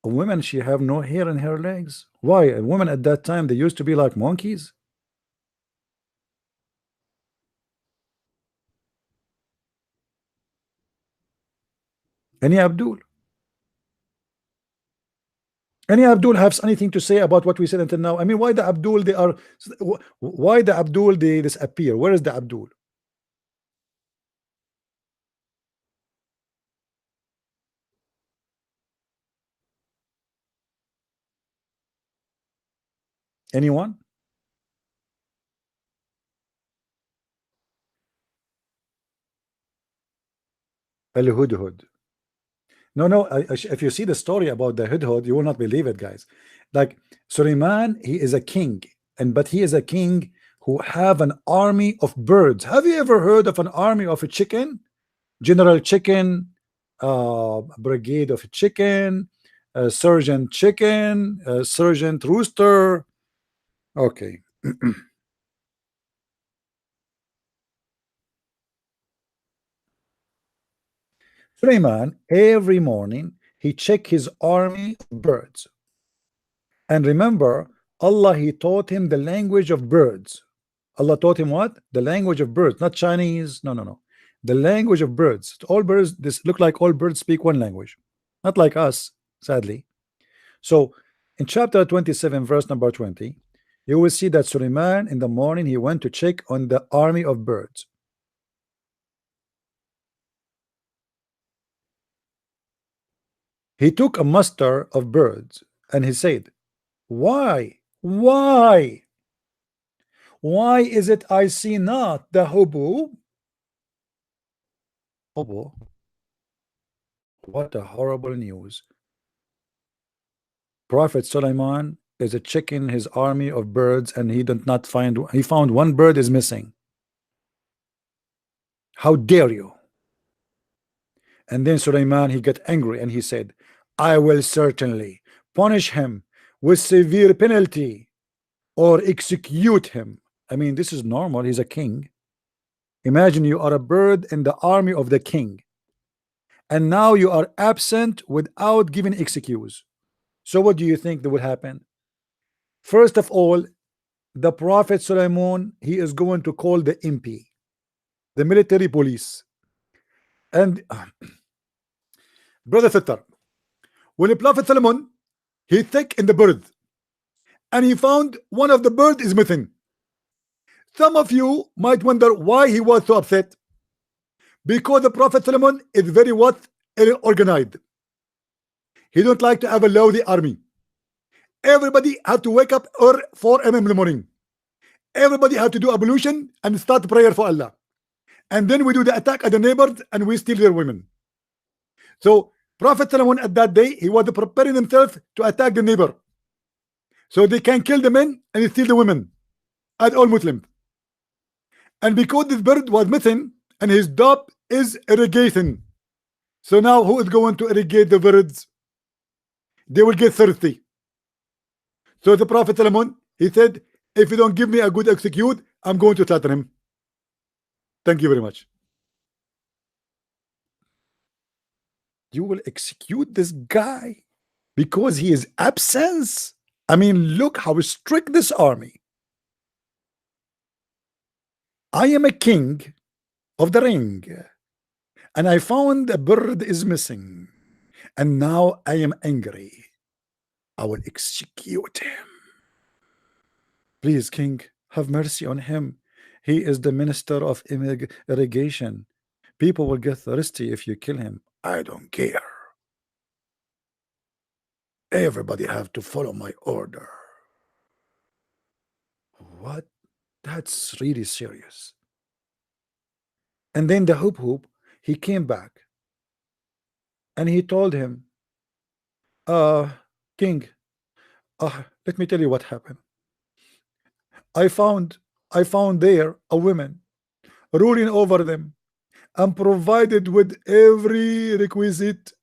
A woman, she have no hair in her legs. Why? A woman at that time, they used to be like monkeys. Any Abdul? Any Abdul has anything to say about what we said until now? I mean, why the Abdul they disappear? Where is the Abdul? Anyone? Al-Hudhud. No, if you see the story about the Hudhud, you will not believe it, guys. Like Suleiman, he is a king, but he is a king who have an army of birds. Have you ever heard of an army of a chicken? General Chicken, Brigade of Chicken, Sergeant Chicken, Sergeant Rooster. Okay. Suleiman, every morning, he checked his army of birds. And remember, Allah, he taught him the language of birds. Allah taught him what? The language of birds, not Chinese. No, no, no. The language of birds. All birds, this look like all birds speak one language, not like us, sadly. So in chapter 27, verse number 20, you will see that Suleiman in the morning he went to check on the army of birds. He took a muster of birds and he said, why is it I see not the hobo? What a horrible news. Prophet Suleiman is checking his army of birds and he did not find, he found one bird is missing. How dare you? And then Suleiman, he got angry and he said, I will certainly punish him with severe penalty or execute him. I mean, this is normal. He's a king. Imagine you are a bird in the army of the king, and now you are absent without giving excuse. So what do you think that would happen? First of all, the Prophet Suleiman, he is going to call the MP, the military police. And brother Fitter, when the Prophet Solomon, he thick in the bird and he found one of the bird is missing. Some of you might wonder why he was so upset. Because the Prophet Solomon is very what? Organized. He don't like to have a lousy army. Everybody had to wake up or 4 a.m. in the morning. Everybody had to do ablution and start prayer for Allah. And then we do the attack at the neighbors and we steal their women. So Prophet Solomon at that day, he was preparing himself to attack the neighbor. So they can kill the men and steal the women as all Muslims. And because this bird was missing and his job is irrigation. So now who is going to irrigate the birds? They will get thirsty. So the Prophet Solomon, he said, if you don't give me a good execute, I'm going to slaughter him. Thank you very much. You will execute this guy because he is absent? I mean, look how strict this army. I am a king of the ring, and I found a bird is missing, and now I am angry. I will execute him. Please, king, have mercy on him. He is the minister of irrigation. People will get thirsty if you kill him. I don't care. Everybody have to follow my order. What? That's really serious. And then the hoop, he came back and he told him, king, let me tell you what happened. I found there a woman ruling over them and provided with every requisite,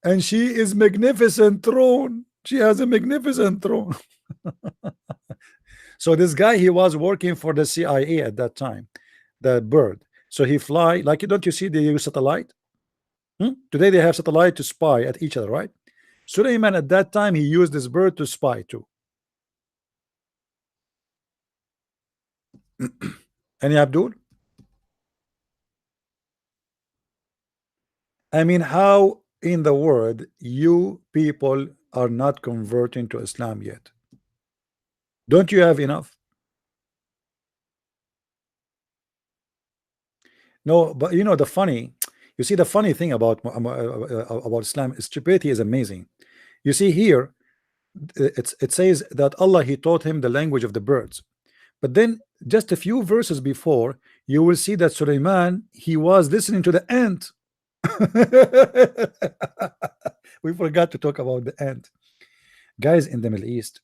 and she is magnificent throne. She has a magnificent throne. So this guy, he was working for the CIA at that time, the bird. So he fly, like, don't you see they use satellite? Today they have satellite to spy at each other, right? Suleiman at that time, he used this bird to spy too. Any Abdul? I mean, how in the world you people are not converting to Islam yet? Don't you have enough? No, but you know the funny, you see the funny thing about Islam, stupidity is amazing. You see here, it says that Allah, he taught him the language of the birds. But then just a few verses before, you will see that Suleiman, he was listening to the ant. We forgot to talk about the ant. Guys, in the Middle East,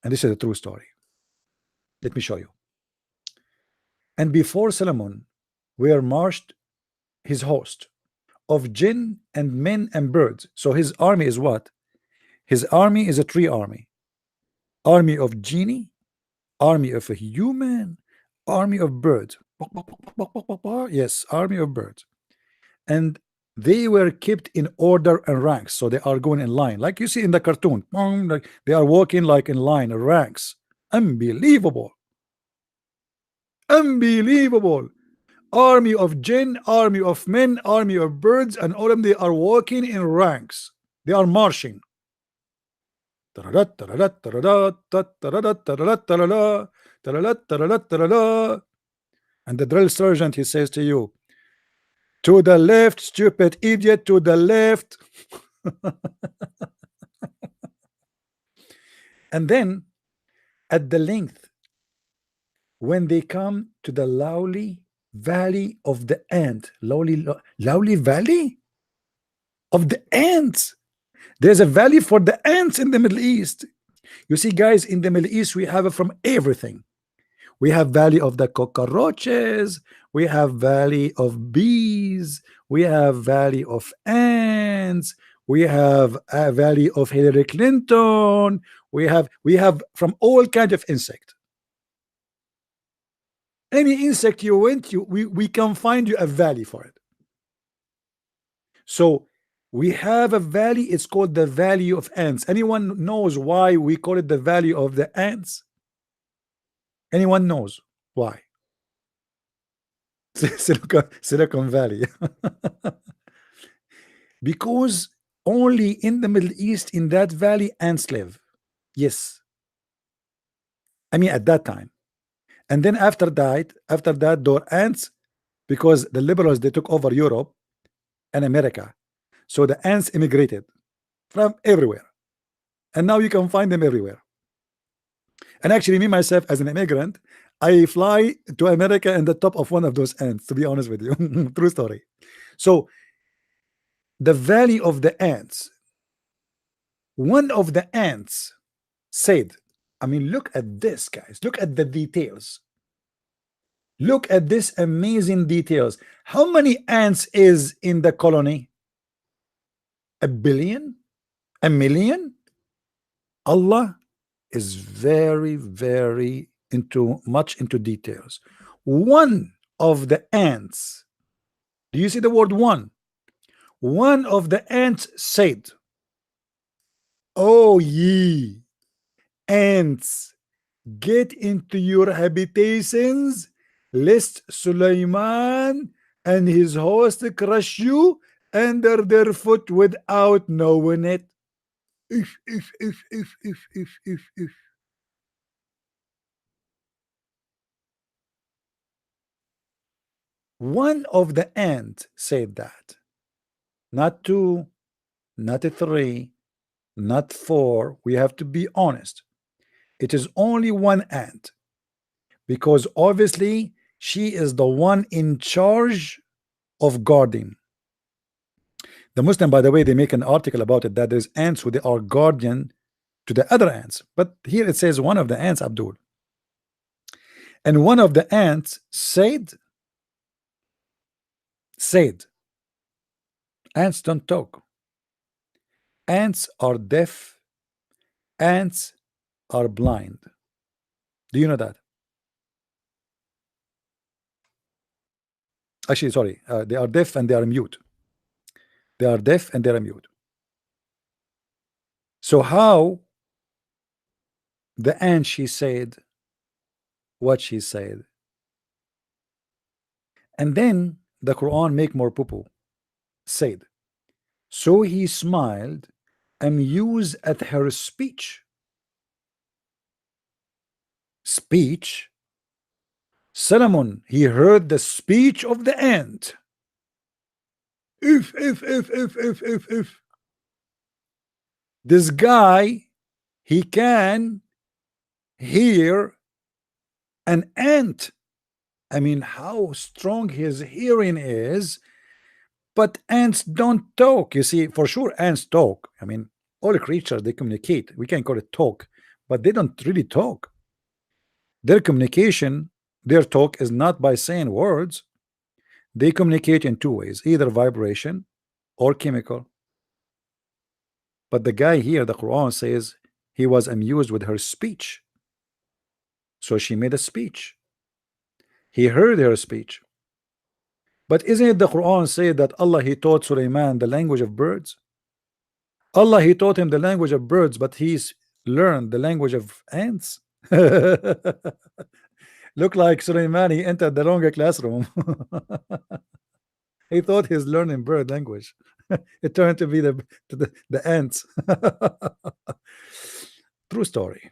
and this is a true story. Let me show you. And before Solomon were marched his host of jinn and men and birds. So his army is what? His army is a tree army. Army of genie, army of a human, army of birds. Yes, army of birds. And they were kept in order and ranks, so they are going in line, like you see in the cartoon. Like they are walking like in line, ranks. Unbelievable, unbelievable. Army of jinn, army of men, army of birds, and all of them, they are walking in ranks. They are marching. And the drill sergeant, he says to you, to the left, stupid idiot, to the left. And then at the length, when they come to the lowly valley of the ant, lowly valley of the ants. There's a valley for the ants in the Middle East. You see, guys, in the Middle East, we have it from everything. We have valley of the cockroaches, we have valley of bees, we have valley of ants, we have a valley of Hillary Clinton, we have from all kinds of insect. Any insect you went to, we can find you a valley for it. So we have a valley, it's called the Valley of Ants. Anyone knows why we call it the Valley of the Ants? Anyone knows why? Silicon Valley. Because only in the Middle East, in that valley, ants live. Yes. I mean, at that time. And then after that, there were ants, because the liberals, they took over Europe and America. So the ants immigrated from everywhere. And now you can find them everywhere. And actually, me myself, as an immigrant, I fly to America in the top of one of those ants, to be honest with you. True story. So the Valley of the Ants, one of the ants said, I mean, look at this, guys. Look at the details. Look at this amazing details. How many ants is in the colony? 1 billion? 1 million? Allah is very, very much into details. One of the ants, do you see the word one? One of the ants said, "Oh ye ants, get into your habitations, lest Sulaiman and his host crush you under their foot without knowing it." If. One of the ants said that. Not two, not three, not four. We have to be honest. It is only one ant, because obviously she is the one in charge of guarding. The Muslim, by the way, they make an article about it, that there's ants who they are guardian to the other ants. But here it says one of the ants, Abdul. And one of the ants said, ants don't talk. Ants are deaf. Ants are blind. Do you know that? Actually, sorry, they are deaf and they are mute. They are deaf and they are mute. So how the ant, she said what she said, and then the Quran make more poo-poo, said, so he smiled, amused at her speech. Speech? Solomon, he heard the speech of the ant. If. This guy, he can hear an ant. I mean, how strong his hearing is. But ants don't talk. You see, for sure, ants talk. I mean, all creatures, they communicate. We can call it talk, but they don't really talk. Their communication, their talk is not by saying words. They communicate in two ways, either vibration or chemical. But the guy here, the Quran says, he was amused with her speech. So she made a speech. He heard her speech. But isn't it the Quran say that Allah he taught Sulaiman the language of birds? Allah he taught him the language of birds, but he's learned the language of ants. Look like Sulaiman he entered the wrong classroom. He thought he's learning bird language. It turned to be the ants. True story.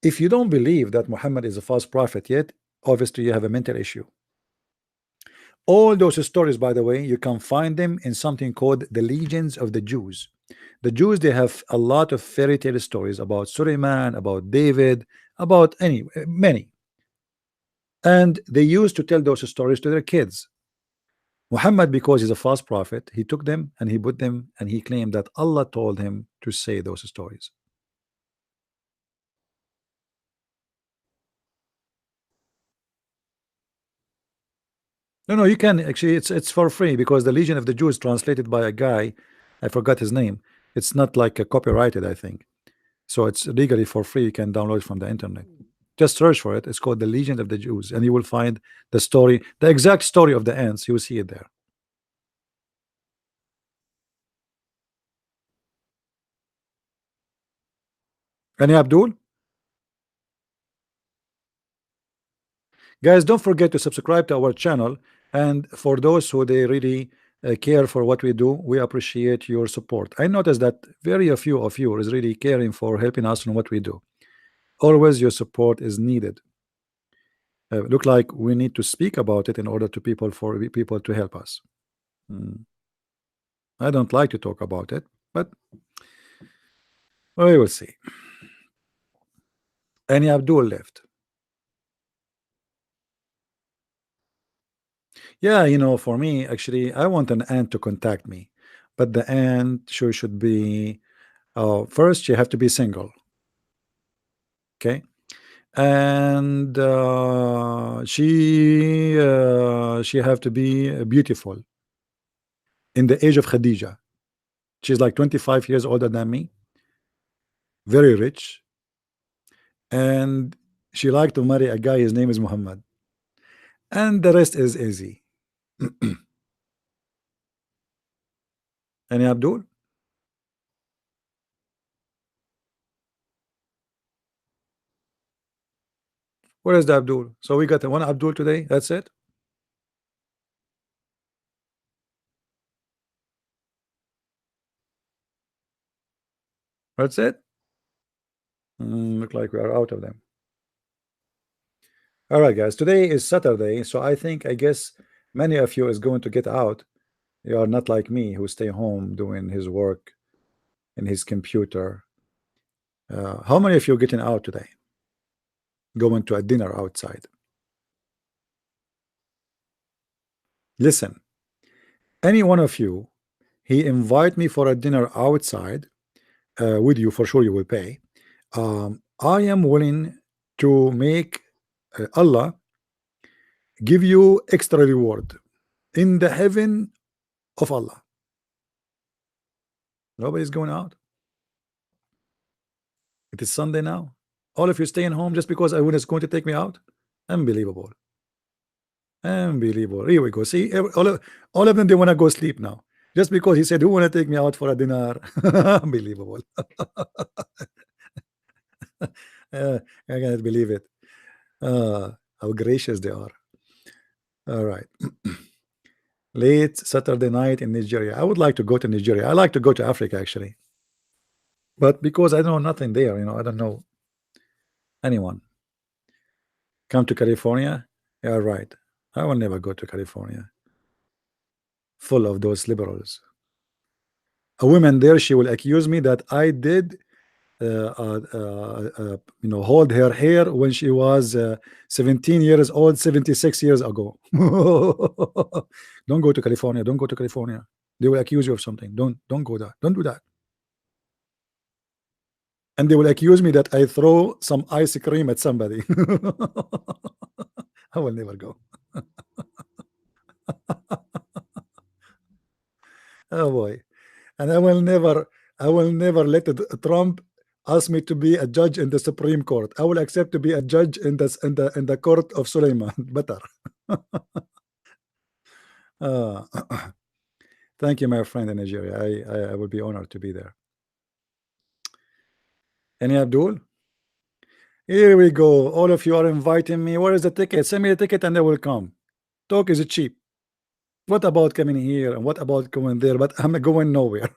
If you don't believe that Muhammad is a false prophet yet, obviously you have a mental issue. All those stories, by the way, you can find them in something called the Legends of the Jews. The Jews, they have a lot of fairy tale stories about Suleiman, about David, about many. And they used to tell those stories to their kids. Muhammad, because he's a false prophet, he took them and he put them and he claimed that Allah told him to say those stories. No, you can actually. It's for free because the Legion of the Jews translated by a guy, I forgot his name. It's not like a copyrighted, I think. So it's legally for free. You can download it from the internet. Just search for it. It's called the Legion of the Jews, and you will find the story, the exact story of the ants. You will see it there. Any Abdul? Guys, don't forget to subscribe to our channel. And for those who they really care for what we do, we appreciate your support. I noticed that very few of you is really caring for helping us on what we do. Always your support is needed. Look like we need to speak about it in order to people to help us. I don't like to talk about it, but we will see. Any Abdul left? Yeah, for me, actually, I want an ant to contact me, but the ant should be first you have to be single, okay, and she have to be beautiful in the age of Khadija. She's like 25 years older than me, very rich, and she liked to marry a guy, his name is Muhammad, and the rest is easy. Any Abdul? Where is the Abdul? So we got one Abdul today. That's it. That's it. Look like we are out of them. All right, guys. Today is Saturday, so I guess many of you is going to get out. You are not like me who stay home doing his work in his computer. How many of you are getting out today? Going to a dinner outside? Listen, any one of you, he invite me for a dinner outside with you, for sure you will pay. I am willing to make Allah give you extra reward in the heaven of Allah. Nobody's going out. It is Sunday now. All of you staying home just because I was going to take me out. Unbelievable. Unbelievable. Here we go. See, all of them, they want to go sleep now. Just because he said, who want to take me out for a dinner? Unbelievable. I cannot believe it. How gracious they are. All right. Late Saturday night in Nigeria. I would like to go to Nigeria. I like to go to Africa, actually. But because I know nothing there, I don't know anyone. Come to California? Yeah, right. I will never go to California. Full of those liberals. A woman there, she will accuse me that I did hold her hair when she was 17 years old, 76 years ago. Don't go to California. Don't go to California. They will accuse you of something. Don't go there. Don't do that. And they will accuse me that I throw some ice cream at somebody. I will never go. Oh boy. And I will never let Trump ask me to be a judge in the Supreme Court. I will accept to be a judge in the court of Suleiman. Better. Thank you, my friend in Nigeria. I will be honored to be there. Any Abdul? Here we go. All of you are inviting me. Where is the ticket? Send me a ticket and I will come. Talk is cheap. What about coming here and what about going there? But I'm going nowhere.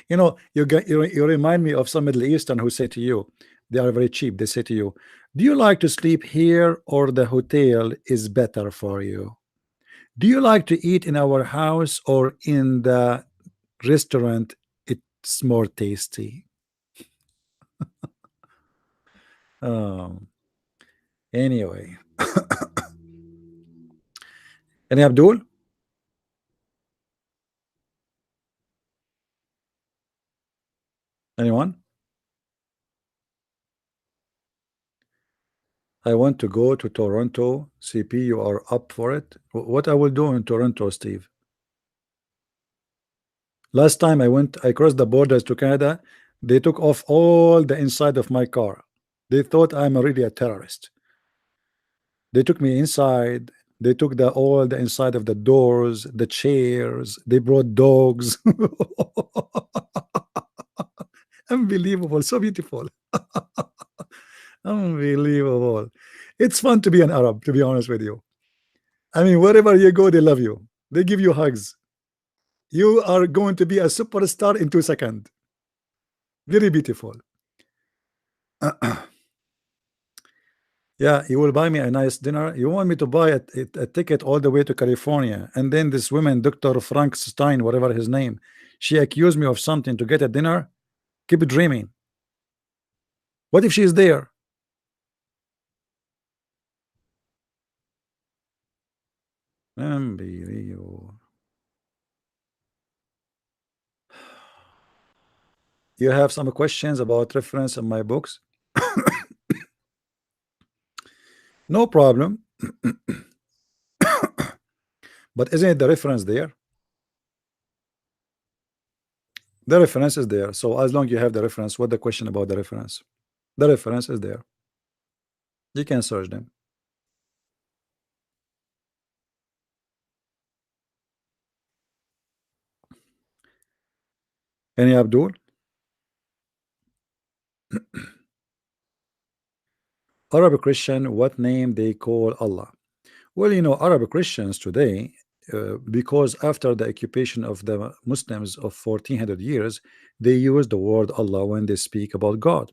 You know, you remind me of some Middle Eastern who say to you, they are very cheap. They say to you, do you like to sleep here or the hotel is better for you? Do you like to eat in our house or in the restaurant? It's more tasty. Anyway. Any Abdul? Anyone? I want to go to Toronto. CP, you are up for it? What I will do in Toronto, Steve? Last time I crossed the borders to Canada, they took off all the inside of my car. They thought I'm already a terrorist. They took me inside. They took all the inside of the doors, the chairs. They brought dogs. Unbelievable, so beautiful. Unbelievable. It's fun to be an Arab, to be honest with you. I mean, wherever you go, they love you. They give you hugs. You are going to be a superstar in 2 seconds. Very beautiful. Yeah, you will buy me a nice dinner. You want me to buy a ticket all the way to California, and then this woman, Dr. Frank Stein, whatever his name, she accused me of something to get a dinner. Keep dreaming. What if she's there? Unbelievable. You have some questions about reference in my books? No problem. But isn't it the reference there? The reference is there. So as long as you have the reference, what the question about the reference? The reference is there. You can search them. Any Abdul? Arab Christian, what name they call Allah? Well, you know, Arab Christians today, because after the occupation of the Muslims of 1400 years, they use the word Allah when they speak about God.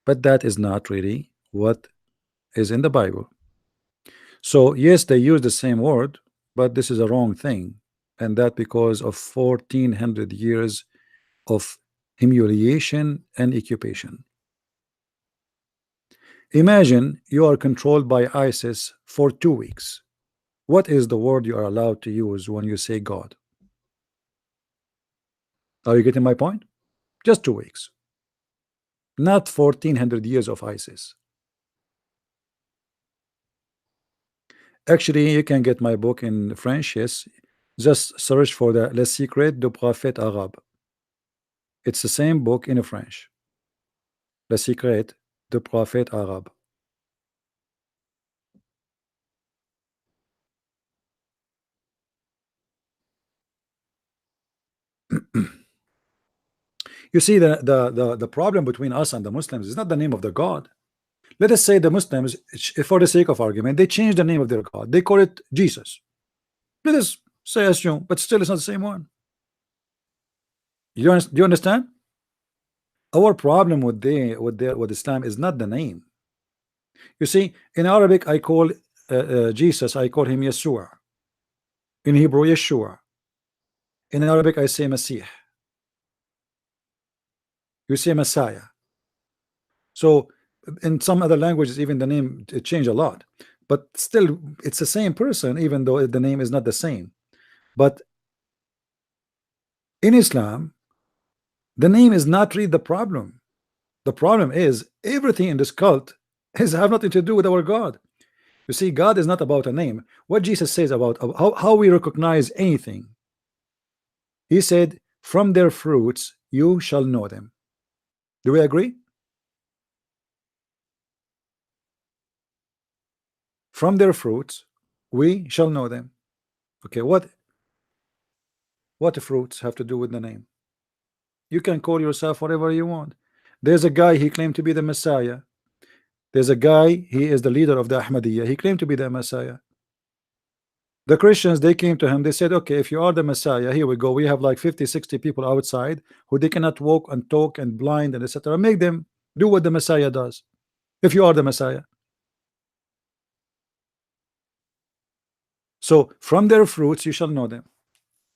But that is not really what is in the Bible. So yes, they use the same word, but this is a wrong thing, and that because of 1400 years of humiliation and occupation. Imagine you are controlled by ISIS for 2 weeks. What is the word you are allowed to use when you say God? Are you getting my point? Just 2 weeks. Not 1400 years of ISIS. Actually, you can get my book in French, yes. Just search for the Le Secret du Prophète Arabe. It's the same book in French. Le Secret du Prophète Arabe. You see, the problem between us and the Muslims is not the name of the God. Let us say the Muslims, for the sake of argument, they change the name of their God. They call it Jesus. Let us say assume, but still it's not the same one. Do you understand? Our problem with Islam is not the name. You see, in Arabic, I call Jesus, I call him Yeshua. In Hebrew, Yeshua. In Arabic, I say Masih. You say Messiah. So in some other languages, even the name change a lot, but still it's the same person, even though the name is not the same. But in Islam, the name is not really the problem. The problem is everything in this cult have nothing to do with our God. You see, God is not about a name. What Jesus says about how we recognize anything, he said, From their fruits you shall know them. Do we agree? From their fruits we shall know them. Okay, what fruits have to do with the name? You can call yourself whatever you want. There's a guy, he claimed to be the Messiah. There's a guy, he is the leader of the Ahmadiyya, he claimed to be the Messiah. The Christians, they came to him, they said, okay, if you are the Messiah, here we go, we have like 50-60 people outside who they cannot walk and talk and blind and etc. Make them do what the Messiah does, if you are the Messiah. So from their fruits you shall know them.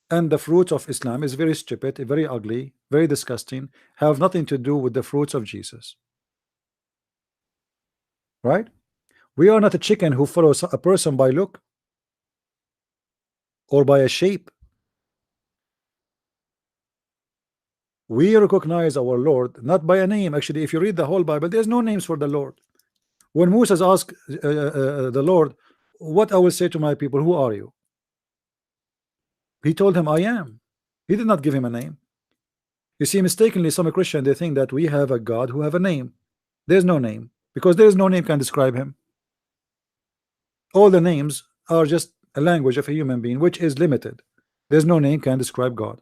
And the fruits of Islam is very stupid, very ugly, very disgusting, have nothing to do with the fruits of Jesus. Right? We are not a chicken who follows a person by look or by a shape. We recognize our Lord not by a name. Actually, if you read the whole Bible, there's no names for the Lord. When Moses asked the Lord, what I will say to my people, who are you? He told him, I am. He did not give him a name. You see, mistakenly, some Christian, they think that we have a God who have a name. There's no name, because there is no name can describe him. All the names are just a language of a human being, which is limited. There's no name can describe God.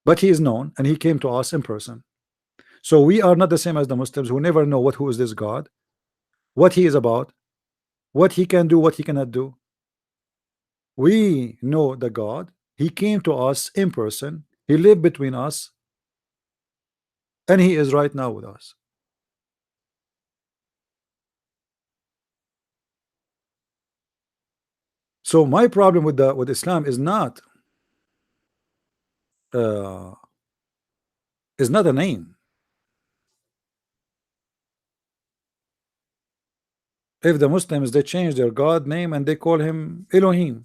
But he is known, and he came to us in person. So we are not the same as the Muslims who never know who is this God, what he is about, what he can do, what he cannot do. We know the God. He came to us in person. He lived between us, and he is right now with us. So my problem with Islam is not a name. If the Muslims, they change their God name and they call him Elohim,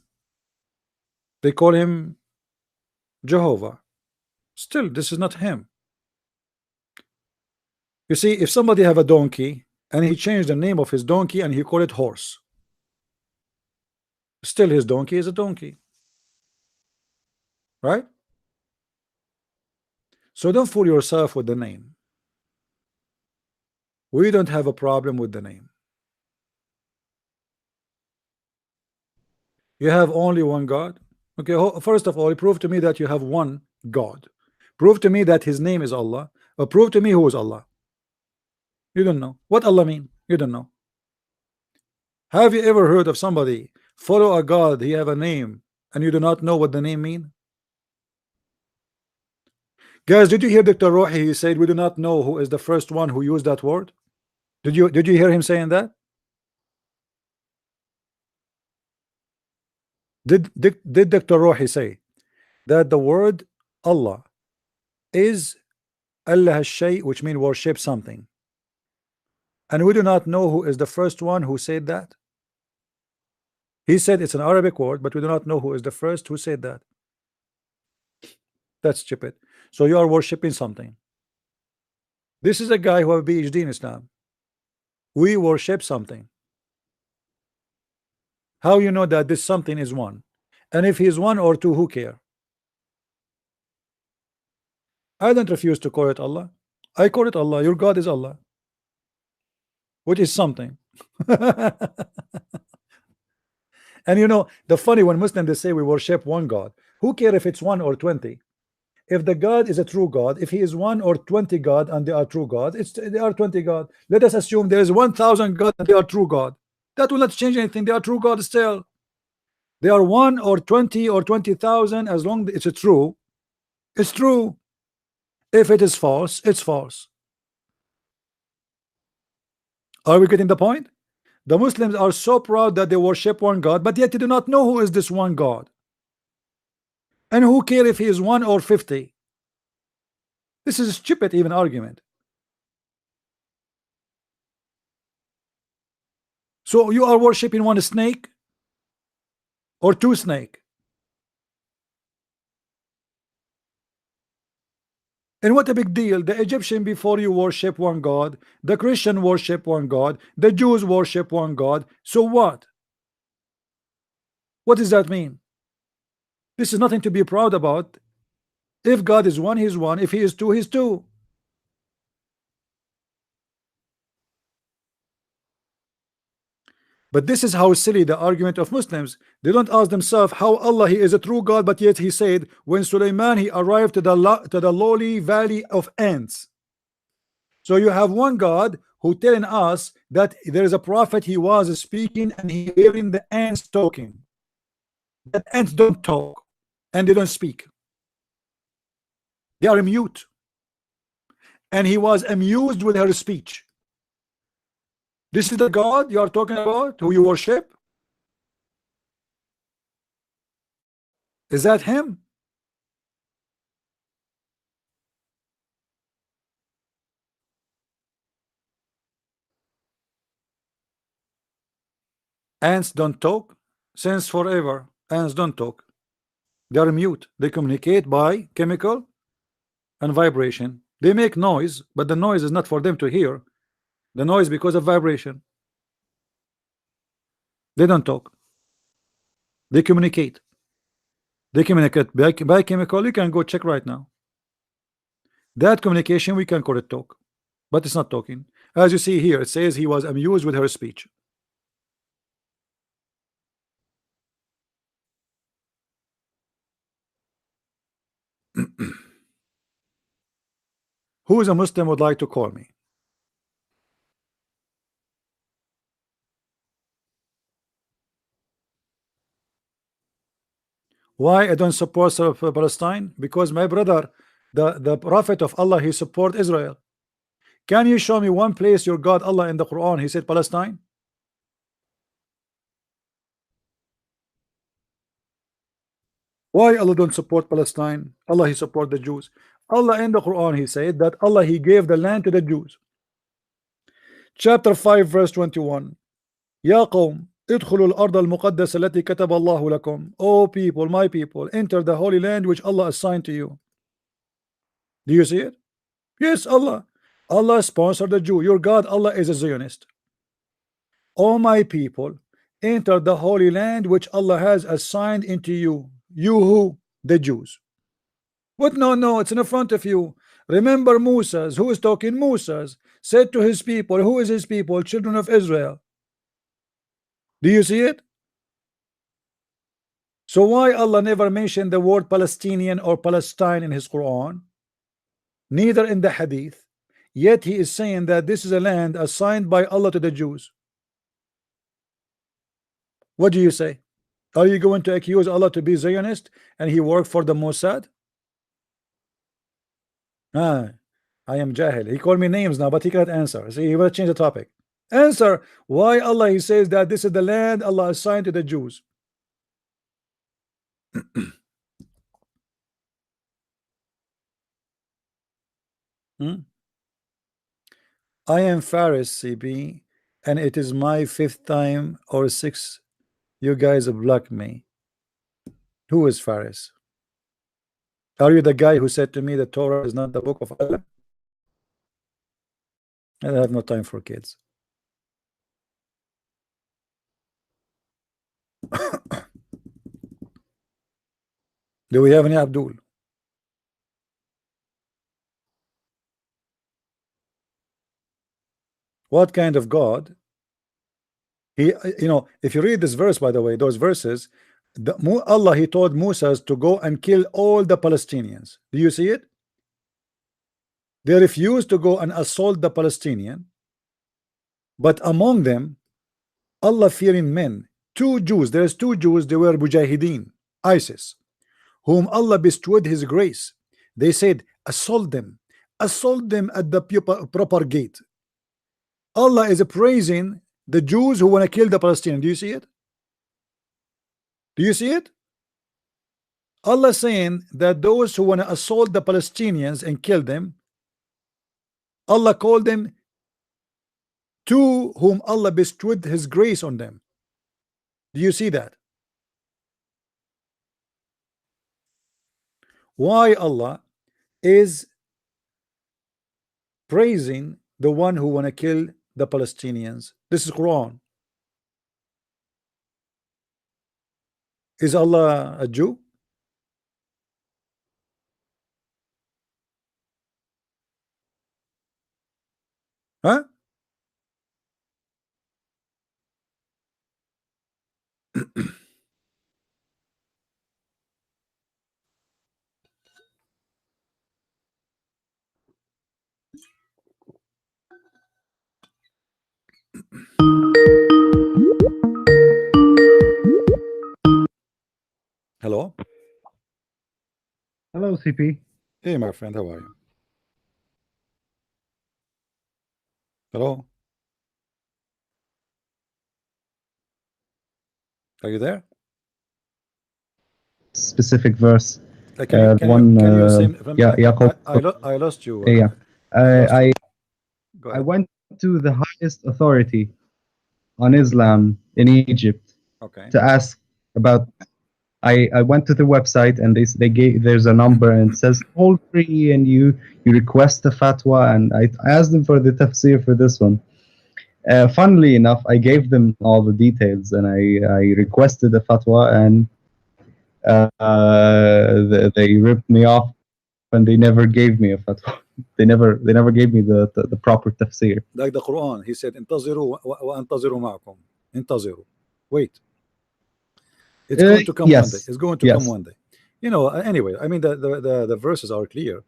they call him Jehovah, still this is not him. You see, if somebody have a donkey and he changed the name of his donkey and he call it horse, still his donkey is a donkey, right? So don't fool yourself with the name. We don't have a problem with the name. You have only one God. Okay, first of all, prove to me that you have one God. Prove to me that his name is Allah, or prove to me who is Allah. You don't know what Allah mean. You don't know. Have you ever heard of somebody follow a God, he have a name, and you do not know what the name mean? Guys, did you hear Dr. Rohi? He said we do not know who is the first one who used that word. Did you hear him saying that? Did Dr. Rohi say that the word Allah is Allah shay, which means worship something, and we do not know who is the first one who said that? He said it's an Arabic word, but we do not know who is the first who said that. That's stupid. So you are worshiping something. This is a guy who have a PhD in Islam. We worship something. How you know that this something is one? And if he is one or two, who care? I don't refuse to call it Allah. I call it Allah. Your God is Allah, which is something. And you know, the funny, when Muslims they say we worship one God, who care if it's 1 or 20? If the God is a true God, if he is 1 or 20 God and they are true God, they are 20 God. Let us assume there is 1,000 God and they are true God. That will not change anything. They are true God still. They are 1 or 20 or 20,000. As long as it's true, it's true. If it is false, it's false. Are we getting the point? The Muslims are so proud that they worship one God, but yet they do not know who is this one God. And who care if he is 1 or 50? This is a stupid even argument. So you are worshiping one snake or 2 snakes? And what a big deal. The Egyptian before you worship one God, the Christian worship one God, the Jews worship one God. So what? What does that mean? This is nothing to be proud about. If God is one, he's one. If he is two, he's two. But this is how silly the argument of Muslims. They don't ask themselves how Allah he is a true God, but yet he said when Sulaiman he arrived to the lowly valley of ants. So you have one God who telling us that there is a prophet, he was speaking and he hearing the ants talking. That ants don't talk and they don't speak. They are mute. And he was amused with her speech. This is the God you are talking about, who you worship? Is that him? Ants don't talk. Since forever, ants don't talk. They are mute. They communicate by chemical and vibration. They make noise, but the noise is not for them to hear. The noise because of vibration. They don't talk. They communicate. They communicate by chemical. You can go check right now. That communication we can call it talk, but it's not talking. As you see here, it says he was amused with her speech. Who is a Muslim would like to call me? Why I don't support Palestine? Because my brother, the prophet of Allah, he support Israel. Can you show me one place your God Allah in the Quran he said Palestine? Why Allah don't support Palestine? Allah he support the Jews. Allah in the Quran he said that Allah he gave the land to the Jews. Chapter 5 verse 21. Ya qawm ادخلوا الأرض المقدسة التي كتب الله لكم. O people, my people, enter the holy land which Allah assigned to you. Do you see it? Yes, Allah sponsored the Jew. Your God Allah is a Zionist. O my people, enter the holy land which Allah has assigned into you. You who? The Jews. What? No, it's in front of you. Remember Moses. Who is talking? Moses said to his people. Who is his people? Children of Israel. Do you see it? So why Allah never mentioned the word Palestinian or Palestine in his Quran? Neither in the Hadith. Yet he is saying that this is a land assigned by Allah to the Jews. What do you say? Are you going to accuse Allah to be Zionist and he worked for the Mossad? I am Jahil. He called me names now, but he cannot answer. See, he will change the topic. Answer why Allah he says that this is the land Allah assigned to the Jews. I am Faris CB and it is my 5th time or 6th you guys block me. Who is Faris? Are you the guy who said to me the Torah is not the book of Allah? I have no time for kids. Do we have any Abdul? What kind of God? He, if you read this verse, by the way, those verses, Allah he told Moses to go and kill all the Palestinians. Do you see it? They refused to go and assault the Palestinian, but among them, Allah-fearing men, 2 Jews. There's 2 Jews. They were Mujahideen, ISIS, whom Allah bestowed His grace. They said, assault them at the proper gate. Allah is praising the Jews who want to kill the Palestinians. Do you see it? Do you see it? Allah saying that those who want to assault the Palestinians and kill them, Allah called them 2 whom Allah bestowed His grace on them. Do you see that? Why Allah is praising the one who want to kill the Palestinians? This is Quran. Is Allah a Jew? Huh? Hello. Hello, CP. Hey, my friend, how are you? Hello. Are you there? Specific verse. Can you say Yeah, I lost you. yeah. I I went to the highest authority on Islam in Egypt Okay. to ask about. I went to the website and they gave, there's a number and it says toll free, and you request a fatwa, and I asked them for the tafsir for this one. Funnily enough, I gave them all the details and I requested a fatwa, and they ripped me off and they never gave me a fatwa. They never gave me the proper tafsir. Like the Quran, he said, "Intaziru wa antaziru ma'akum." Intaziru. Wait. It's going to come yes. one day. It's going to Yes. come one day. You know. Anyway, I mean the verses are clear.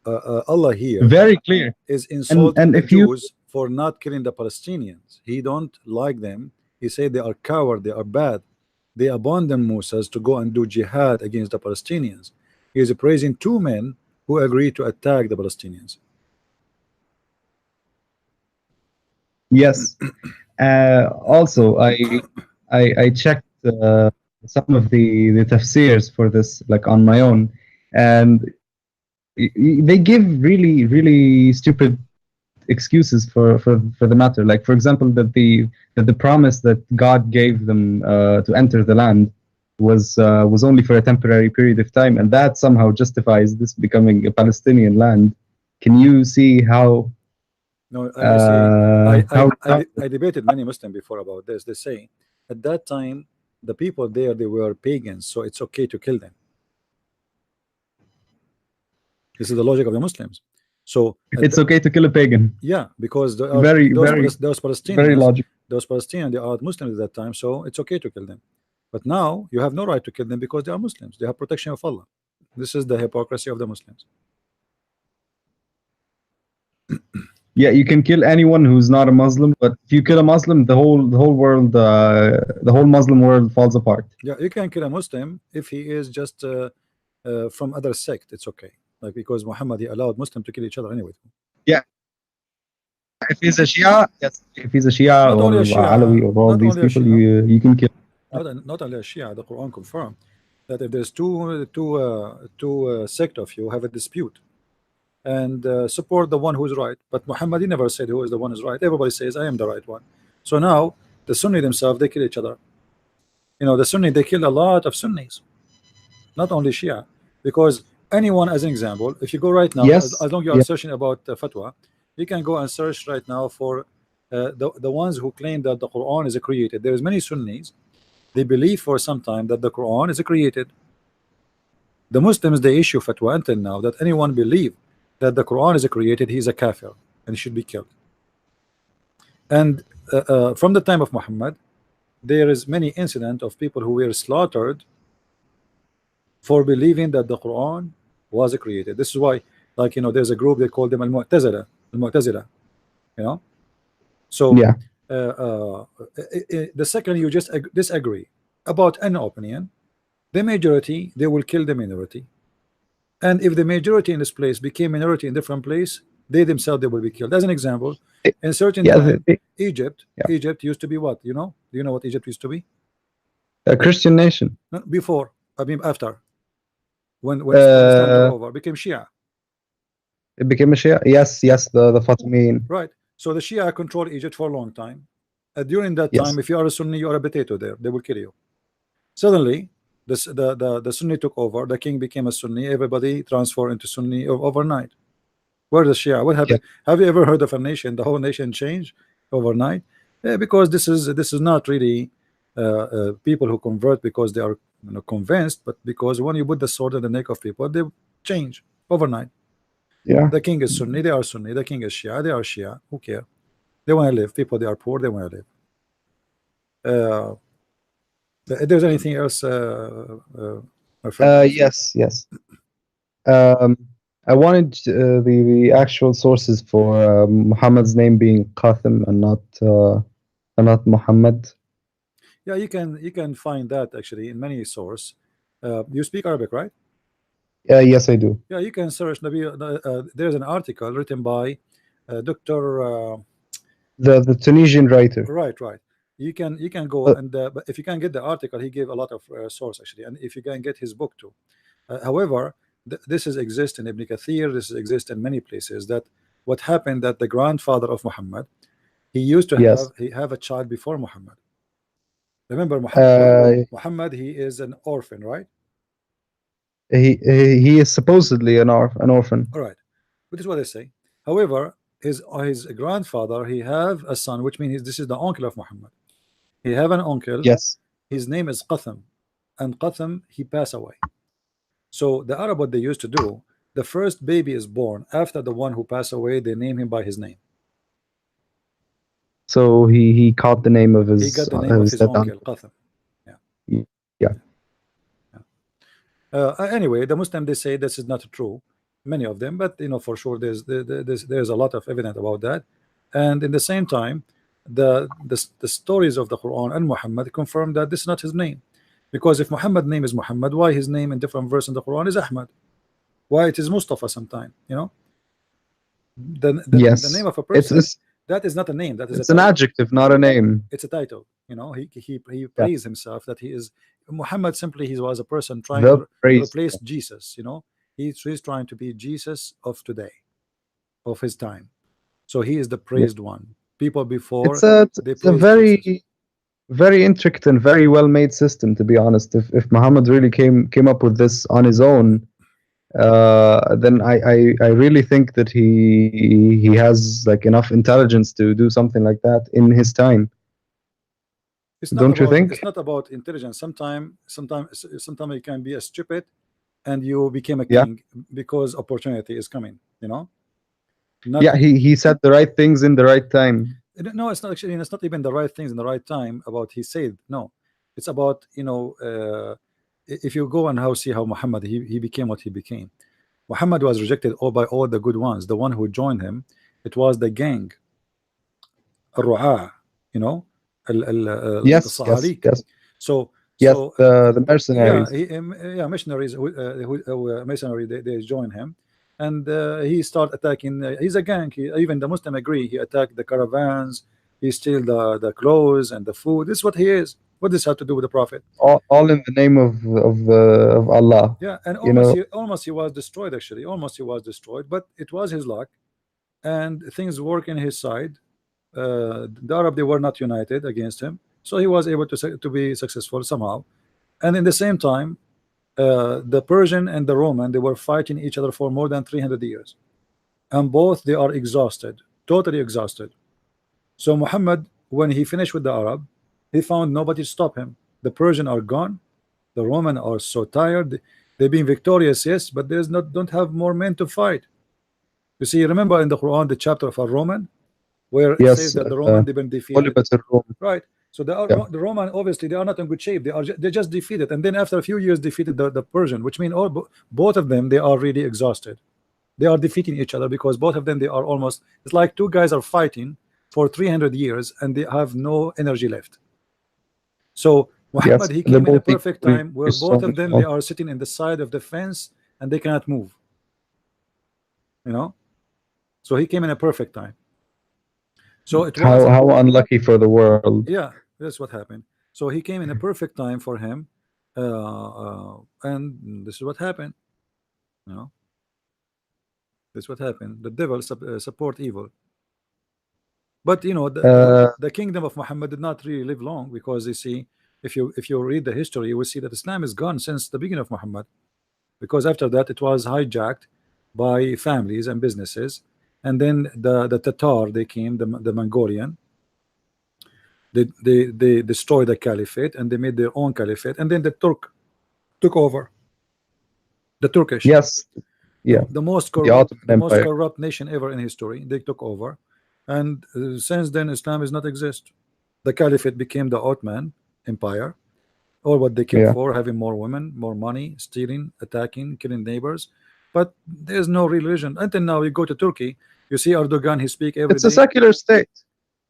Allah here Very clear is insulting and the if you Jews for not killing the Palestinians. He don't like them. He said they are coward. They are bad. They abandoned Moses to go and do jihad against the Palestinians. He is praising two men who agreed to attack the Palestinians. Yes. Also, I checked some of the tafsirs for this, like on my own, and they give really stupid excuses for the matter. Like, for example, that the promise that God gave them to enter the land was only for a temporary period of time, and that somehow justifies this becoming a Palestinian land. Can you see how? No, you see, I debated many Muslims before about this. They say at that time the people there, they were pagans, so it's okay to kill them. This is the logic of the Muslims. So it's okay to kill a pagan. Yeah, because those Palestinians, very logical. Those Palestinians, they are Muslims at that time, so it's okay to kill them. But now you have no right to kill them because they are Muslims. They have protection of Allah. This is the hypocrisy of the Muslims. Yeah, you can kill anyone who's not a Muslim, but if you kill a Muslim, the whole world, the whole Muslim world falls apart. Yeah, you can kill a Muslim if he is just from other sect. It's okay, like because Muhammad, he allowed Muslims to kill each other anyway. Yeah. If he's a Shia, yes. If he's a Shia or Alawi or all these people, you can kill. Not only a Shia, the Quran confirmed that if there's two sect of you have a dispute, and support the one who is right. But Muhammad, he never said who is the one who is right. Everybody says I am the right one. So now the Sunni themselves, they kill each other. You know, the Sunni, they kill a lot of Sunnis, not only Shia. Because anyone, as an example, if you go right now, yes. as long as you are searching about fatwa, you can go and search right now for the ones who claim that the Quran is created. There's many Sunnis, they believe for some time that the Quran is created. The Muslims, they issue fatwa until now that anyone believe that the Quran is created, he is a kafir and should be killed. And from the time of Muhammad, there is many incident of people who were slaughtered for believing that the Quran was created. This is why, like, you know, there's a group, they call them Al-Mu'tazila, you know. So yeah. The second you just disagree about an opinion, the majority, they will kill the minority. And if the majority in this place became minority in different place, they themselves, they will be killed. As an example, in certain time, Egypt used to be what? You know? Do you know what Egypt used to be? A Christian nation. No, before, I mean after. When Islam took over, became Shia. It became a Shia? Yes, the Fatimiyyin. Right. So the Shia controlled Egypt for a long time. During that time, if you are a Sunni, you are a potato there. They will kill you. Suddenly, the Sunni took over. The king became a Sunni. Everybody transferred into Sunni overnight. Where the Shia? What happened? Have you ever heard of a nation? The whole nation changed overnight. Because this is not really people who convert because they are, you know, convinced, but because when you put the sword in the neck of people, they change overnight. Yeah. The king is Sunni, they are Sunni. The king is Shia, they are Shia. Who care? They want to live. People, they are poor, they want to live. If there's anything else, my friend? Yes. I wanted the actual sources for Muhammad's name being Qasim and not Muhammad. Yeah, you can find that actually in many sources. You speak Arabic, right? Yes, I do. Yeah, you can search Nabi. There's an article written by Dr. The Tunisian writer. Right. You can go and but if you can get the article, he gave a lot of source actually, and if you can get his book too. However, this is exist in Ibn Kathir. This exists in many places. That what happened that the grandfather of Muhammad, he used to have a child before Muhammad. Remember Muhammad, he is an orphan, right? He is supposedly an orphan. All right, which is what they say. However, his grandfather, he have a son, which means this is the uncle of Muhammad. He have an uncle. Yes. His name is Qasim, and Qasim, he passed away. So the Arab, what they used to do, the first baby is born after the one who passed away. They name him by his name. So he caught the name of his. He got the name of his uncle, Qasim. Yeah. Anyway, the Muslim, they say this is not true. Many of them, but for sure there's a lot of evidence about that. And in the same time, the stories of the Quran and Muhammad confirm that this is not his name. Because if Muhammad's name is Muhammad, why his name in different verse in the Quran is Ahmad? Why it is Mustafa sometime? The name of a person, that is not a name. That is an adjective, not a name. It's a title. He praised himself that he is Muhammad. Simply, he was a person trying to replace Jesus. He's trying to be Jesus of today, of his time. So he is the praised one. People before it's a very intricate and very well made system, to be honest. If Muhammad really came up with this on his own, then I really think that he has like enough intelligence to do something like that in his time. Don't you think? It's not about intelligence. Sometimes you can be a stupid and you became a king because opportunity is coming. He said the right things in the right time. No, it's not actually. It's not even the right things in the right time. About he said no. It's about if you go and see how Muhammad he became what he became. Muhammad was rejected by all the good ones. The one who joined him, it was the gang. Al-Ru'a, yes. So the mercenaries. Missionaries mercenary they join him. And he start attacking. He's a gang. Even the Muslim agree. He attacked the caravans. He steal the clothes and the food. This is what he is. What does this have to do with the Prophet? All in the name of Allah. Yeah, and almost he was destroyed. Actually, almost he was destroyed. But it was his luck, and things work in his side. The Arab, they were not united against him, so he was able to be successful somehow. And in the same time, the Persian and the Roman, they were fighting each other for more than 300 years, and both they are exhausted, totally exhausted. So Muhammad, when he finished with the Arab, he found nobody to stop him. The Persian are gone, the Roman are so tired. They've been victorious, yes, but don't have more men to fight. You see, remember in the Quran the chapter of a Roman where it says that the Roman they've been defeated, right? So the Roman, obviously they are not in good shape. They just defeated, and then after a few years defeated the Persian, which means both of them, they are really exhausted. They are defeating each other because both of them, they are almost, it's like two guys are fighting for 300 years and they have no energy left. So Muhammad, he came in a perfect time where both of them, they are sitting in the side of the fence and they cannot move. So he came in a perfect time. So it was how unlucky for the world. Yeah, that's what happened. So he came in a perfect time for him, and this is what happened. This is what happened. The devil support evil. But the kingdom of Muhammad did not really live long, because you see, if you read the history, you will see that Islam is gone since the beginning of Muhammad, because after that it was hijacked by families and businesses. And then the Tatar, they came, the Mongolian, they destroyed the caliphate and they made their own caliphate, and then the Turk took over, the Turkish. Yes, Yeah, the most the Ottoman Empire. corrupt nation ever in history. They took over, and since then Islam does not exist. The caliphate became the Ottoman Empire. All what they came Yeah. for, having more women, more money, stealing, attacking, killing neighbors. But there's no religion until now. You go to Turkey, you see Erdogan. He speak every It's a day. secular state.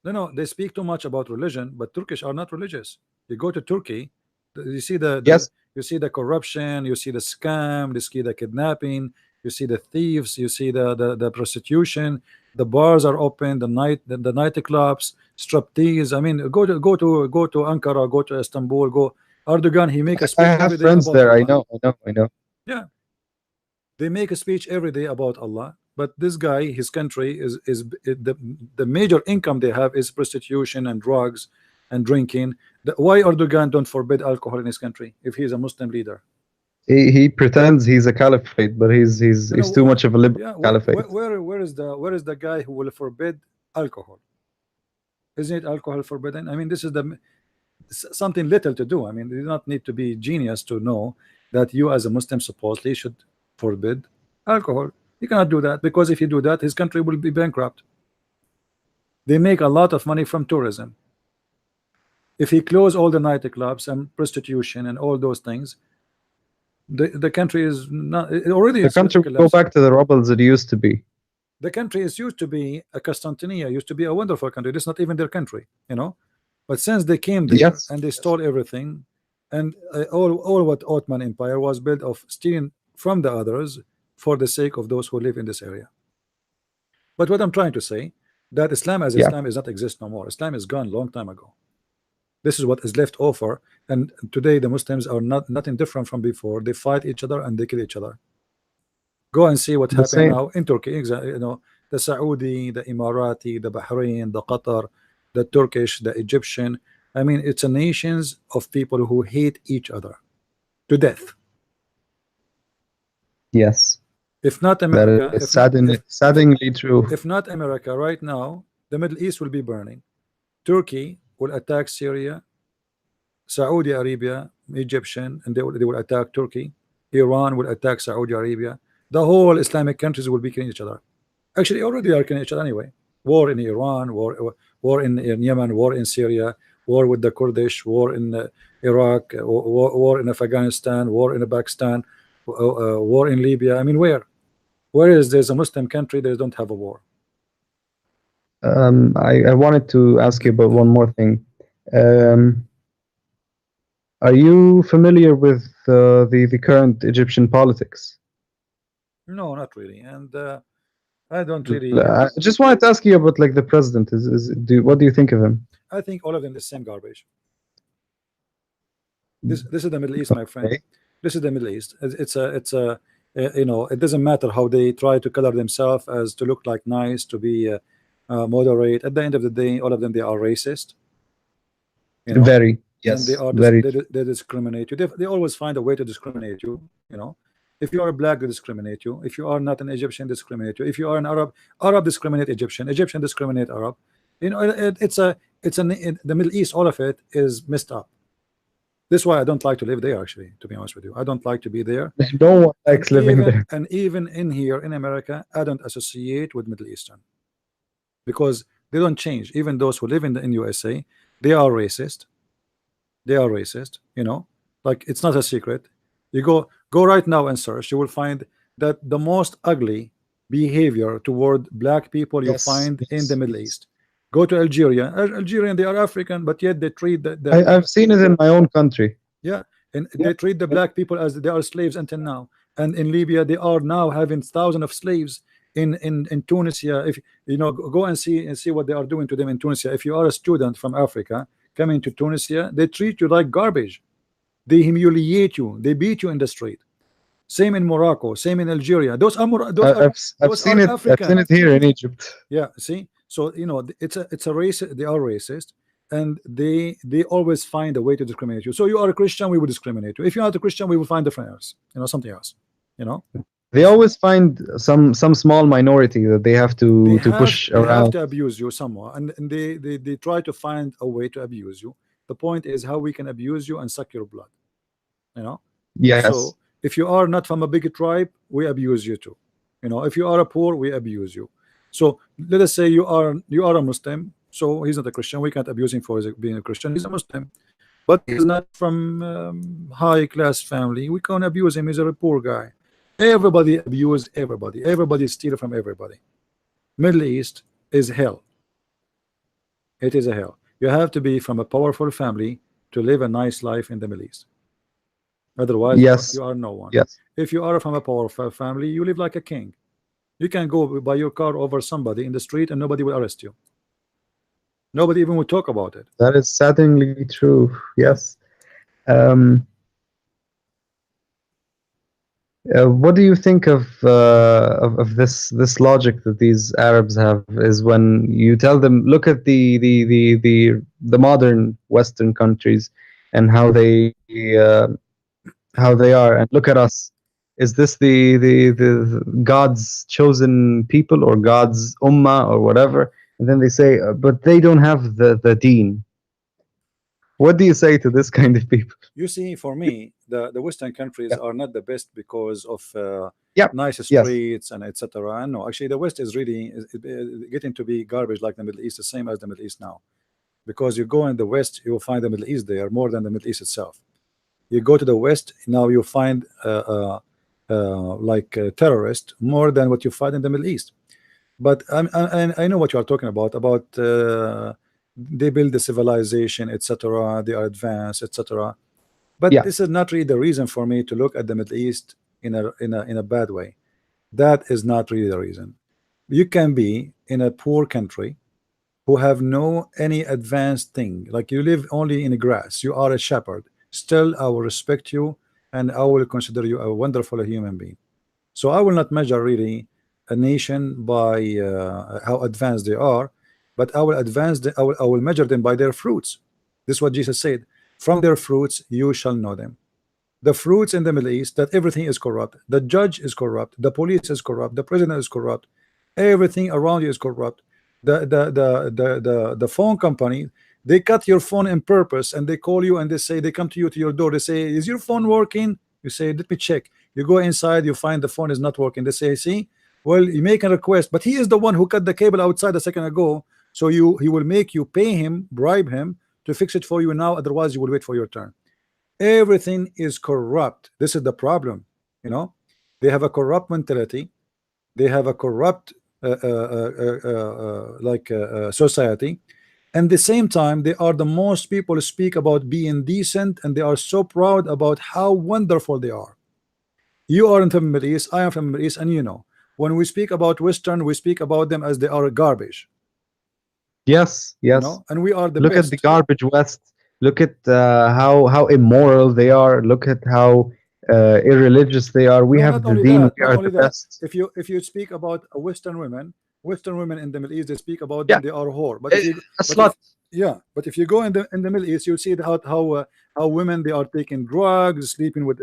No, they speak too much about religion, but Turkish are not religious. You go to Turkey, you see Yes. you see the corruption, you see the scam, you see the kidnapping, you see the thieves, you see the prostitution. The bars are open, the nightclubs, striptease. I mean, go to Ankara, go to Istanbul, go. Erdogan, he make a I speech have every day friends about there. I Allah. know. Yeah, they make a speech every day about Allah. But this guy, his country is the major income they have is prostitution and drugs and drinking. Why Erdogan don't forbid alcohol in his country if he's a Muslim leader? He pretends he's a caliphate, but he's too much of a liberal Yeah, caliphate. where is the guy who will forbid alcohol? Isn't it alcohol forbidden? I mean, this is something little to do. I mean, you do not need to be genius to know that you as a Muslim supposedly should forbid alcohol. You cannot do that, because if you do that, his country will be bankrupt. They make a lot of money from tourism. If he close all the nightclubs and prostitution and all those things, the country is not already. The country will go back to the rubbles it used to be. The country is used to be a Constantinia, used to be a wonderful country. This is not even their country, you know. But since they came there, Yes. and they stole everything, and all what Ottoman Empire was built of stealing from the others for the sake of those who live in this area. But what I'm trying to say, that Islam as Islam is not exist no more. Islam is gone long time ago. This is what is left over, and today the Muslims are nothing different from before. They fight each other and they kill each other. Go and see what happened now in Turkey. Exactly, you know, the Saudi, the Emirati, the Bahrain, the Qatar, the Turkish, the Egyptian. I mean, it's a nations of people who hate each other to death. Yes. If not America, That is saddeningly true. If not America, right now, the Middle East will be burning. Turkey will attack Syria, Saudi Arabia, Egyptian, and they will attack Turkey. Iran will attack Saudi Arabia. The whole Islamic countries will be killing each other. Actually, already are killing each other anyway. War in Iran, war in Yemen, war in Syria, war with the Kurdish, war in Iraq, war in Afghanistan, war in Pakistan, war in Libya. I mean, where is there's a Muslim country they don't have a war? I wanted to ask you about one more thing. Are you familiar with the current Egyptian politics? No, not really. And I don't really. I just wanted to ask you about like the president. What do you think of him? I think all of them the same garbage. This is the Middle East, my friend. Okay. This is the Middle East. It's a you know, it doesn't matter how they try to color themselves as to look like nice, to be moderate. At the end of the day, all of them, they are racist. You know? Very. Yes. And they discriminate you. They always find a way to discriminate you. You know, if you are black, they discriminate you. If you are not an Egyptian, they discriminate you. If you are an Arab discriminate Egyptian. Egyptian discriminate Arab. You know, the Middle East. All of it is messed up. This is why I don't like to live there. Actually, to be honest with you, I don't like to be there. No one likes living there. And even in here in America, I don't associate with Middle Eastern because they don't change. Even those who live in USA, they are racist. They are racist. You know, like it's not a secret. You go right now and search. You will find that the most ugly behavior toward black people you find in the Middle East. Go to Algeria. Algerian, they are African, but yet they treat I've seen it in my own country. Yeah, and they treat the black people as they are slaves until now. And in Libya, they are now having thousands of slaves in Tunisia. If you know, go and see what they are doing to them in Tunisia. If you are a student from Africa coming to Tunisia, they treat you like garbage. They humiliate you. They beat you in the street. Same in Morocco. Same in Algeria. Those are I've seen it. I've seen it here in Egypt. Yeah. See. So you know, it's a race. They are racist, and they always find a way to discriminate you. So you are a Christian, we will discriminate you. If you're not a Christian, we will find different else. You know, something else. You know, they always find some small minority that they have to push around. They have to abuse you somewhere, and they try to find a way to abuse you. The point is how we can abuse you and suck your blood. You know. Yes. So if you are not from a big tribe, we abuse you too. You know, if you are a poor, we abuse you. So let us say you are a Muslim, so he's not a Christian. We can't abuse him for being a Christian. He's a Muslim, but he's not from high class family. We can't abuse him. He's a poor guy. Everybody abuse everybody. Everybody steal from everybody. Middle East is hell. It is a hell. You have to be from a powerful family to live a nice life in the Middle East. Otherwise, Yes. you are no one. Yes. If you are from a powerful family, you live like a king. You can go buy your car over somebody in the street and nobody will arrest you. Nobody even will talk about it. That is saddeningly true. Yes. What do you think of this logic that these Arabs have? Is when you tell them, look at the modern Western countries and how they are, and look at us. Is this the God's chosen people or God's ummah or whatever? And then they say, but they don't have the deen. What do you say to this kind of people? You see, for me, the Western countries are not the best because of nice Yes. streets and etc. No, actually, the West is really getting to be garbage like the Middle East, the same as the Middle East now. Because you go in the West, you will find the Middle East there more than the Middle East itself. You go to the West, now you find like terrorists more than what you find in the Middle East. But I know what you are talking about they build the civilization, etc. They are advanced, etc. But Yeah. this is not really the reason for me to look at the Middle East in a bad way. That is not really the reason. You can be in a poor country who have no any advanced thing, like you live only in the grass, you are a shepherd, still I will respect you and I will consider you a wonderful human being. So I will not measure really a nation by how advanced they are, but I will measure them by their fruits. This is what Jesus said, from their fruits you shall know them. The fruits in the Middle East, that everything is corrupt, the judge is corrupt, the police is corrupt, the president is corrupt, everything around you is corrupt. The phone company, they cut your phone on purpose, and they call you and they say, they come to your door, they say, is your phone working? You say, let me check. You go inside, you find the phone is not working. They say, see, well, you make a request, but he is the one who cut the cable outside a second ago, so he will make you pay him, bribe him to fix it for you now, otherwise you will wait for your turn. Everything is corrupt. This is the problem. You know, they have a corrupt mentality, they have a corrupt society, and the same time they are the most people speak about being decent, and they are so proud about how wonderful they are. You are from the Middle East, I am from the Middle East, and you know, when we speak about Western, we speak about them as they are garbage. Yes, You yes. know, and we are the Look best. at the garbage West. Look at how immoral they are. Look at how irreligious they are. We No, have not the only deen. that, We not are only the that. best. If you speak about Western women in the Middle East, they speak about Yeah. them, they are whore. But if you, A slut. but if you go in the Middle East, you'll see how women, they are taking drugs, sleeping with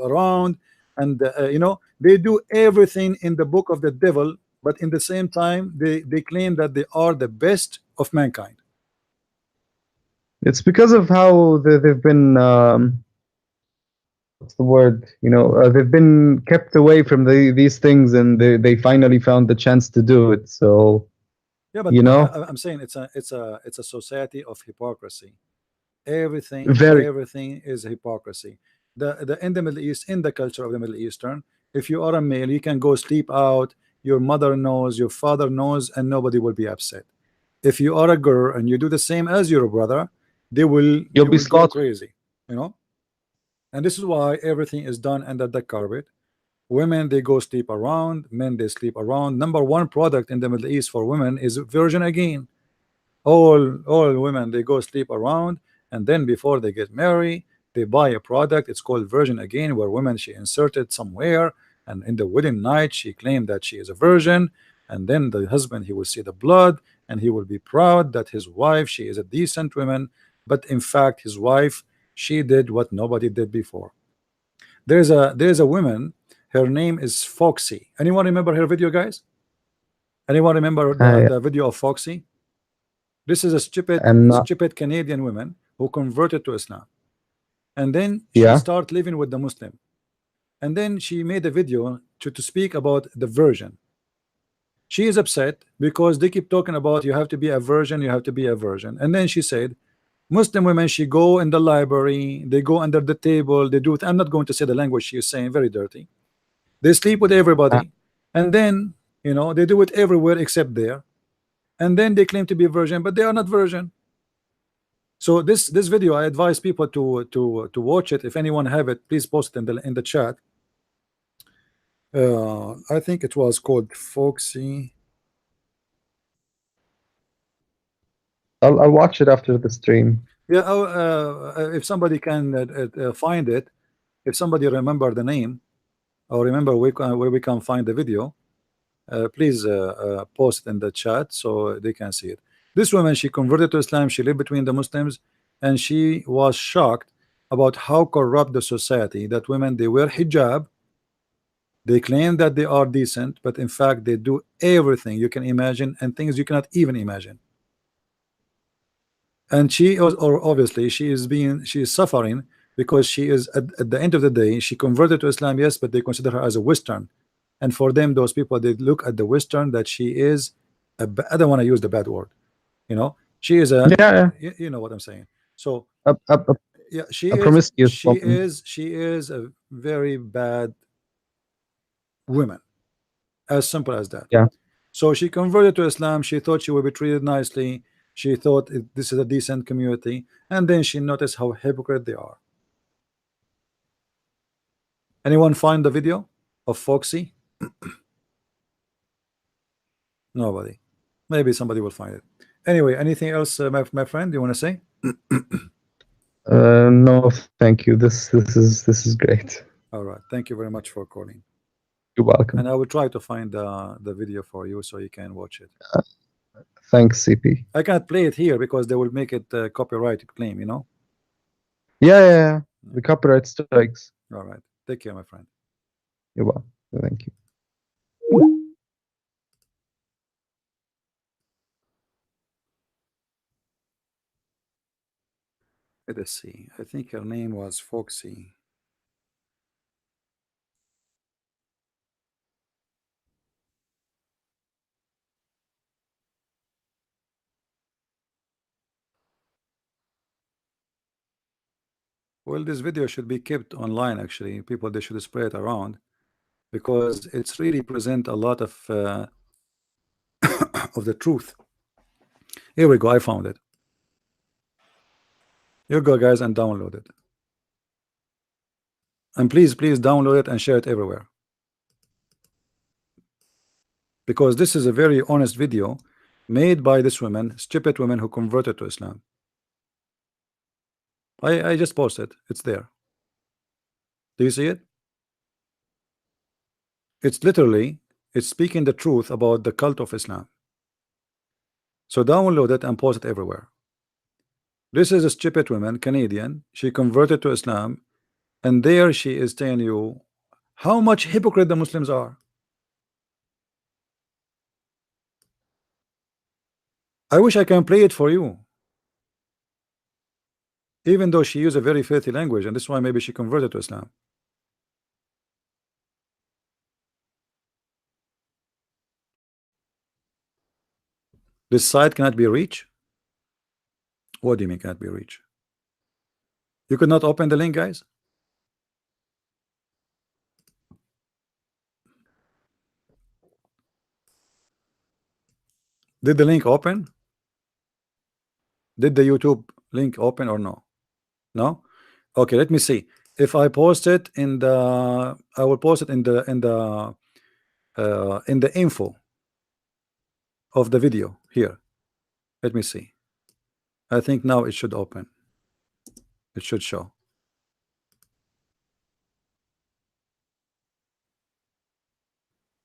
around, and you know, they do everything in the book of the devil. But in the same time, they claim that they are the best of mankind. It's because of how they've been. What's the word? You know, they've been kept away from these things, and they finally found the chance to do it. So Yeah, but you know, I'm saying it's a society of hypocrisy. Everything is hypocrisy. The in the Middle East, in the culture of the Middle Eastern, if you are a male, you can go sleep out, your mother knows, your father knows, and nobody will be upset. If you are a girl and you do the same as your brother, they will you'll be go slaughtered. crazy, you know. And this is why everything is done under the carpet. Women, they go sleep around, men, they sleep around. Number one product in the Middle East for women is virgin again. All women, they go sleep around, and then before they get married, they buy a product. It's called virgin again, where women, she inserted somewhere, and in the wedding night she claimed that she is a virgin, and then the husband, he will see the blood, and he will be proud that his wife, she is a decent woman, but in fact his wife, she did what nobody did before. There's a woman, her name is Foxy. Anyone remember her video, guys? Anyone remember the video of Foxy? This is a stupid Canadian woman who converted to Islam, and then she started living with the Muslim, and then she made a video to speak about the virgin. She is upset because they keep talking about you have to be a virgin, you have to be a virgin. And then she said, Muslim women, she go in the library, they go under the table, they do it. I'm not going to say the language she is saying, very dirty. They sleep with everybody, and then they do it everywhere except there. And then they claim to be virgin, but they are not virgin. So this video, I advise people to watch it. If anyone have it, please post it in the chat. I think it was called Foxy. I'll watch it after the stream. Yeah. If somebody can find it, if somebody remember the name or remember where we can find the video, please post it in the chat so they can see it. This woman, she converted to Islam, she lived between the Muslims, and she was shocked about how corrupt the society, that women, they wear hijab, they claim that they are decent, but in fact they do everything you can imagine and things you cannot even imagine. And she is, or obviously she is suffering because she is at the end of the day, she converted to Islam, yes, but they consider her as a Western. And for them, those people, they look at the Western that she is I don't want to use the bad word, she is a, Yeah. you know what I'm saying. So yeah, she promiscuous woman. is a very bad woman, as simple as that. Yeah. So she converted to Islam, she thought she would be treated nicely, she thought this is a decent community, and then she noticed how hypocrite they are. Anyone find the video of Foxy? Nobody. Maybe somebody will find it. Anyway, anything else, my friend, you want to say? No, thank you. This is great. All right, thank you very much for calling. You're welcome. And I will try to find the video for you so you can watch it. Thanks, CP. I can't play it here because they will make it copyright claim, Yeah. The copyright strikes. All right, take care, my friend. You're welcome. Thank you. Let us see. I think her name was Foxy. Well, this video should be kept online. Actually, people, they should spread it around because it's really present a lot of of the truth. Here we go. I found it. You go, guys, and download it. And please download it and share it everywhere, because this is a very honest video made by this woman, stupid woman who converted to Islam. I just posted. It's there. Do you see it? It's literally, it's speaking the truth about the cult of Islam. So download it and post it everywhere. This is a stupid woman, Canadian. She converted to Islam, and there she is telling you how much hypocrite the Muslims are. I wish I can play it for you, even though she used a very filthy language, and this is why maybe she converted to Islam. This site cannot be reached. What do you mean cannot be reached? You could not open the link, guys? Did the link open? Did the YouTube link open or no? No? Okay, let me see. If I post it in the, I will post it in the info of the video here. Let me see. I think now it should open. It should show.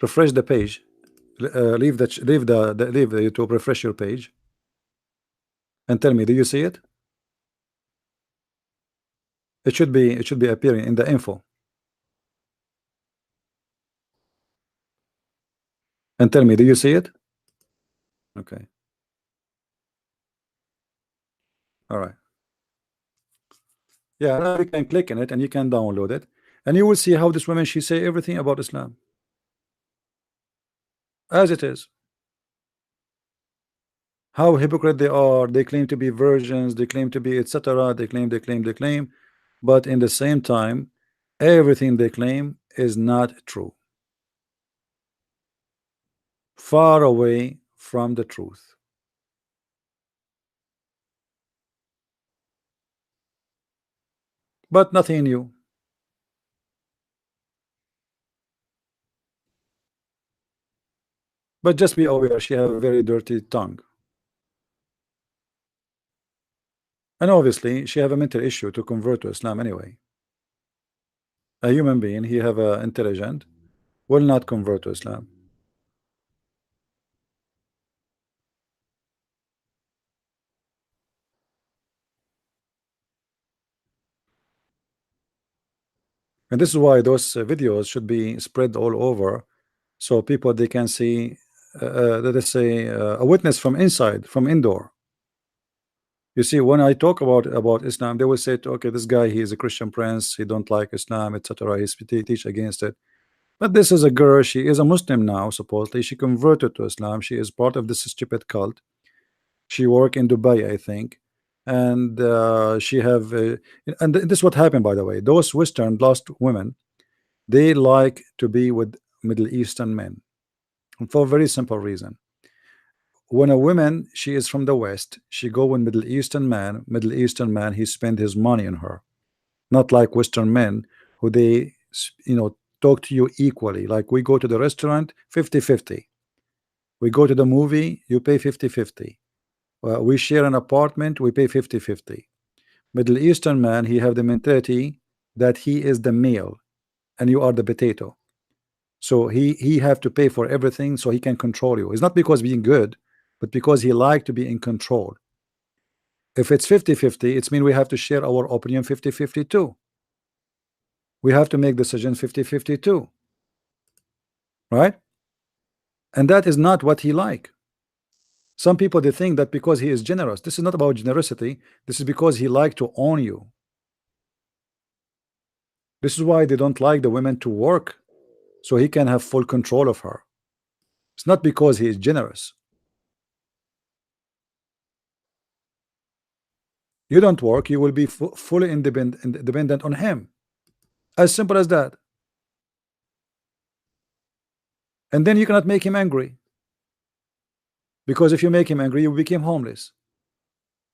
Refresh the page. Leave the YouTube. Refresh your page, and tell me, do you see it? It should be appearing in the info. And tell me, do you see it? Okay. All right. Yeah, now you can click on it and you can download it, and you will see how this woman, she say everything about Islam. as it is. How hypocrite they are. They claim to be virgins, they claim to be etc. They claim, but in the same time, everything they claim is not true. Far away from the truth. But nothing new. But just be aware, she have a very dirty tongue. And obviously, she have a mental issue to convert to Islam anyway. A human being, he have a intelligent, will not convert to Islam. And this is why those videos should be spread all over, so people they can see that they say a witness from inside, from indoor. You see, when I talk about Islam, they will say, okay, this guy, he is a Christian Prince, he don't like Islam, etc. He teach against it. But this is a girl, she is a Muslim now, supposedly. She converted to Islam. She is part of this stupid cult. She work in Dubai, I think. And she have and this is what happened, by the way. Those Western lost women, they like to be with Middle Eastern men for a very simple reason. When a woman, she is from the West, she go with Middle Eastern man, he spend his money on her. Not like Western men who they, talk to you equally. Like we go to the restaurant, 50-50. We go to the movie, you pay 50-50. We share an apartment, we pay 50-50. Middle Eastern man, he have the mentality that he is the male and you are the potato. So he have to pay for everything so he can control you. It's not because being good, but because he like to be in control. If it's 50-50, it's mean we have to share our opinion 50-50 too. We have to make decisions 50-50 too. Right? And that is not what he like. Some people, they think that because he is generous, this is not about generosity, this is because he like to own you. This is why they don't like the women to work, so he can have full control of her. It's not because he is generous. You don't work, you will be fully dependent on him. As simple as that. And then you cannot make him angry, because if you make him angry, you become homeless.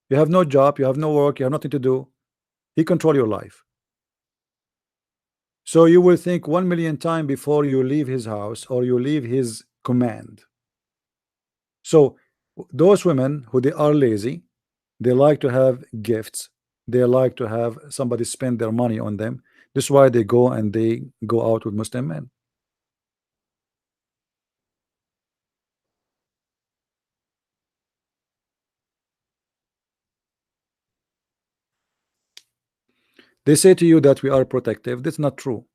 You have no job, you have no work, you have nothing to do. He control your life. So you will think 1,000,000 times before you leave his house or you leave his command. So those women who they are lazy, they like to have gifts, they like to have somebody spend their money on them. This is why they go out with Muslim men. They say to you that we are protective. That's not true.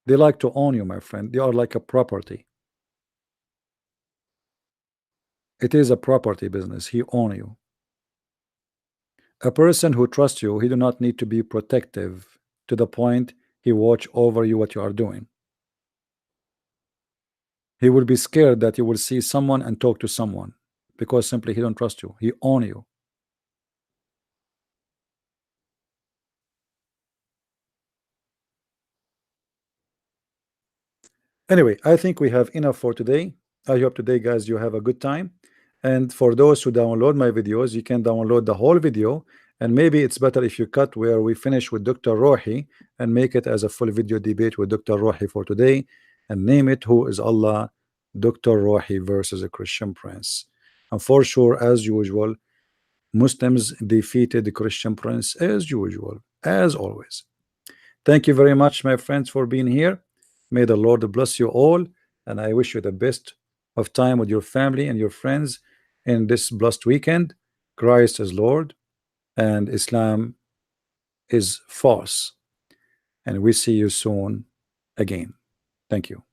They like to own you, my friend. They are like a property. It is a property business. He own you. A person who trusts you, he do not need to be protective to the point he watch over you what you are doing. He will be scared that you will see someone and talk to someone because simply he don't trust you. He own you. Anyway, I think we have enough for today. I hope today, guys, you have a good time. And for those who download my videos, you can download the whole video. And maybe it's better if you cut where we finish with Dr. Rohi and make it as a full video debate with Dr. Rohi for today and name it Who is Allah? Dr. Rohi versus a Christian Prince. And for sure, as usual, Muslims defeated the Christian Prince as usual, as always. Thank you very much, my friends, for being here. May the Lord bless you all, and I wish you the best of time with your family and your friends in this blessed weekend. Christ is Lord, and Islam is false. And we see you soon again. Thank you.